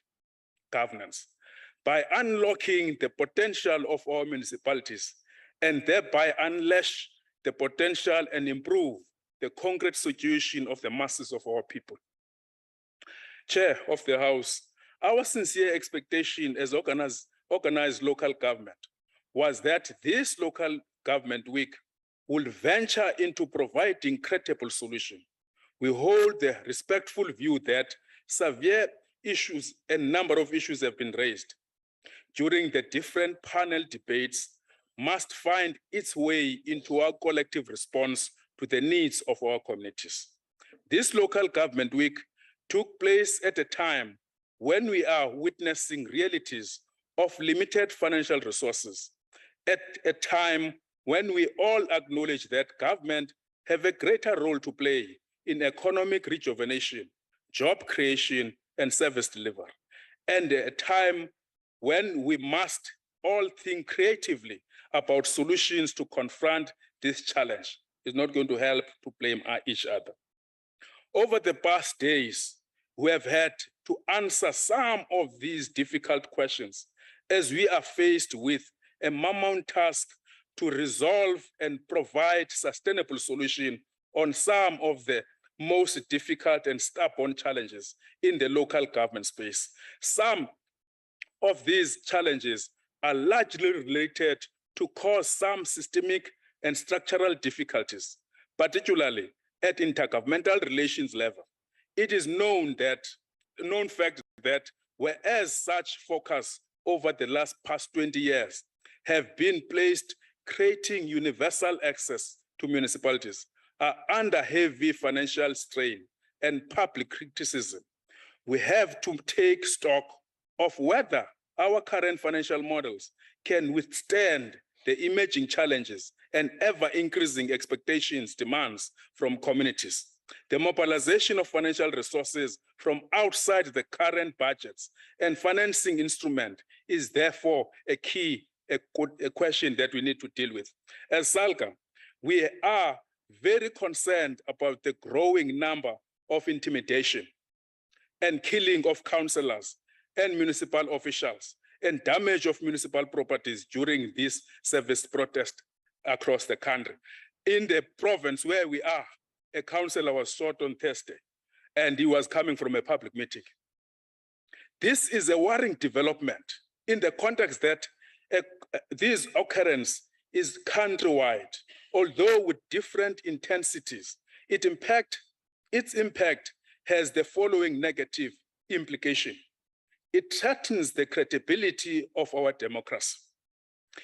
governance by unlocking the potential of our municipalities and thereby unleash the potential and improve the concrete situation of the masses of our people. Chair of the House, our sincere expectation as organized local government was that this local government week will venture into providing credible solutions. We hold the respectful view that severe issues, a number of issues have been raised during the different panel debates must find its way into our collective response to the needs of our communities. This local government week took place at a time when we are witnessing realities of limited financial resources, at a time when we all acknowledge that government have a greater role to play in economic rejuvenation, job creation, and service delivery, and a time when we must all think creatively about solutions to confront this challenge. It's not going to help to blame each other. Over the past days, we have had to answer some of these difficult questions as we are faced with a mammoth task to resolve and provide sustainable solution on some of the most difficult and stubborn challenges in the local government space. Some of these challenges are largely related to cause some systemic and structural difficulties, particularly at intergovernmental relations level. It is known fact that whereas such focus over the past 20 years have been placed creating universal access to municipalities are under heavy financial strain and public criticism. We have to take stock of whether our current financial models can withstand the emerging challenges and ever-increasing expectations, demands from communities. The mobilization of financial resources from outside the current budgets and financing instrument is therefore a question that we need to deal with. As SALGA, we are very concerned about the growing number of intimidation and killing of councillors and municipal officials and damage of municipal properties during this service protest across the country. In the province where we are, a councillor was shot on Thursday and he was coming from a public meeting. This is a worrying development in the context that this occurrence is countrywide, although with different intensities. Its impact has the following negative implication. It threatens the credibility of our democracy.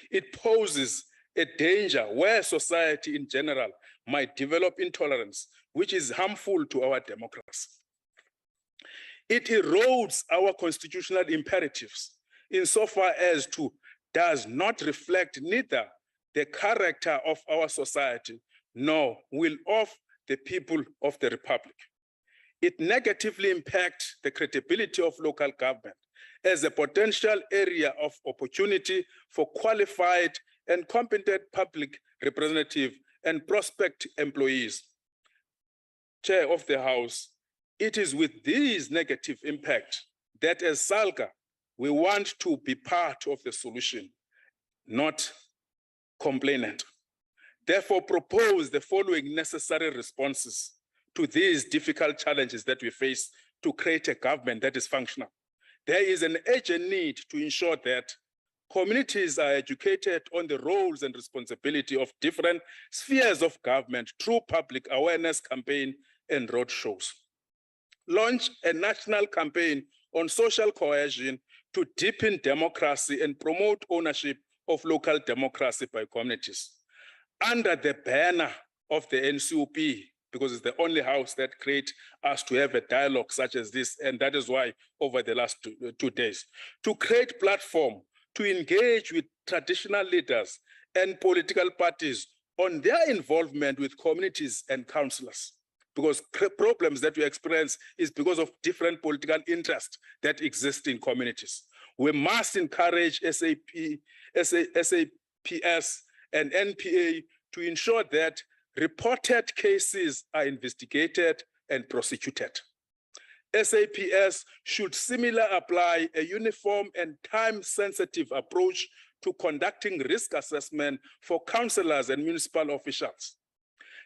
It poses a danger where society in general might develop intolerance, which is harmful to our democracy. It erodes our constitutional imperatives insofar as to does not reflect neither the character of our society nor will of the people of the Republic. It negatively impacts the credibility of local government as a potential area of opportunity for qualified and competent public representative and prospect employees. Chair of the House, it is with these negative impacts that as SALGA, we want to be part of the solution, not complainant. Therefore, propose the following necessary responses to these difficult challenges that we face to create a government that is functional. There is an urgent need to ensure that communities are educated on the roles and responsibility of different spheres of government through public awareness campaign and roadshows. Launch a national campaign on social cohesion to deepen democracy and promote ownership of local democracy by communities. Under the banner of the NCOP, because it's the only house that creates us to have a dialogue such as this, and that is why over the last two days, to create platform to engage with traditional leaders and political parties on their involvement with communities and councillors. Because problems that we experience is because of different political interests that exist in communities. We must encourage SAPS and NPA to ensure that reported cases are investigated and prosecuted. SAPS should similarly apply a uniform and time-sensitive approach to conducting risk assessment for councillors and municipal officials.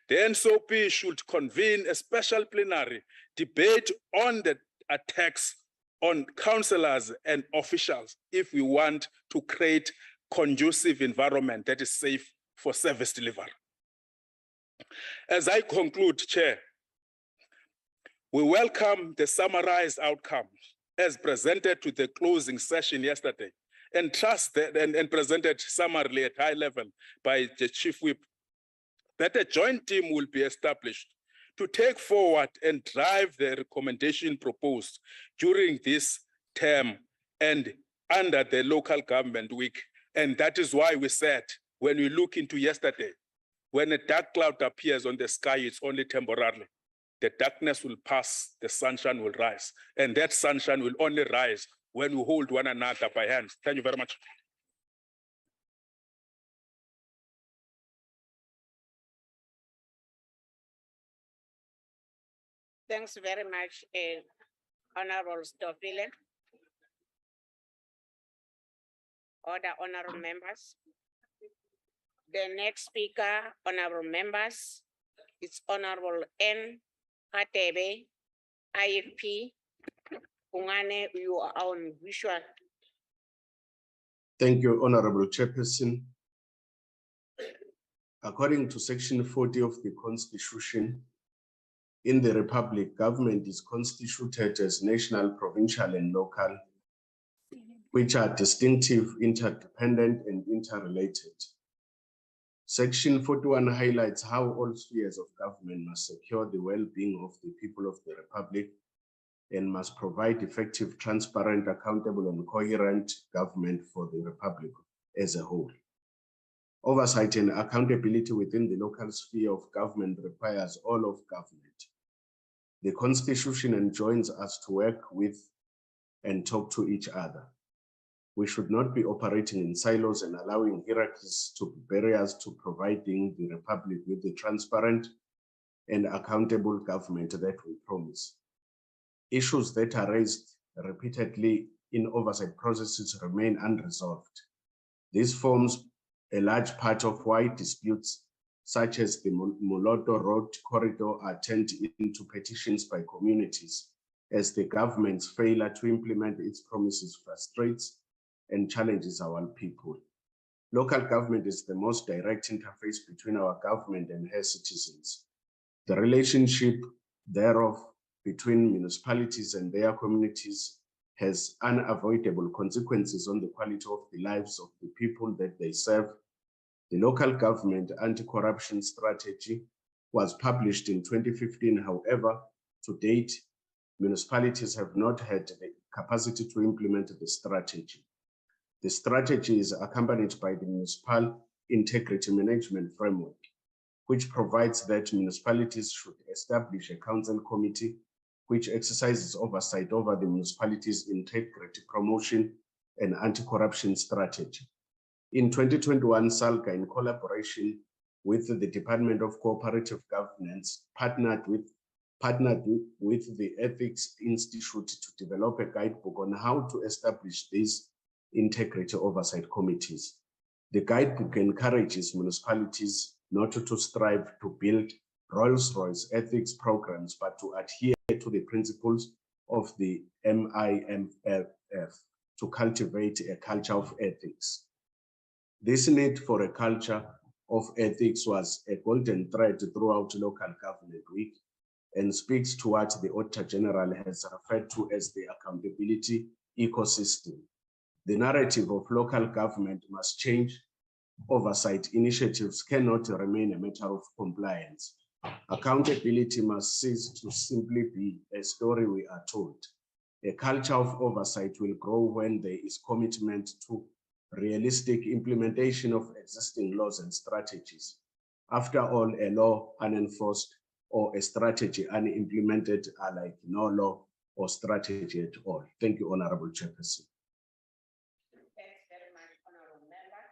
The NCOP should convene a special plenary debate on the attacks on councillors and officials if we want to create conducive environment that is safe for service delivery. As I conclude, Chair, we welcome the summarized outcomes as presented to the closing session yesterday and trust that and presented summarily at high level by the Chief Whip, that a joint team will be established to take forward and drive the recommendation proposed during this term and under the local government week. And that is why we said, when we look into yesterday, when a dark cloud appears on the sky, it's only temporarily. The darkness will pass, the sunshine will rise. And that sunshine will only rise when we hold one another by hands. Thank you very much. Thanks very much, Honorable Stofile. Other honorable members. The next speaker, honorable members, is Honorable N. Atebe, IFP. Ungane, you are on visual. Thank you, Honorable Chairperson. According to Section 40 of the Constitution, in the Republic, government is constituted as national, provincial, and local, which are distinctive, interdependent, and interrelated. Section 41 highlights how all spheres of government must secure the well-being of the people of the Republic and must provide effective, transparent, accountable, and coherent government for the Republic as a whole. Oversight and accountability within the local sphere of government requires all of government. The Constitution enjoins us to work with and talk to each other. We should not be operating in silos and allowing hierarchies to be barriers to providing the Republic with the transparent and accountable government that we promise. Issues that are raised repeatedly in oversight processes remain unresolved. This forms a large part of why disputes such as the Moloto Road corridor are turned into petitions by communities as the government's failure to implement its promises frustrates and challenges our people. Local government is the most direct interface between our government and her citizens. The relationship thereof between municipalities and their communities has unavoidable consequences on the quality of the lives of the people that they serve. The local government anti-corruption strategy was published in 2015. However, to date, municipalities have not had the capacity to implement the strategy. The strategy is accompanied by the Municipal Integrity Management Framework, which provides that municipalities should establish a council committee which exercises oversight over the municipality's integrity promotion and anti-corruption strategy. In 2021, SALGA, in collaboration with the Department of Cooperative Governance, partnered with the Ethics Institute to develop a guidebook on how to establish these integrity oversight committees. The guidebook encourages municipalities not to strive to build Rolls-Royce ethics programs, but to adhere to the principles of the MIMF. to cultivate a culture of ethics. This need for a culture of ethics was a golden thread throughout Local Government Week and speaks to what the Auditor General has referred to as the accountability ecosystem. The narrative of local government must change. Oversight initiatives cannot remain a matter of compliance. Accountability must cease to simply be a story we are told. A culture of oversight will grow when there is commitment to realistic implementation of existing laws and strategies. After all, a law unenforced or a strategy unimplemented are like no law or strategy at all. Thank you, Honorable Chairperson. Thanks very much, honorable member.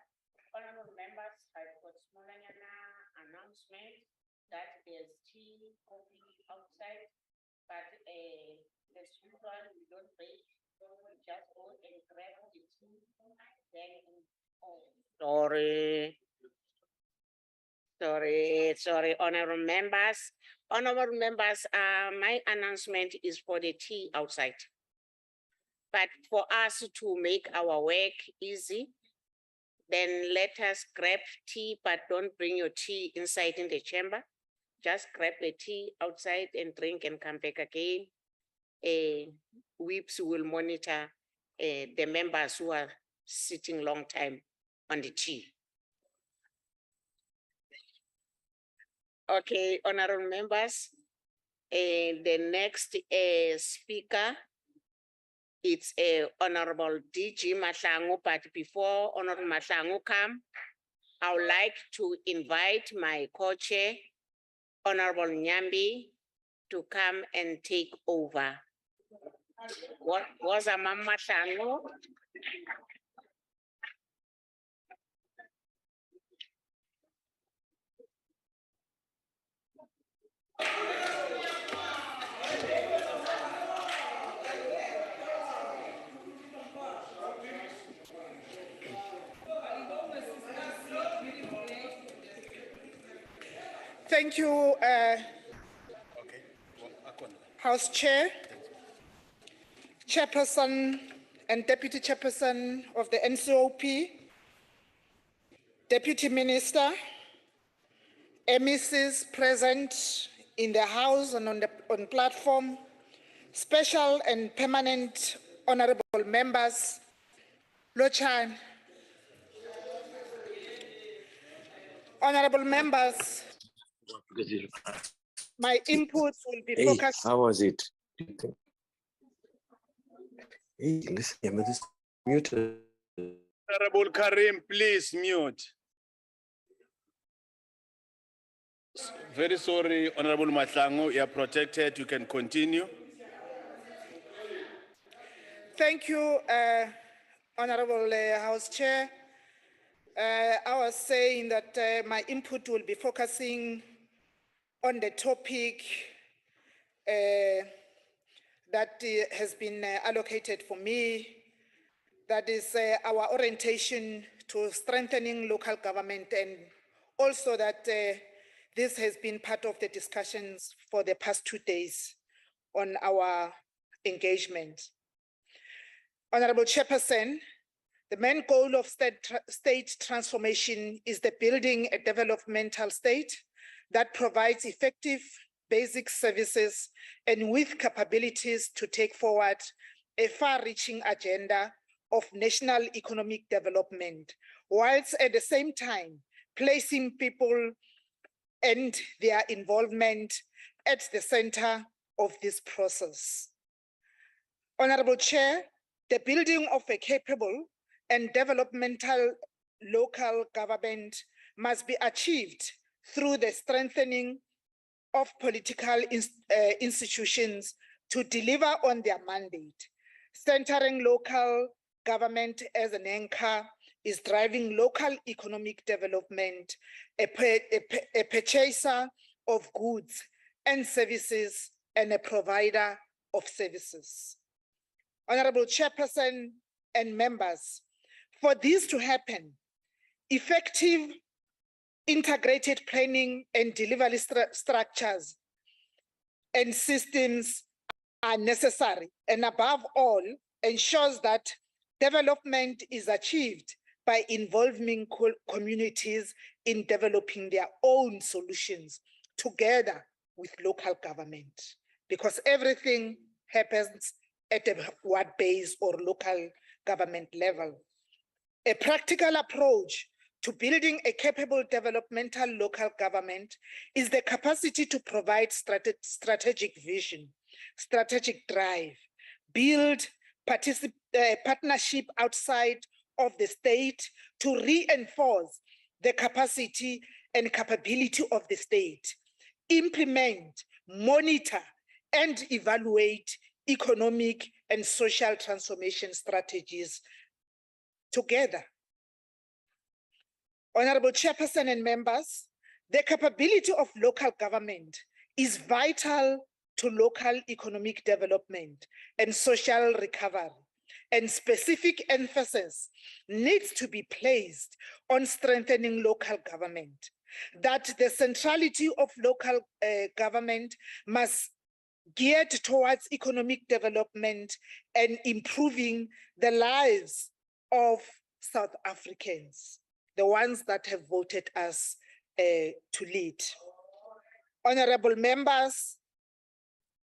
Honorable members, I've got small announcement that there's tea, coffee outside, but as usual, we don't break, so we just go and grab the tea, then sorry, honorable members. Honorable members, my announcement is for the tea outside. But for us to make our work easy, then let us grab tea, but don't bring your tea inside in the chamber. Just grab the tea outside and drink and come back again. Whips will monitor the members who are sitting long time on the tea. Okay, honorable members, the next speaker, it's Honorable DG Mahlangu, but before Honorable Mahlangu come, I would like to invite my co-chair, Honorable Nyambi, to come and take over. What was a Mama Mahlangu? Thank you, House Chair, Chairperson and Deputy Chairperson of the NCOP, Deputy Minister, MECs present in the House and on platform, special and permanent honorable members, Lochan. Honorable members, my input will be focused. How was it? Hey, listen, this muted. Honorable Karim, please mute. Very sorry, Honorable Mahlangu, you are protected. You can continue. Thank you, Honorable House Chair. I was saying that my input will be focusing on the topic that has been allocated for me, that is our orientation to strengthening local government, and also that this has been part of the discussions for the past 2 days on our engagement. Honorable Chairperson, the main goal of state transformation is the building a developmental state that provides effective basic services and with capabilities to take forward a far-reaching agenda of national economic development, whilst at the same time placing people and their involvement at the center of this process. Honorable Chair, the building of a capable and developmental local government must be achieved through the strengthening of political institutions to deliver on their mandate. Centering local government as an anchor is driving local economic development, a purchaser of goods and services, and a provider of services. Honorable Chairperson and members, for this to happen, effective integrated planning and delivery structures and systems are necessary, and above all, ensures that Development is achieved by involving communities in developing their own solutions together with local government, because everything happens at a ward base or local government level. A practical approach to building a capable developmental local government is the capacity to provide strategic vision, strategic drive, build partnership outside of the state to reinforce the capacity and capability of the state, implement, monitor, and evaluate economic and social transformation strategies together. Honorable Chairperson and members, the capability of local government is vital to local economic development and social recovery, and specific emphasis needs to be placed on strengthening local government, that the centrality of local government must geared towards economic development and improving the lives of South Africans, the ones that have voted us to lead. Honorable members,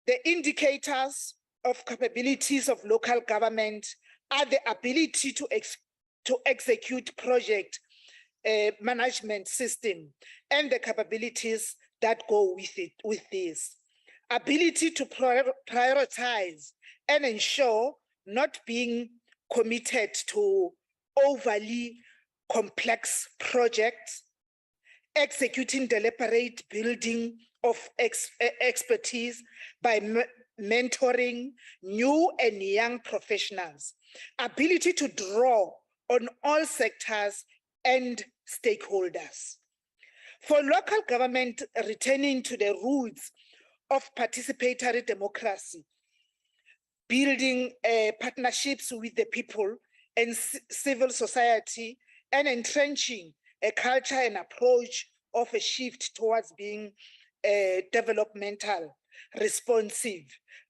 the indicators of capabilities of local government are the ability to execute project management system and the capabilities that go with this. Ability to prioritize and ensure not being committed to overly complex projects, executing deliberate building of expertise by mentoring new and young professionals, ability to draw on all sectors and stakeholders. For local government returning to the roots of participatory democracy, building partnerships with the people and civil society, and entrenching a culture and approach of a shift towards being developmental, responsive,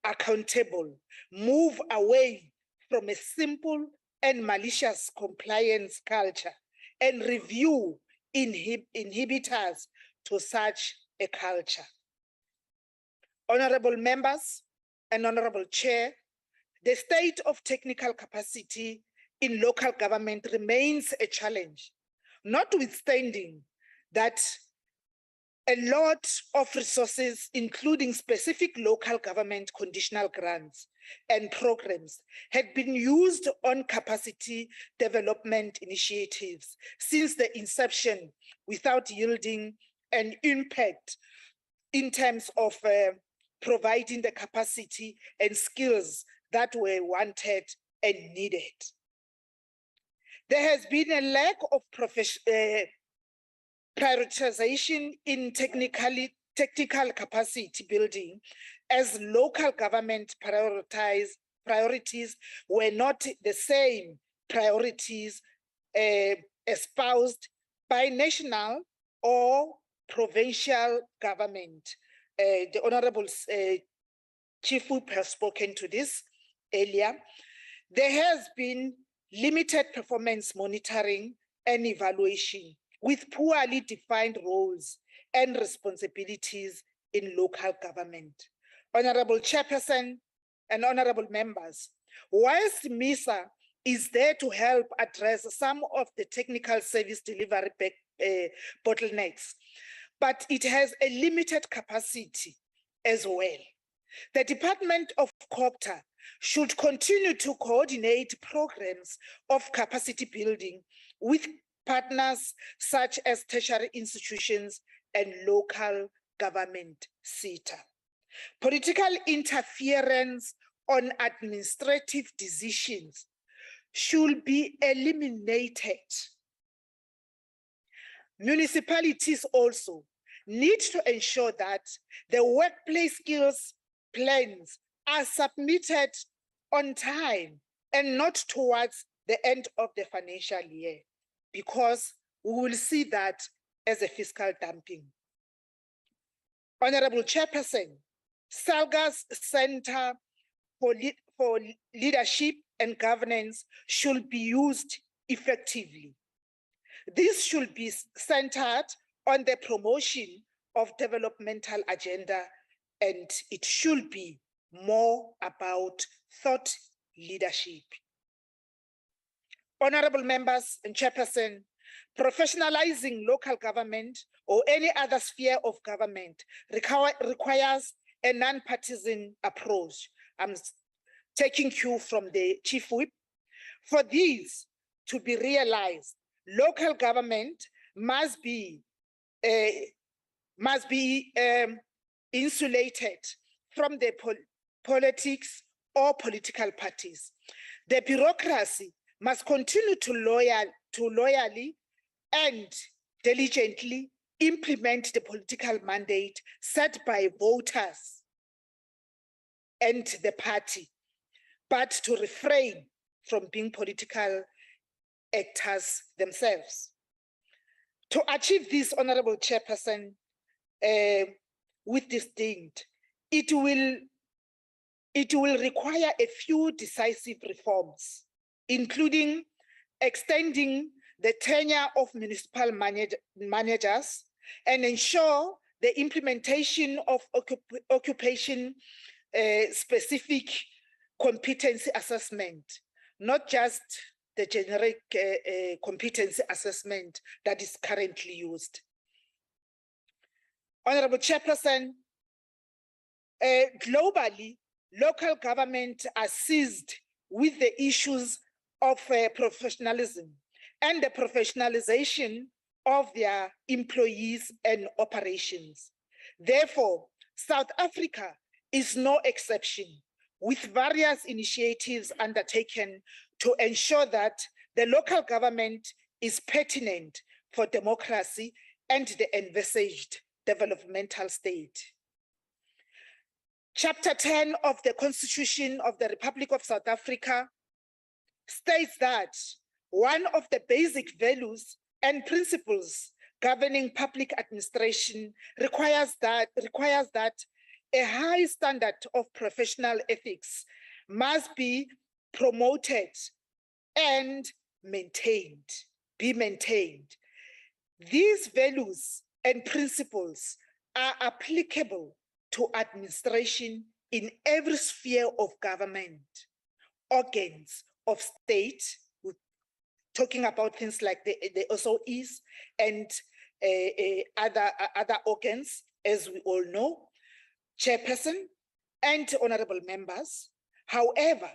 accountable, move away from a simple and malicious compliance culture, and review inhibitors to such a culture. Honorable members and honorable chair, the state of technical capacity in local government remains a challenge, notwithstanding that a lot of resources, including specific local government conditional grants and programs, had been used on capacity development initiatives since the inception without yielding an impact in terms of providing the capacity and skills that were wanted and needed. There has been a lack of prioritization in technical capacity building, as local government priorities were not the same priorities espoused by national or provincial government. The Honorable Chief Whip has spoken to this earlier. There has been limited performance monitoring and evaluation with poorly defined roles and responsibilities in local government. Honorable Chairperson and honorable members, whilst MISA is there to help address some of the technical service delivery bottlenecks, but it has a limited capacity as well. The Department of COPTA should continue to coordinate programs of capacity building with partners such as tertiary institutions and local government sector. Political interference on administrative decisions should be eliminated. Municipalities also need to ensure that the workplace skills plans are submitted on time and not towards the end of the financial year, because we will see that as a fiscal dumping. Honorable Chairperson, SALGA's Center for Leadership and governance should be used effectively. This should be centered on the promotion of developmental agenda, and it should be more about thought leadership. Honorable members and chairperson, professionalizing local government or any other sphere of government requires a non-partisan approach. I'm taking cue from the Chief Whip. For these to be realized, local government must be insulated from the politics or political parties. The bureaucracy must continue to loyally and diligently implement the political mandate set by voters and the party, but to refrain from being political actors themselves. To achieve this, Honorable Chairperson, with distinct, it will require a few decisive reforms, including extending the tenure of municipal managers and ensure the implementation of occupation specific competency assessment, not just the generic competency assessment that is currently used. Honorable Chairperson, globally, local government are seized with the issues of professionalism and the professionalization of their employees and operations. Therefore, South Africa is no exception, with various initiatives undertaken to ensure that the local government is pertinent for democracy and the envisaged developmental state. Chapter 10 of the Constitution of the Republic of South Africa states that one of the basic values and principles governing public administration requires that a high standard of professional ethics must be promoted and be maintained. These values and principles are applicable to administration in every sphere of government, organs of state, talking about things like the SOEs and other organs, as we all know, Chairperson and honorable members. However,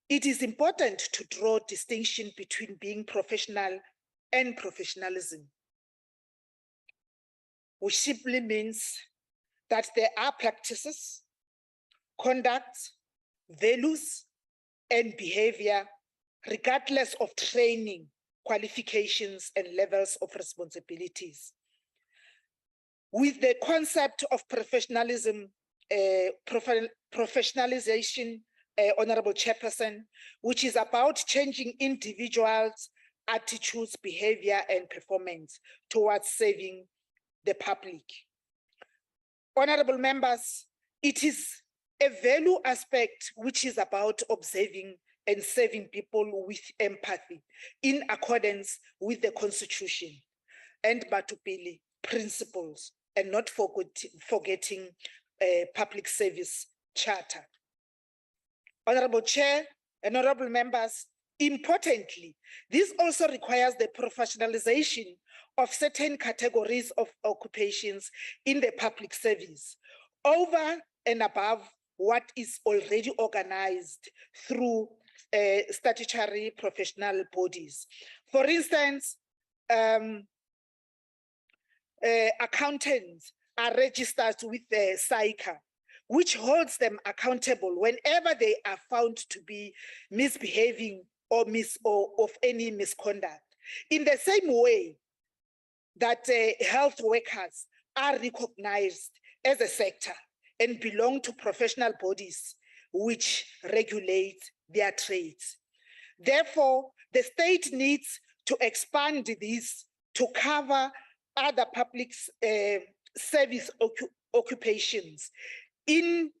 it is important to draw distinction between being professional and professionalism, which simply means that there are practices, conduct, values, and behavior, regardless of training, qualifications, and levels of responsibilities. With the concept of professionalism, professionalization, Honorable Chairperson, which is about changing individuals' attitudes, behavior, and performance towards serving the public. Honorable members, it is a value aspect which is about observing and serving people with empathy in accordance with the Constitution and Batupili principles, and not forgetting public service charter. Honorable Chair and honorable members, importantly, this also requires the professionalization of certain categories of occupations in the public service over and above what is already organized through statutory professional bodies. For instance, accountants are registered with the SAICA, which holds them accountable whenever they are found to be misbehaving or of any misconduct. In the same way that health workers are recognized as a sector and belong to professional bodies which regulate their trades. Therefore, the state needs to expand this to cover other public service occupations in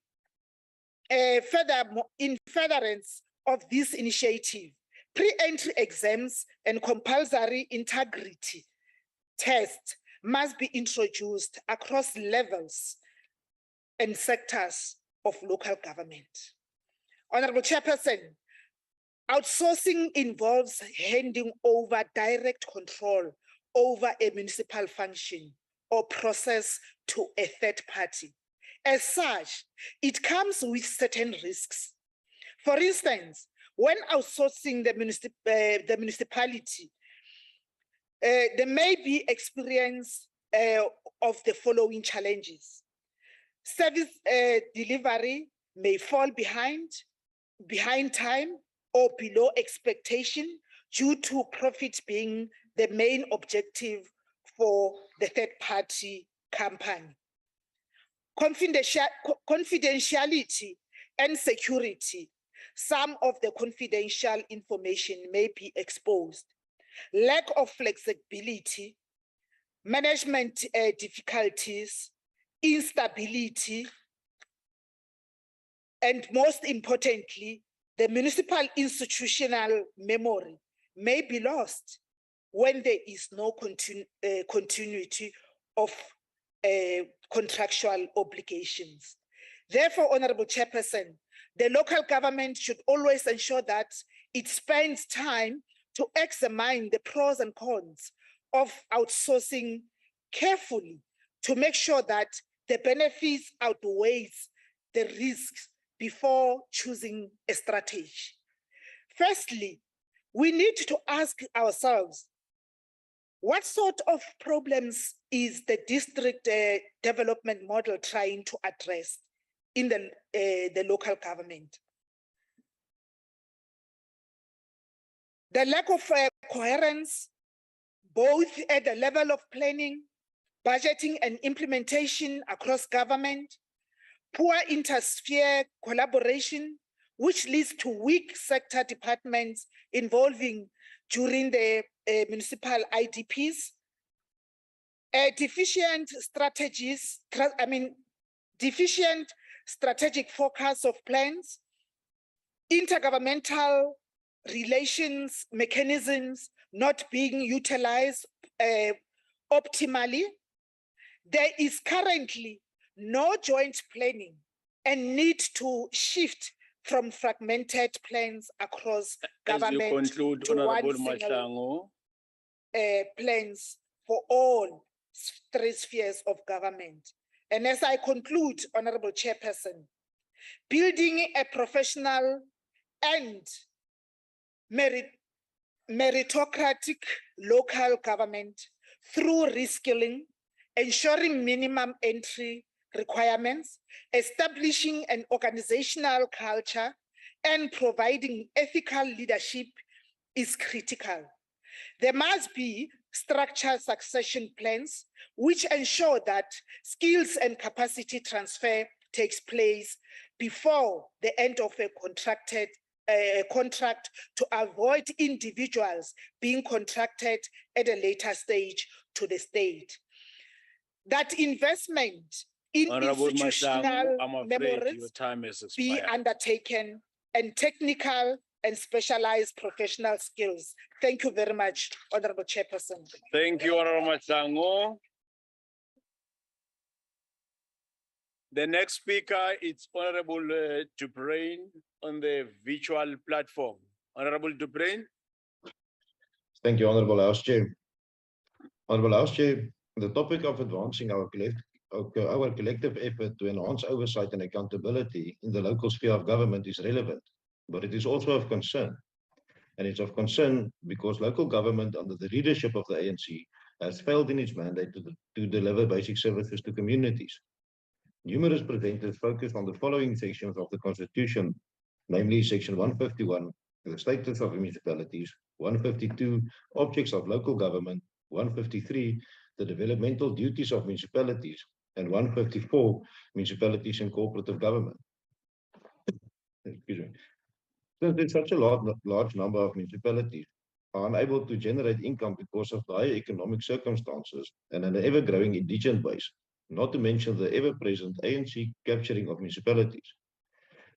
furtherance of this initiative, pre-entry exams and compulsory integrity tests must be introduced across levels and sectors of local government. Honorable Chairperson, outsourcing involves handing over direct control over a municipal function or process to a third party. As such, it comes with certain risks. For instance, when outsourcing the municipality, there may be experience of the following challenges. Service delivery may fall behind time or below expectation due to profit being the main objective for the third party company. Confidentiality and security. Some of the confidential information may be exposed. Lack of flexibility, management difficulties, instability, and most importantly, the municipal institutional memory may be lost when there is no continuity of contractual obligations. Therefore, Honorable Chairperson, the local government should always ensure that it spends time to examine the pros and cons of outsourcing carefully to make sure that the benefits outweighs the risks before choosing a strategy. Firstly, we need to ask ourselves, what sort of problems is the district development model trying to address in the local government? The lack of coherence, both at the level of planning, budgeting, and implementation across government, poor inter-sphere collaboration, which leads to weak sector departments involving during the municipal IDPs, deficient strategic focus of plans, intergovernmental relations mechanisms not being utilized optimally. There is currently no joint planning and need to shift from fragmented plans across government As you conclude, to one Honorable single Mahlangu. plans for all three spheres of government. And as I conclude, Honorable Chairperson, building a professional and meritocratic local government through reskilling, ensuring minimum entry requirements, establishing an organizational culture, and providing ethical leadership is critical. There must be structured succession plans which ensure that skills and capacity transfer takes place before the end of a contract to avoid individuals being contracted at a later stage to the state. That investment in Honorable institutional Mahlangu, I'm afraid your memories time has be expired. undertaken and technical and specialized professional skills. Thank you very much, Honorable Chairperson. Thank you, Honorable Mahlangu. The next speaker is Honorable Dubrain on the virtual platform. Honorable Dubrain. Thank you, Honorable House Chair. Honorable House Chair, the topic of advancing our collective effort to enhance oversight and accountability in the local sphere of government is relevant, but it is also of concern. And it's of concern because local government under the leadership of the ANC has failed in its mandate to deliver basic services to communities. Numerous presenters focus on the following sections of the Constitution, namely Section 151, the status of municipalities, 152, objects of local government, 153, the developmental duties of municipalities, and 154, municipalities and cooperative government. Excuse me. Since there's such a large number of municipalities are unable to generate income because of dire economic circumstances and an ever-growing indigent base, not to mention the ever-present ANC capturing of municipalities.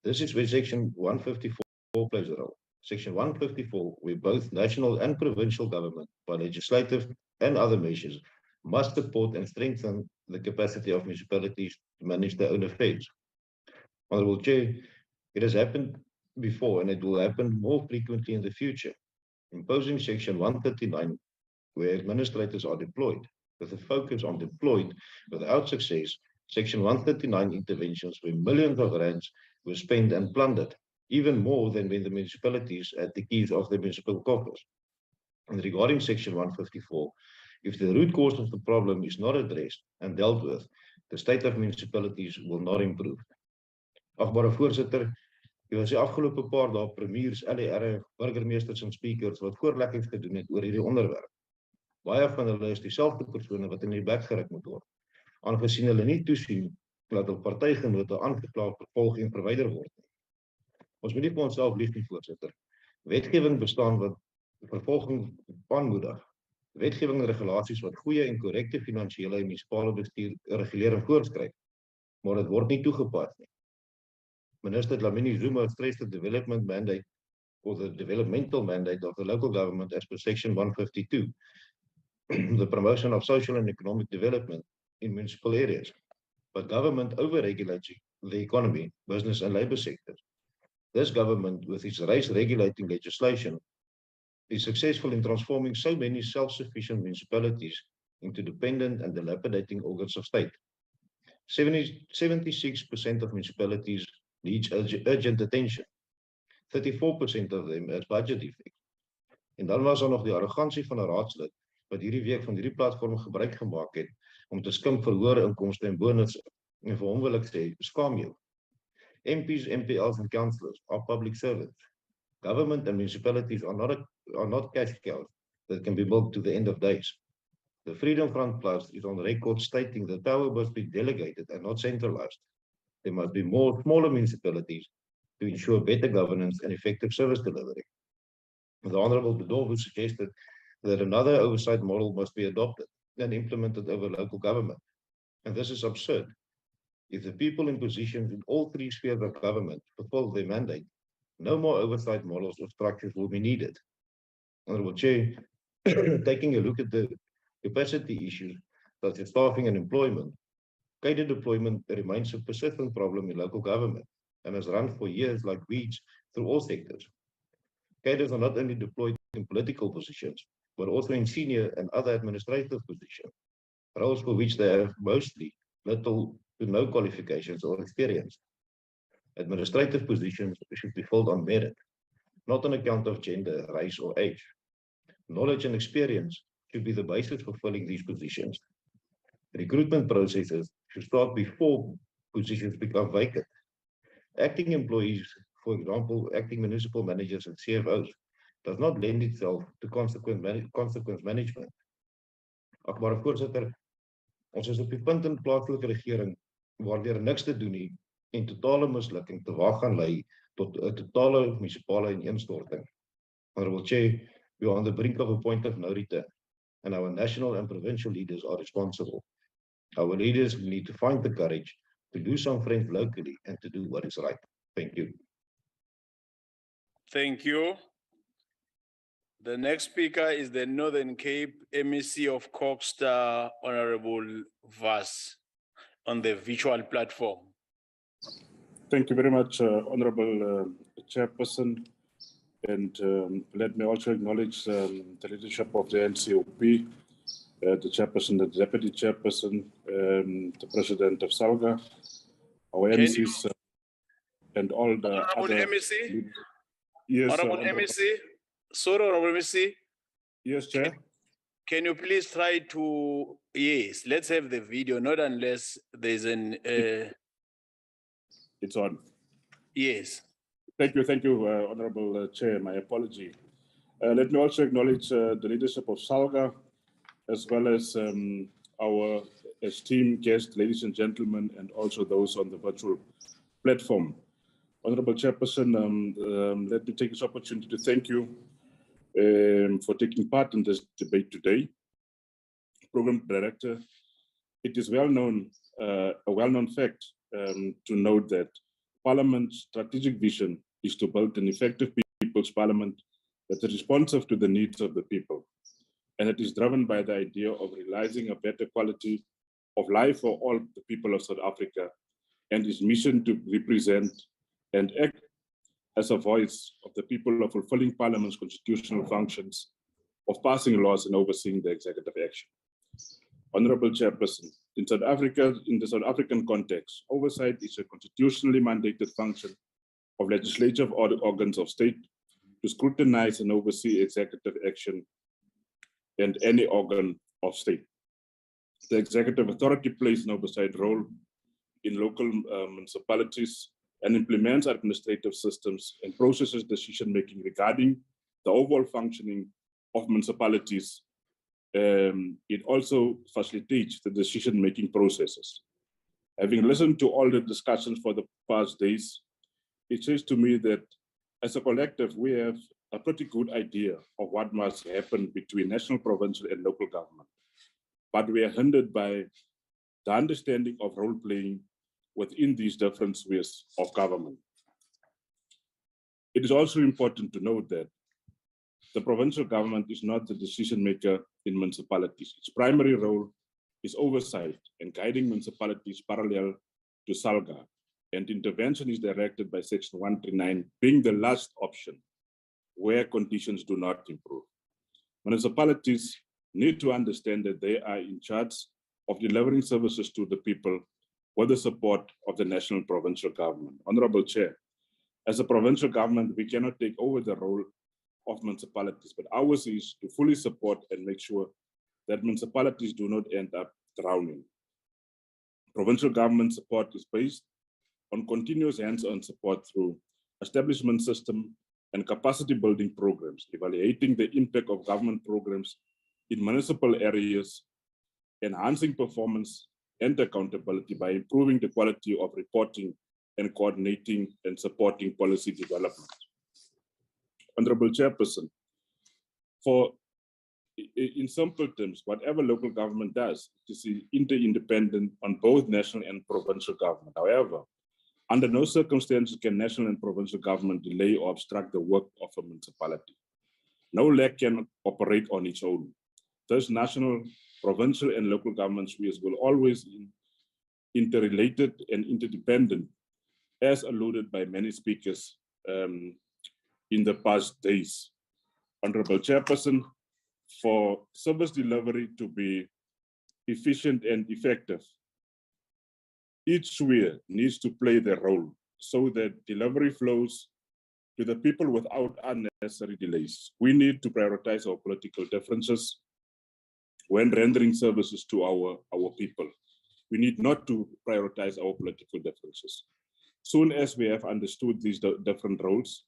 This is where Section 154 plays a role. Section 154, where both national and provincial government, by legislative and other measures, must support and strengthen the capacity of municipalities to manage their own affairs. Honorable Chair, it has happened before and it will happen more frequently in the future. Imposing Section 139, where administrators are deployed, with a focus on deployed without success, Section 139 interventions where millions of rands were spent and plundered, even more than when the municipalities had the keys of the municipal coffers. And regarding Section 154, if the root cause of the problem is not addressed and dealt with, the state of municipalities will not improve. Agbare voorsitter, die was die afgelope paar dae premiers, LER, burgemeesters en speakers wat voorleggings gedoen het oor hierdie onderwerp. Baie van hulle is dieselfde persone wat in die bek geruk moet word, aangesien hulle nie toesien dat hul partygenote aangekla, vervolg en verwyder word. Ons moet nie vir onsself lieg nie, voorsitter. Wetgewing bestaan wat vervolging aanmoedig. Wetgewing en regulasies wat goeie en korrekte finansiële en munisipale bestuur regulering voorskryf, maar dit word nie toegepas nie. Minister Dlamini Zuma stressed the development mandate or the developmental mandate of the local government as per Section 152, the promotion of social and economic development in municipal areas. But government overregulates the economy, business and labor sectors. This government, with its race regulating legislation, is successful in transforming so many self-sufficient municipalities into dependent and dilapidating organs of state. 76% of municipalities needs urgent attention. 34% of them has budget defects. En dan was daar nog die arrogansie van 'n raadslid wat hierdie week van hierdie platform gebruik gemaak het om te skimp vir hoë inkomste en bonusse. En vir hom wil ek sê, skaam jou. MPs, MPLs and councillors are public servants. Government and municipalities are not cash cows that can be milked to the end of days. The Freedom Front Plus is on record stating that power must be delegated and not centralized. There must be more smaller municipalities to ensure better governance and effective service delivery. The Honourable Bedorfu suggested that another oversight model must be adopted and implemented over local government. And this is absurd. If the people in positions in all three spheres of government fulfill their mandate, no more oversight models or structures will be needed. Honourable Chair, taking a look at the capacity issues such as staffing and employment, cadre deployment remains a persistent problem in local government and has run for years like weeds through all sectors. Cadres are not only deployed in political positions, but also in senior and other administrative positions, roles for which they have mostly little to no qualifications or experience. Administrative positions should be filled on merit, not on account of gender, race, or age. Knowledge and experience should be the basis for filling these positions. Recruitment processes should start before positions become vacant. Acting employees, for example, acting municipal managers and CFOs, does not lend itself to consequence management. Agbare voorsitter, ons is op die punt in plaaslike regering waardeur niks te doen nie en totale mislukking te waag gaan lei tot 'n totale munisipale ineenstorting. Honourable Chair, we are on the brink of a point of no return, and our national and provincial leaders are responsible. Our leaders need to find the courage to do some friends locally and to do what is right. Thank you. Thank you. The next speaker is the Northern Cape MEC of Coxstar, Honorable Vas, on the virtual platform. Thank you very much, Honorable Chairperson. And let me also acknowledge the leadership of the NCOP, the Chairperson, the Deputy Chairperson, the President of SALGA, our MCs, and all the Honorable other... MEC? Yes, Honorable MEC? Sorry, Honorable MEC? Yes, Chair. Can you please try to, yes, let's have the video, not unless there's an... It's on. Yes. Thank you, Honorable Chair. My apology. Let me also acknowledge the leadership of SALGA, as well as our esteemed guests, ladies and gentlemen, and also those on the virtual platform. Honorable Chairperson, let me take this opportunity to thank you for taking part in this debate today. Program Director, it is a well-known fact to note that Parliament's strategic vision is to build an effective people's parliament that is responsive to the needs of the people. And it is driven by the idea of realizing a better quality of life for all the people of South Africa, and its mission to represent and act as a voice of the people of fulfilling Parliament's constitutional functions of passing laws and overseeing the executive action. Honorable Chairperson, in South Africa, in the South African context, oversight is a constitutionally mandated function of legislative organs of state to scrutinize and oversee executive action and any organ of state. The executive authority plays an oversight role in local municipalities and implements administrative systems and processes decision-making regarding the overall functioning of municipalities. It also facilitates the decision-making processes. Having listened to all the discussions for the past days, it says to me that as a collective, we have a pretty good idea of what must happen between national, provincial, and local government. But we are hindered by the understanding of role playing within these different spheres of government. It is also important to note that the provincial government is not the decision maker in municipalities. Its primary role is oversight and guiding municipalities parallel to SALGA, and intervention is directed by Section 139, being the last option where conditions do not improve. Municipalities need to understand that they are in charge of delivering services to the people with the support of the national and provincial government. Honorable Chair, as a provincial government, we cannot take over the role of municipalities, but ours is to fully support and make sure that municipalities do not end up drowning. Provincial government support is based on continuous hands-on support through establishment system and capacity building programs, evaluating the impact of government programs in municipal areas, enhancing performance and accountability by improving the quality of reporting and coordinating and supporting policy development. Honorable Chairperson, in simple terms, whatever local government does is interdependent on both national and provincial government. However, under no circumstances can national and provincial government delay or obstruct the work of a municipality. No leg can operate on its own. Thus, national, provincial, and local government spheres will always be interrelated and interdependent, as alluded by many speakers in the past days. Honorable Chairperson, for service delivery to be efficient and effective, each sphere needs to play their role so that delivery flows to the people without unnecessary delays. We need to prioritize our political differences when rendering services to our people. We need not to prioritize our political differences. Soon as we have understood these different roles,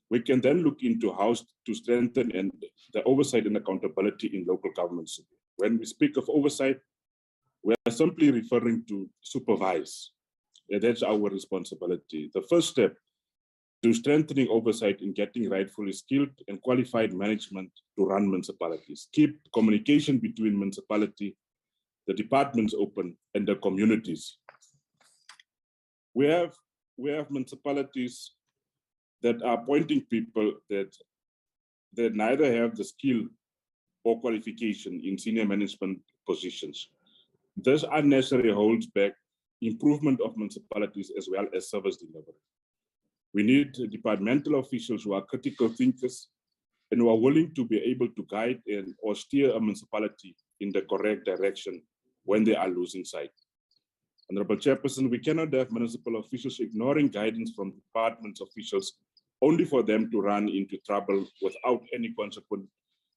we can then look into how to strengthen and the oversight and accountability in local governments. When we speak of oversight, we are simply referring to supervise. That's our responsibility. The first step to strengthening oversight in getting rightfully skilled and qualified management to run municipalities. Keep communication between municipality, the departments open, and the communities. We have municipalities that are appointing people that neither have the skill or qualification in senior management positions. This unnecessarily holds back improvement of municipalities as well as service delivery. We need departmental officials who are critical thinkers and who are willing to be able to guide or steer a municipality in the correct direction when they are losing sight. Honorable Chairperson, we cannot have municipal officials ignoring guidance from department officials only for them to run into trouble without any consequent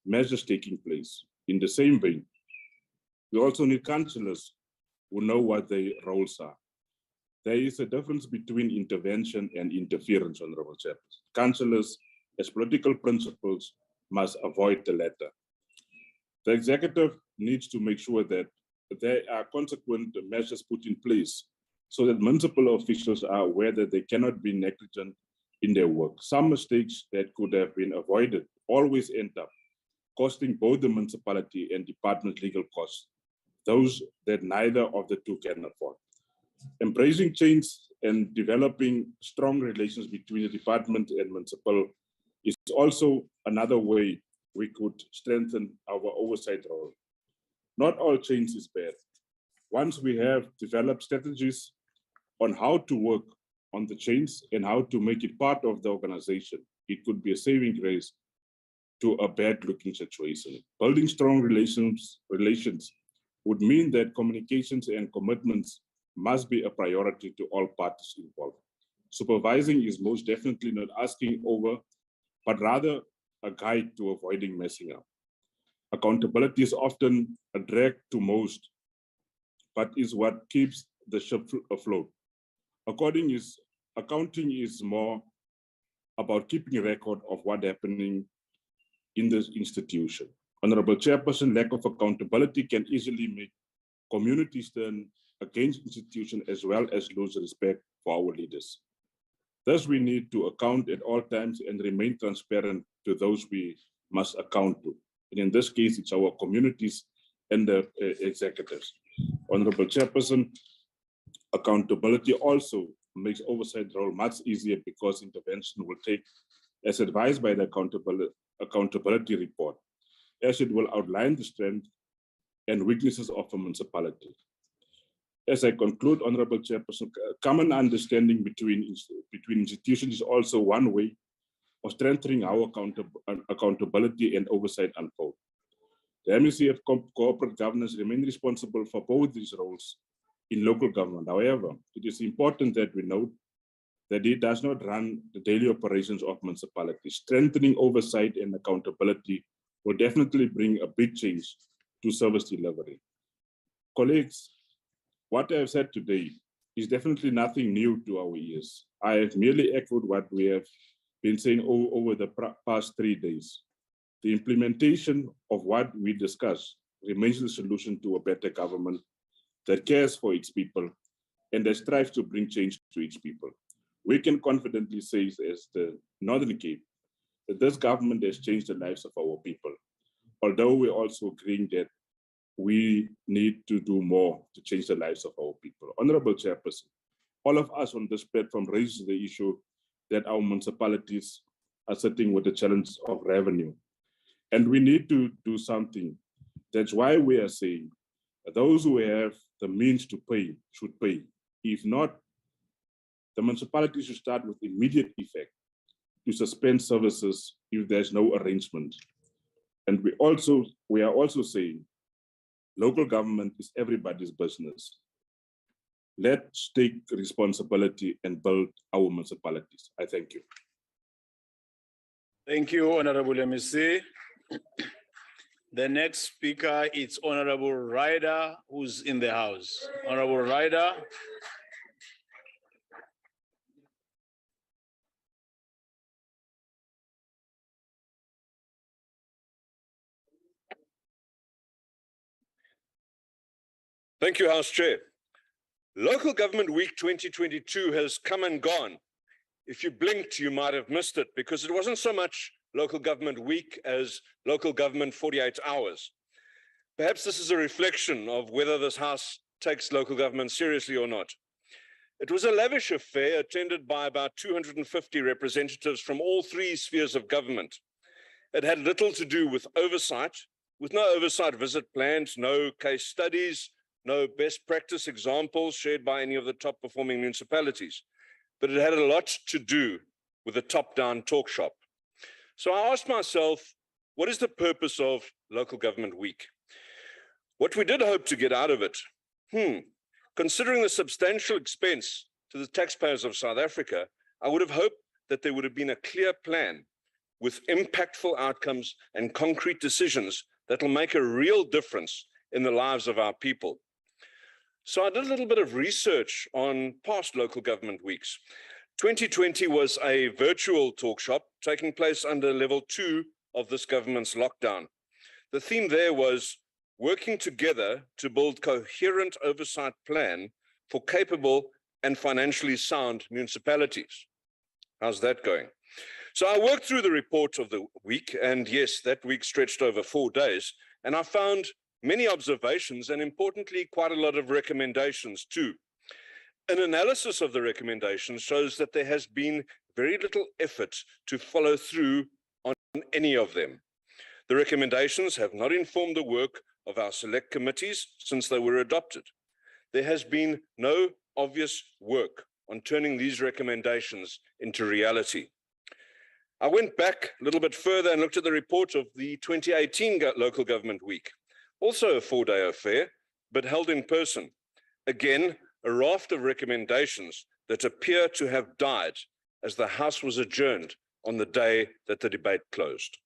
measures taking place. In the same vein, we also need councillors who know what their roles are. There is a difference between intervention and interference, Honorable Chairperson. Councillors, as political principles, must avoid the latter. The executive needs to make sure that there are consequent measures put in place so that municipal officials are aware that they cannot be negligent in their work. Some mistakes that could have been avoided always end up costing both the municipality and department legal costs, those that neither of the two can afford. Embracing change and developing strong relations between the department and municipal is also another way we could strengthen our oversight role. Not all change is bad. Once we have developed strategies on how to work on the change and how to make it part of the organization, it could be a saving grace to a bad-looking situation. Building strong relations would mean that communications and commitments must be a priority to all parties involved. Supervising is most definitely not asking over, but rather a guide to avoiding messing up. Accountability is often a drag to most, but is what keeps the ship afloat. Accounting is more about keeping a record of what's happening in this institution. Honorable Chairperson, lack of accountability can easily make communities turn against institutions as well as lose respect for our leaders. Thus, we need to account at all times and remain transparent to those we must account to. And in this case, it's our communities and the executives. Honorable Chairperson, accountability also makes oversight role much easier because intervention will take, as advised by the accountability report, as it will outline the strength and weaknesses of a municipality. As I conclude, Honorable Chairperson, common understanding between institutions is also one way of strengthening our accountability and oversight unfold. The MECF corporate governance remain responsible for both these roles in local government. However, it is important that we note that it does not run the daily operations of municipalities. Strengthening oversight and accountability will definitely bring a big change to service delivery. Colleagues, what I have said today is definitely nothing new to our ears. I have merely echoed what we have been saying over the past 3 days. The implementation of what we discuss remains the solution to a better government that cares for its people and that strives to bring change to its people. We can confidently say as the Northern Cape that this government has changed the lives of our people, although we're also agreeing that we need to do more to change the lives of our people. Honorable Chairperson, all of us on this platform raises the issue that our municipalities are sitting with the challenge of revenue. And we need to do something. That's why we are saying that those who have the means to pay should pay. If not, the municipality should start with immediate effect to suspend services if there's no arrangement. And we are also saying local government is everybody's business. Let's take responsibility and build our municipalities. I thank you. Thank you, Honorable MEC. The next speaker is Honorable Ryder, who's in the house. Honorable Ryder. Thank you, House Chair. Local Government Week 2022 has come and gone. If you blinked, you might have missed it because it wasn't so much Local Government Week as Local Government 48 Hours. Perhaps this is a reflection of whether this House takes local government seriously or not. It was a lavish affair attended by about 250 representatives from all 3 spheres of government. It had little to do with oversight, with no oversight visit plans, no case studies, no best practice examples shared by any of the top performing municipalities, but it had a lot to do with a top-down talk shop. So I asked myself, what is the purpose of Local Government Week? What we did hope to get out of it? Considering the substantial expense to the taxpayers of South Africa, I would have hoped that there would have been a clear plan with impactful outcomes and concrete decisions that will make a real difference in the lives of our people. So I did a little bit of research on past local government weeks. 2020 was a virtual talk shop taking place under level 2 of this government's lockdown. The theme there was working together to build coherent oversight plan for capable and financially sound municipalities. How's that going? So I worked through the report of the week, and yes, that week stretched over 4 days, and I found many observations and importantly, quite a lot of recommendations too. An analysis of the recommendations shows that there has been very little effort to follow through on any of them. The recommendations have not informed the work of our select committees since they were adopted. There has been no obvious work on turning these recommendations into reality. I went back a little bit further and looked at the report of the 2018 Local Government Week, also a 4-day affair, but held in person. Again, a raft of recommendations that appear to have died as the House was adjourned on the day that the debate closed.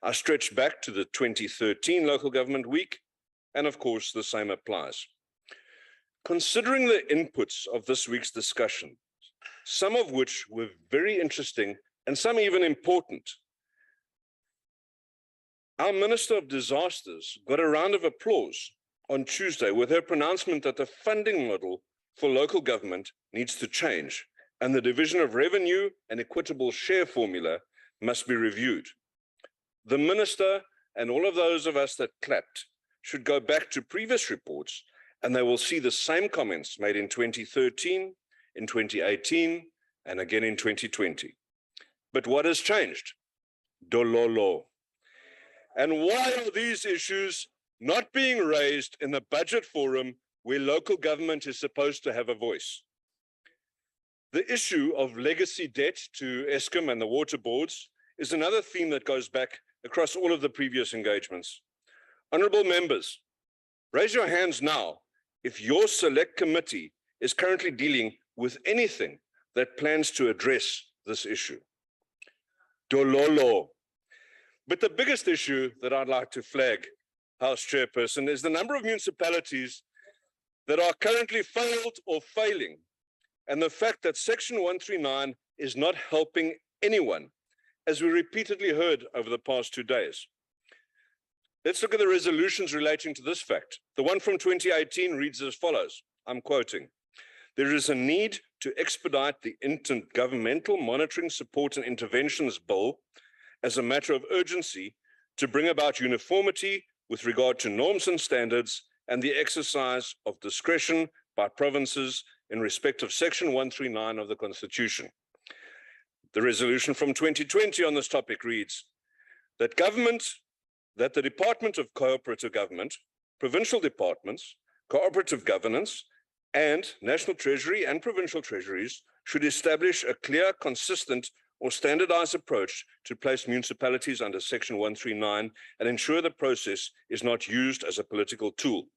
I stretched back to the 2013 Local Government Week, and of course, the same applies. Considering the inputs of this week's discussion, some of which were very interesting and some even important, our Minister of Disasters got a round of applause on Tuesday with her pronouncement that the funding model for local government needs to change and the division of revenue and equitable share formula must be reviewed. The Minister and all of those of us that clapped should go back to previous reports and they will see the same comments made in 2013, in 2018, and again in 2020. But what has changed? Dololo. And why are these issues not being raised in the budget forum where local government is supposed to have a voice? The issue of legacy debt to Eskom and the water boards is another theme that goes back across all of the previous engagements. Honorable members, raise your hands now if your select committee is currently dealing with anything that plans to address this issue. Dololo. But the biggest issue that I'd like to flag, House Chairperson, is the number of municipalities that are currently failed or failing, and the fact that Section 139 is not helping anyone, as we repeatedly heard over the past 2 days. Let's look at the resolutions relating to this fact. The one from 2018 reads as follows, I'm quoting, "There is a need to expedite the Intergovernmental Monitoring Support and Interventions Bill as a matter of urgency to bring about uniformity with regard to norms and standards and the exercise of discretion by provinces in respect of Section 139 of the Constitution." The resolution from 2020 on this topic reads that the Department of Cooperative Government, provincial departments, cooperative governance, and National Treasury and provincial treasuries should establish a clear, consistent, or standardized approach to place municipalities under Section 139 and ensure the process is not used as a political tool.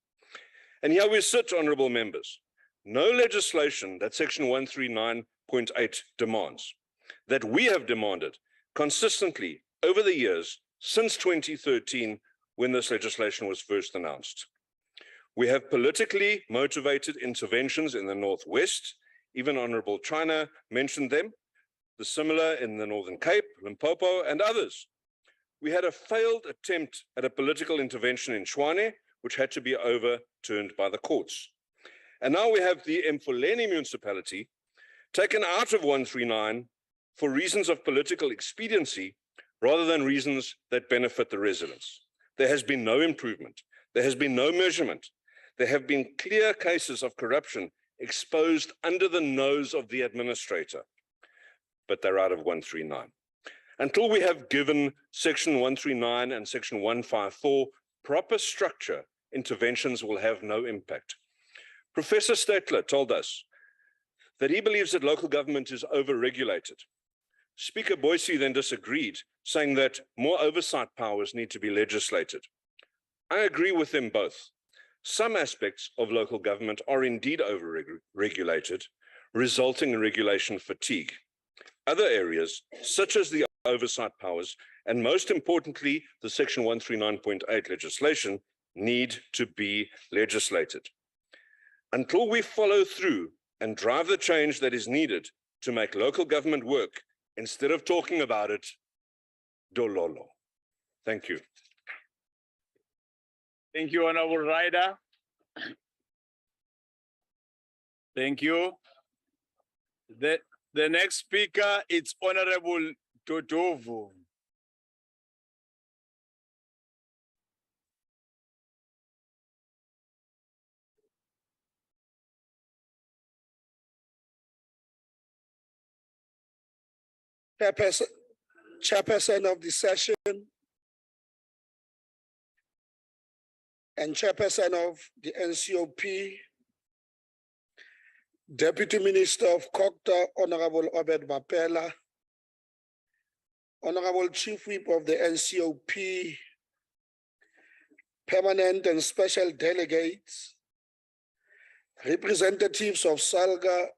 And here we sit, honorable members. No legislation that Section 139.8 demands, that we have demanded consistently over the years since 2013, when this legislation was first announced. We have politically motivated interventions in the Northwest, even Honorable China mentioned them, the similar in the Northern Cape, Limpopo, and others. We had a failed attempt at a political intervention in Tshwane, which had to be overturned by the courts. And now we have the PLENARY municipality taken out of 139 for reasons of political expediency rather than reasons that benefit the residents. There has been no improvement. There has been no measurement. There have been clear cases of corruption exposed under the nose of the administrator, but they're out of 139. Until we have given Section 139 and Section 154 proper structure, interventions will have no impact. Professor Stetler told us that he believes that local government is over-regulated. Speaker Boise then disagreed, saying that more oversight powers need to be legislated. I agree with them both. Some aspects of local government are indeed over-regulated, resulting in regulation fatigue. Other areas, such as the oversight powers, and most importantly, the Section 139.8 legislation, need to be legislated. Until we follow through and drive the change that is needed to make local government work, instead of talking about it, dololo. Thank you. Thank you, Honorable Ryder. Thank you. The next speaker is Honorable Dodovo. Chairperson of the session and Chairperson of the NCOP, Deputy Minister of COCTA, Honorable Obed Mapela, Honorable Chief Whip of the NCOP, permanent and special delegates, representatives of SALGA,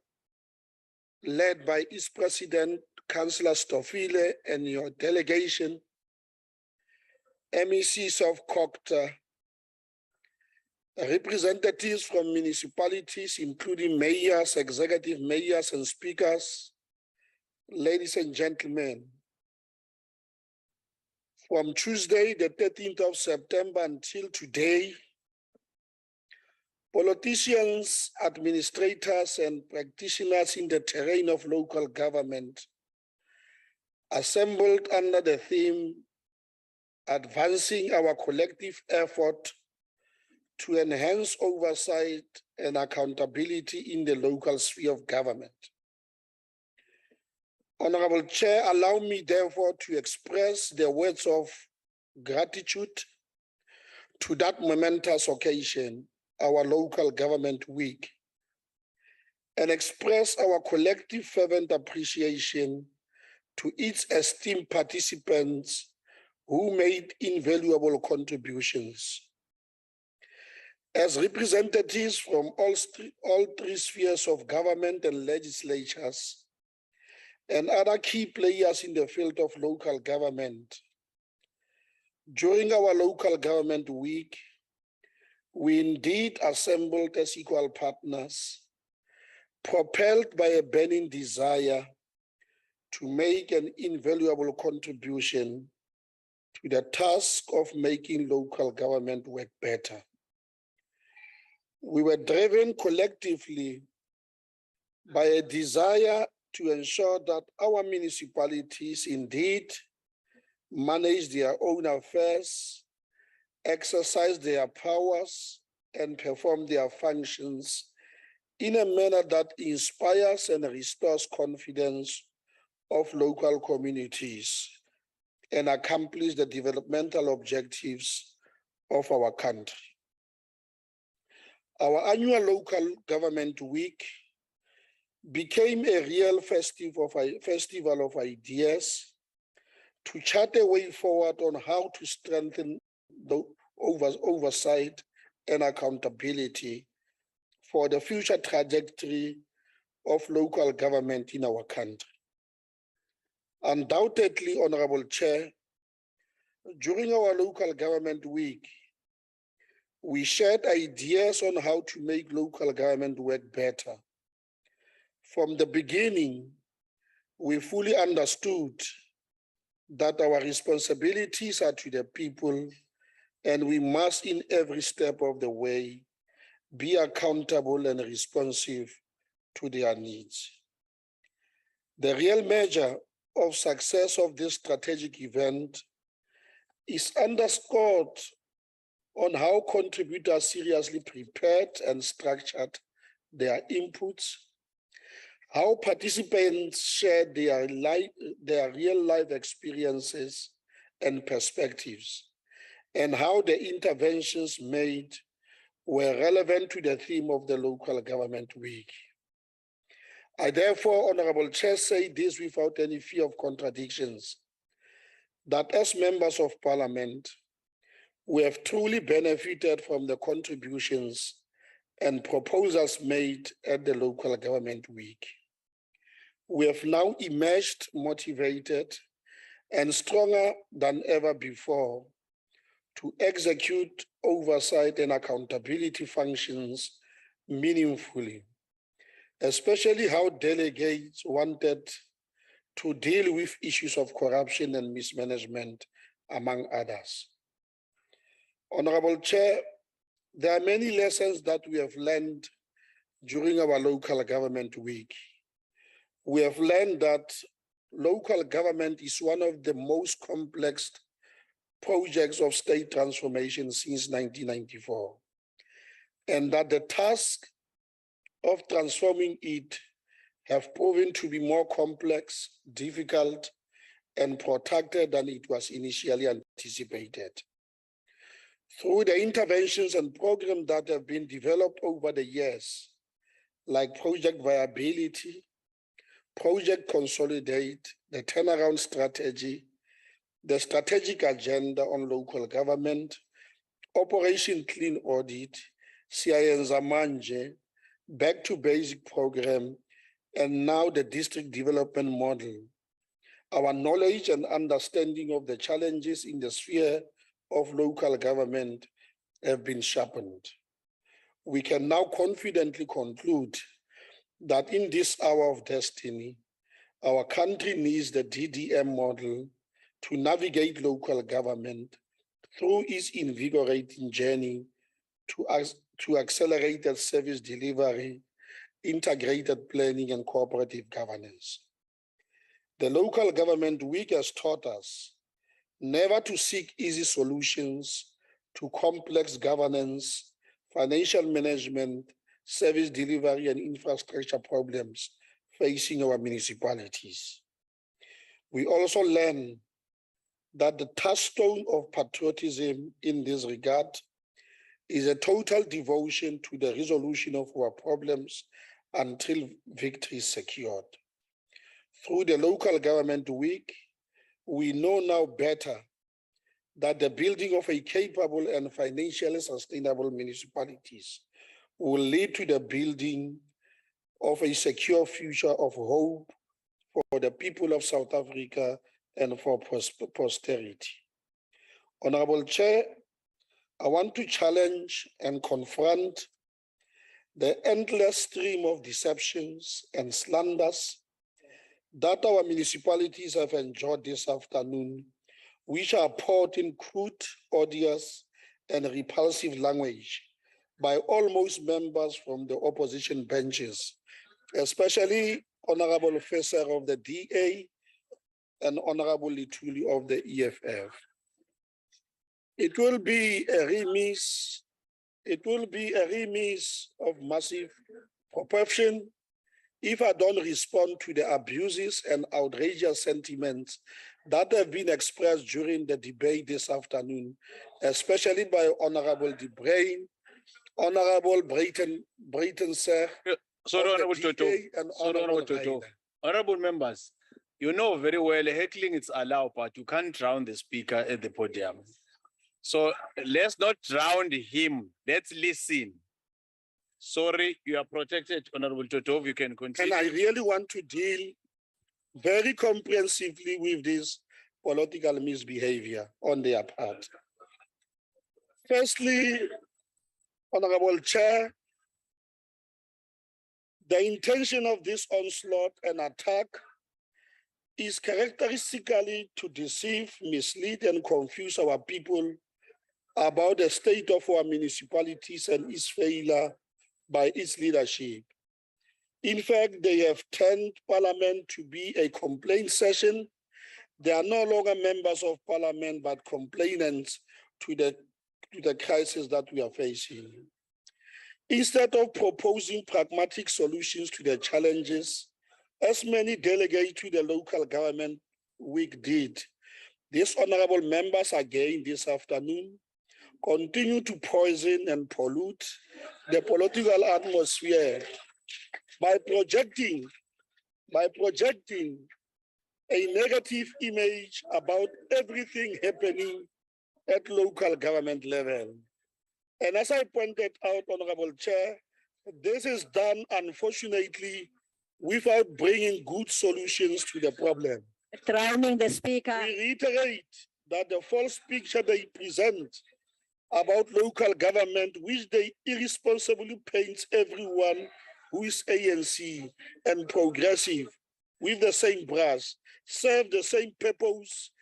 led by its President, Councillor Stofile, and your delegation, MECs of COCTA, representatives from municipalities, including mayors, executive mayors, and speakers, ladies and gentlemen. From Tuesday, the 13th of September until today, politicians, administrators, and practitioners in the terrain of local government assembled under the theme, Advancing Our Collective Effort to Enhance Oversight and Accountability in the Local Sphere of Government. Honorable Chair, allow me therefore to express the words of gratitude to that momentous occasion, our Local Government Week, and express our collective fervent appreciation to its esteemed participants who made invaluable contributions. As representatives from all three spheres of government and legislatures, and other key players in the field of local government, during our Local Government Week, we indeed assembled as equal partners, propelled by a burning desire to make an invaluable contribution to the task of making local government work better. We were driven collectively by a desire to ensure that our municipalities indeed manage their own affairs, exercise their powers, and perform their functions in a manner that inspires and restores confidence of local communities and accomplish the developmental objectives of our country. Our annual Local Government Week became a real festival of ideas to chart a way forward on how to strengthen the oversight and accountability for the future trajectory of local government in our country. Undoubtedly, Honorable Chair, during our Local Government Week, we shared ideas on how to make local government work better. From the beginning, we fully understood that our responsibilities are to the people, and we must, in every step of the way, be accountable and responsive to their needs. The real measure of success of this strategic event is underscored on how contributors seriously prepared and structured their inputs, how participants shared their real life experiences and perspectives, and how the interventions made were relevant to the theme of the Local Government Week. I therefore, Honorable Chair, say this without any fear of contradictions, that as members of Parliament, we have truly benefited from the contributions and proposals made at the Local Government Week. We have now emerged motivated and stronger than ever before to execute oversight and accountability functions meaningfully, especially how delegates wanted to deal with issues of corruption and mismanagement, among others. Honorable Chair, there are many lessons that we have learned during our Local Government Week. We have learned that local government is one of the most complex projects of state transformation since 1994, and that the task of transforming it have proven to be more complex, difficult, and protracted than it was initially anticipated. Through the interventions and programs that have been developed over the years, like Project Viability, Project Consolidate, the Turnaround Strategy, the Strategic Agenda on Local Government, Operation Clean Audit, Siayenza Manje, Back to Basic Program, and now the District Development Model. Our knowledge and understanding of the challenges in the sphere of local government have been sharpened. We can now confidently conclude that in this hour of destiny, our country needs the DDM model to navigate local government through its invigorating journey to accelerated service delivery, integrated planning, and cooperative governance. The Local Government Week has taught us never to seek easy solutions to complex governance, financial management, service delivery, and infrastructure problems facing our municipalities. We also learn that the touchstone of patriotism in this regard is a total devotion to the resolution of our problems until victory is secured. Through the Local Government Week, we know now better that the building of a capable and financially sustainable municipalities will lead to the building of a secure future of hope for the people of South Africa and for posterity. Honorable Chair, I want to challenge and confront the endless stream of deceptions and slanders that our municipalities have enjoyed this afternoon, which are poured in crude, odious, and repulsive language by almost members from the opposition benches, especially Honorable Fesser of the DA and Honorable Lituli of the EFF. It will be a remiss of massive proportion if I don't respond to the abuses and outrageous sentiments that have been expressed during the debate this afternoon, especially by Honorable De Bruyn, Honorable Brayton Sir. Sorry, Honorable Toto. Honorable members, you know very well heckling is allowed, but you can't drown the speaker at the podium. So let's not drown him. Let's listen. Sorry, you are protected, Honorable Toto. You can continue. And I really want to deal very comprehensively with this political misbehavior on their part. Firstly, Honorable Chair, the intention of this onslaught and attack is characteristically to deceive, mislead, and confuse our people about the state of our municipalities and its failure by its leadership. In fact, they have turned Parliament to be a complaint session. They are no longer members of Parliament, but complainants to the crisis that we are facing. Instead of proposing pragmatic solutions to the challenges, as many delegates to the Local Government Week did, these honorable members again this afternoon continue to poison and pollute the political atmosphere by projecting a negative image about everything happening at local government level. And as I pointed out, Honorable Chair, this is done, unfortunately, without bringing good solutions to the problem. Drowning the speaker. We reiterate that the false picture they present about local government, which they irresponsibly paint everyone who is ANC and progressive with the same brush, serve the same purpose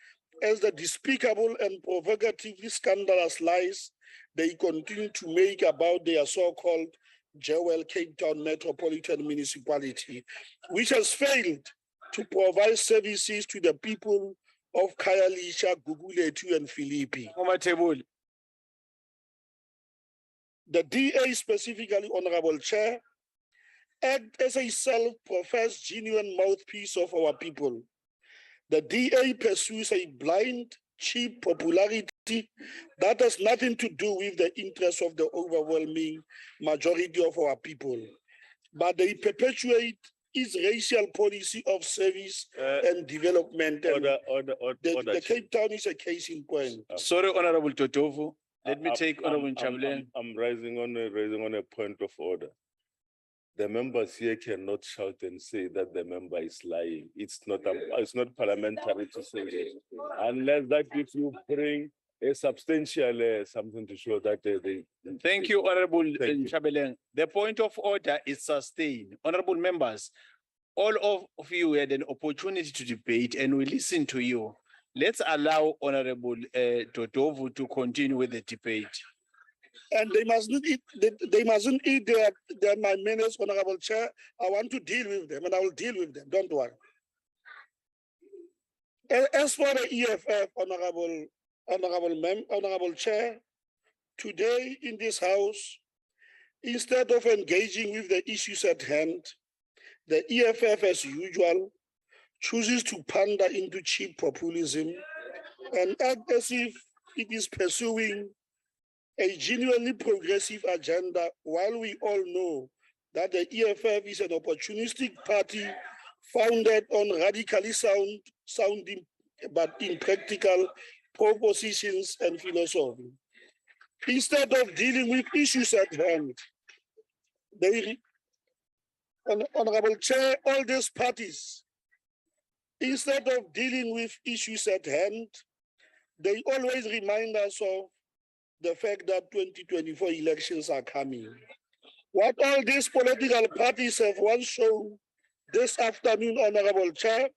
as the despicable and provocatively scandalous lies they continue to make about their so-called Jewel Cape Town Metropolitan Municipality, which has failed to provide services to the people of Khayelitsha, Gugulethu, and Philippi. The DA specifically, Honorable Chair, act as a self-professed genuine mouthpiece of our people. The DA pursues a blind, cheap popularity that has nothing to do with the interests of the overwhelming majority of our people, but they perpetuate its racial policy of service and development. And the Cape Town is a case in point. Sorry, Honorable Totovu. Let me take Honorable Chamberlain. I'm raising on a point of order. The members here cannot shout and say that the member is lying. It's not parliamentary to say that. Unless that if you bring a substantial something to show that they. Thank you, Honorable Chamberlain. The point of order is sustained. Honorable members, all of you had an opportunity to debate and we listen to you. Let's allow Honorable Totovu to continue with the debate. And they mustn't eat their my minutes, Honorable Chair. I want to deal with them and I will deal with them. Don't worry. As for the EFF, Honorable Chair, today in this House, instead of engaging with the issues at hand, the EFF, as usual, chooses to pander into cheap populism and act as if it is pursuing a genuinely progressive agenda, while we all know that the EFF is an opportunistic party founded on radically sounding but impractical propositions and philosophy. Instead of dealing with issues at hand, Honorable Chair, all these parties, instead of dealing with issues at hand, they always remind us of the fact that 2024 elections are coming. What all these political parties have once shown this afternoon, Honorable Chair,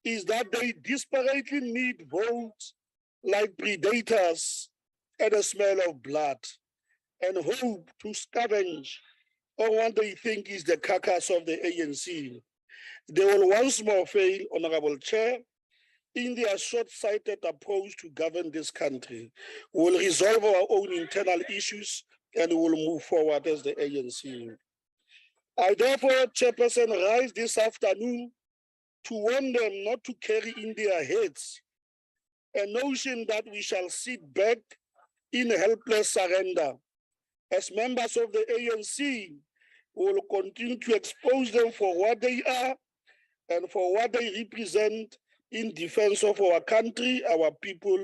is that they desperately need votes like predators at the smell of blood and hope to scavenge on what they think is the carcass of the ANC. They will once more fail, Honorable Chair, in their short-sighted approach to govern this country. We'll resolve our own internal issues and we'll move forward as the ANC. I therefore, Chairperson, rise this afternoon to warn them not to carry in their heads a notion that we shall sit back in helpless surrender. As members of the ANC, we will continue to expose them for what they are and for what they represent in defense of our country, our people,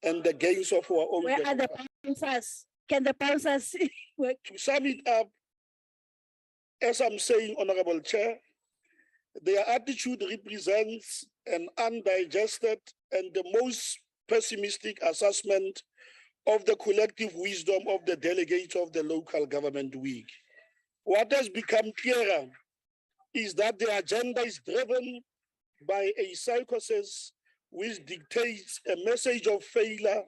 and the gains of our own. Where are the bouncers? Can the bouncers work? To sum it up, as I'm saying, Honorable Chair, their attitude represents an undigested and the most pessimistic assessment of the collective wisdom of the delegates of the local government week. What has become clearer is that the agenda is driven by a psychosis which dictates a message of failure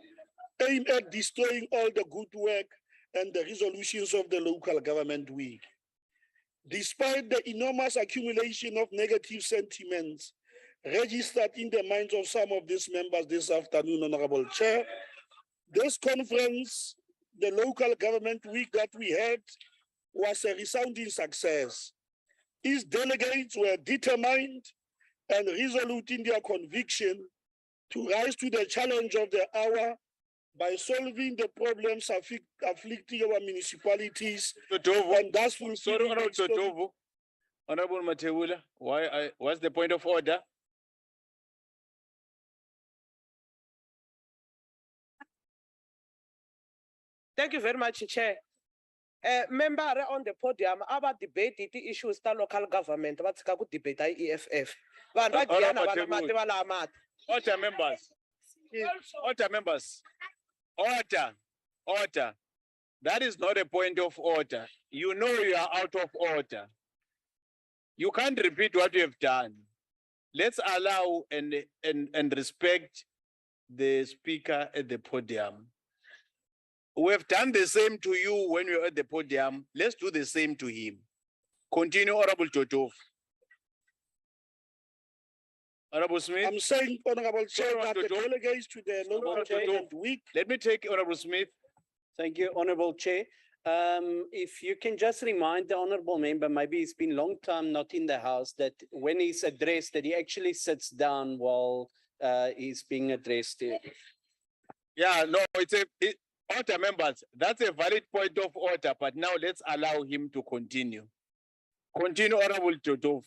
aimed at destroying all the good work and the resolutions of the local government week. Despite the enormous accumulation of negative sentiments registered in the minds of some of these members this afternoon, Honorable Chair, this conference, the local government week that we had, was a resounding success. Its delegates were determined and resolute in their conviction to rise to the challenge of the hour by solving the problems afflicting our municipalities. And thus Sorry, Honorable Totovu. Honorable Matebula, what's the point of order? Thank you very much, Chair. Member on the podium, about debate the issues of local government, what's good debate EFF. Order, members. Order, members. Order. That is not a point of order. You know you are out of order. You can't repeat what you have done. Let's allow and respect the speaker at the podium. We have done the same to you when you were at the podium. Let's do the same to him. Continue, Honorable Totovu. Honorable Smith. I'm saying, Honorable Chair, that the delegates to the local government week. Let me take Honorable Smith. Thank you, Honorable Chair. If you can just remind the honorable member, maybe it's been a long time not in the house, that when he's addressed, that he actually sits down while he's being addressed. Yeah, no, order members, that's a valid point of order, but now let's allow him to continue. Continue, Honorable Jotov.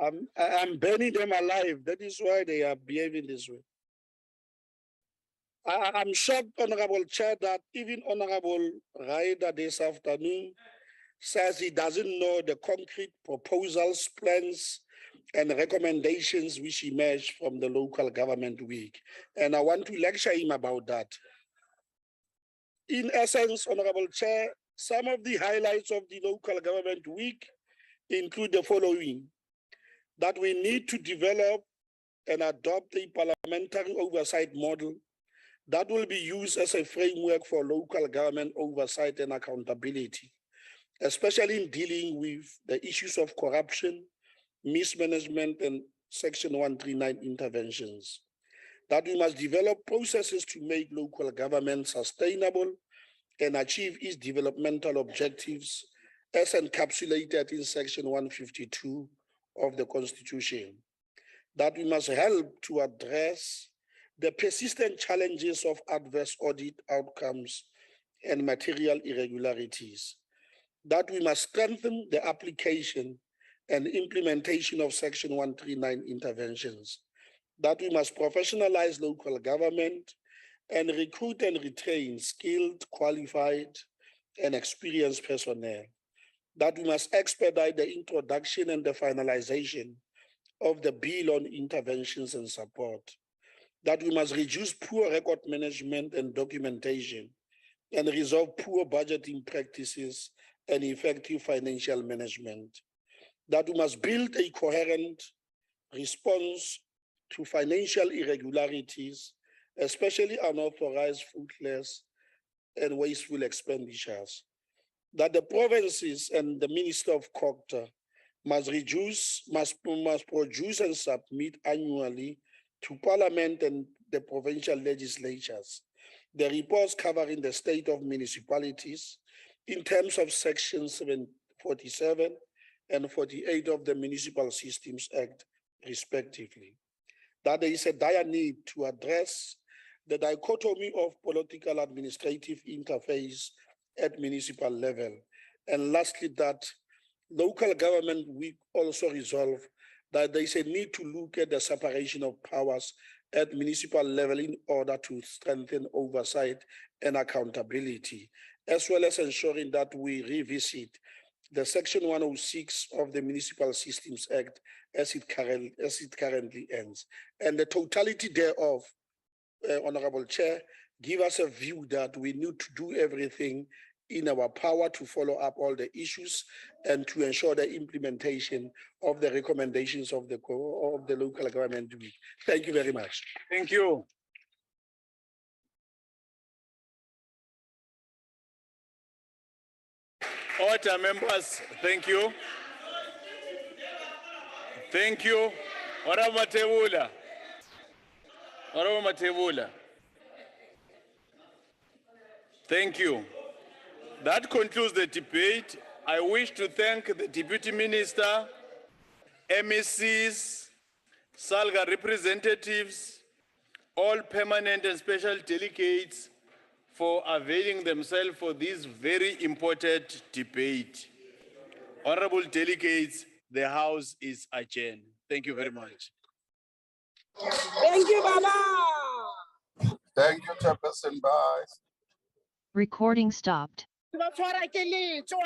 I'm burning them alive. That is why they are behaving this way. I'm shocked, Honorable Chair, that even Honorable Raida this afternoon says he doesn't know the concrete proposals, plans, and recommendations which emerged from the local government week. And I want to lecture him about that. In essence, Honorable Chair, some of the highlights of the local government week include the following: that we need to develop and adopt a parliamentary oversight model that will be used as a framework for local government oversight and accountability, especially in dealing with the issues of corruption, mismanagement, and Section 139 interventions. That we must develop processes to make local government sustainable and achieve its developmental objectives as encapsulated in Section 152 of the Constitution. That we must help to address the persistent challenges of adverse audit outcomes and material irregularities. That we must strengthen the application and implementation of Section 139 interventions. That we must professionalize local government and recruit and retain skilled, qualified, and experienced personnel. That we must expedite the introduction and the finalization of the Bill on Interventions and Support. That we must reduce poor record management and documentation and resolve poor budgeting practices and effective financial management. That we must build a coherent response to financial irregularities, especially unauthorized, fruitless, and wasteful expenditures. That the provinces and the Minister of Culture must produce and submit annually to Parliament and the provincial legislatures the reports covering the state of municipalities in terms of Section 747 and 48 of the Municipal Systems Act, respectively. That there is a dire need to address the dichotomy of political administrative interface at municipal level. And lastly, that local government will also resolve that there is a need to look at the separation of powers at municipal level in order to strengthen oversight and accountability, as well as ensuring that we revisit the Section 106 of the Municipal Systems Act as it currently ends. And the totality thereof, Honorable Chair, give us a view that we need to do everything in our power to follow up all the issues and to ensure the implementation of the recommendations of the local government week. Thank you very much. Thank you. Order members, thank you. Thank you. Honorable Matebula. Honorable Matebula. Thank you. That concludes the debate. I wish to thank the Deputy Minister, MECs, SALGA representatives, all permanent and special delegates for availing themselves for this very important debate. Honorable delegates, the House is adjourned. Thank you very much. Thank you, Baba. Thank you, Chairperson. Bye. Recording stopped. Ngotshwara ke letswa.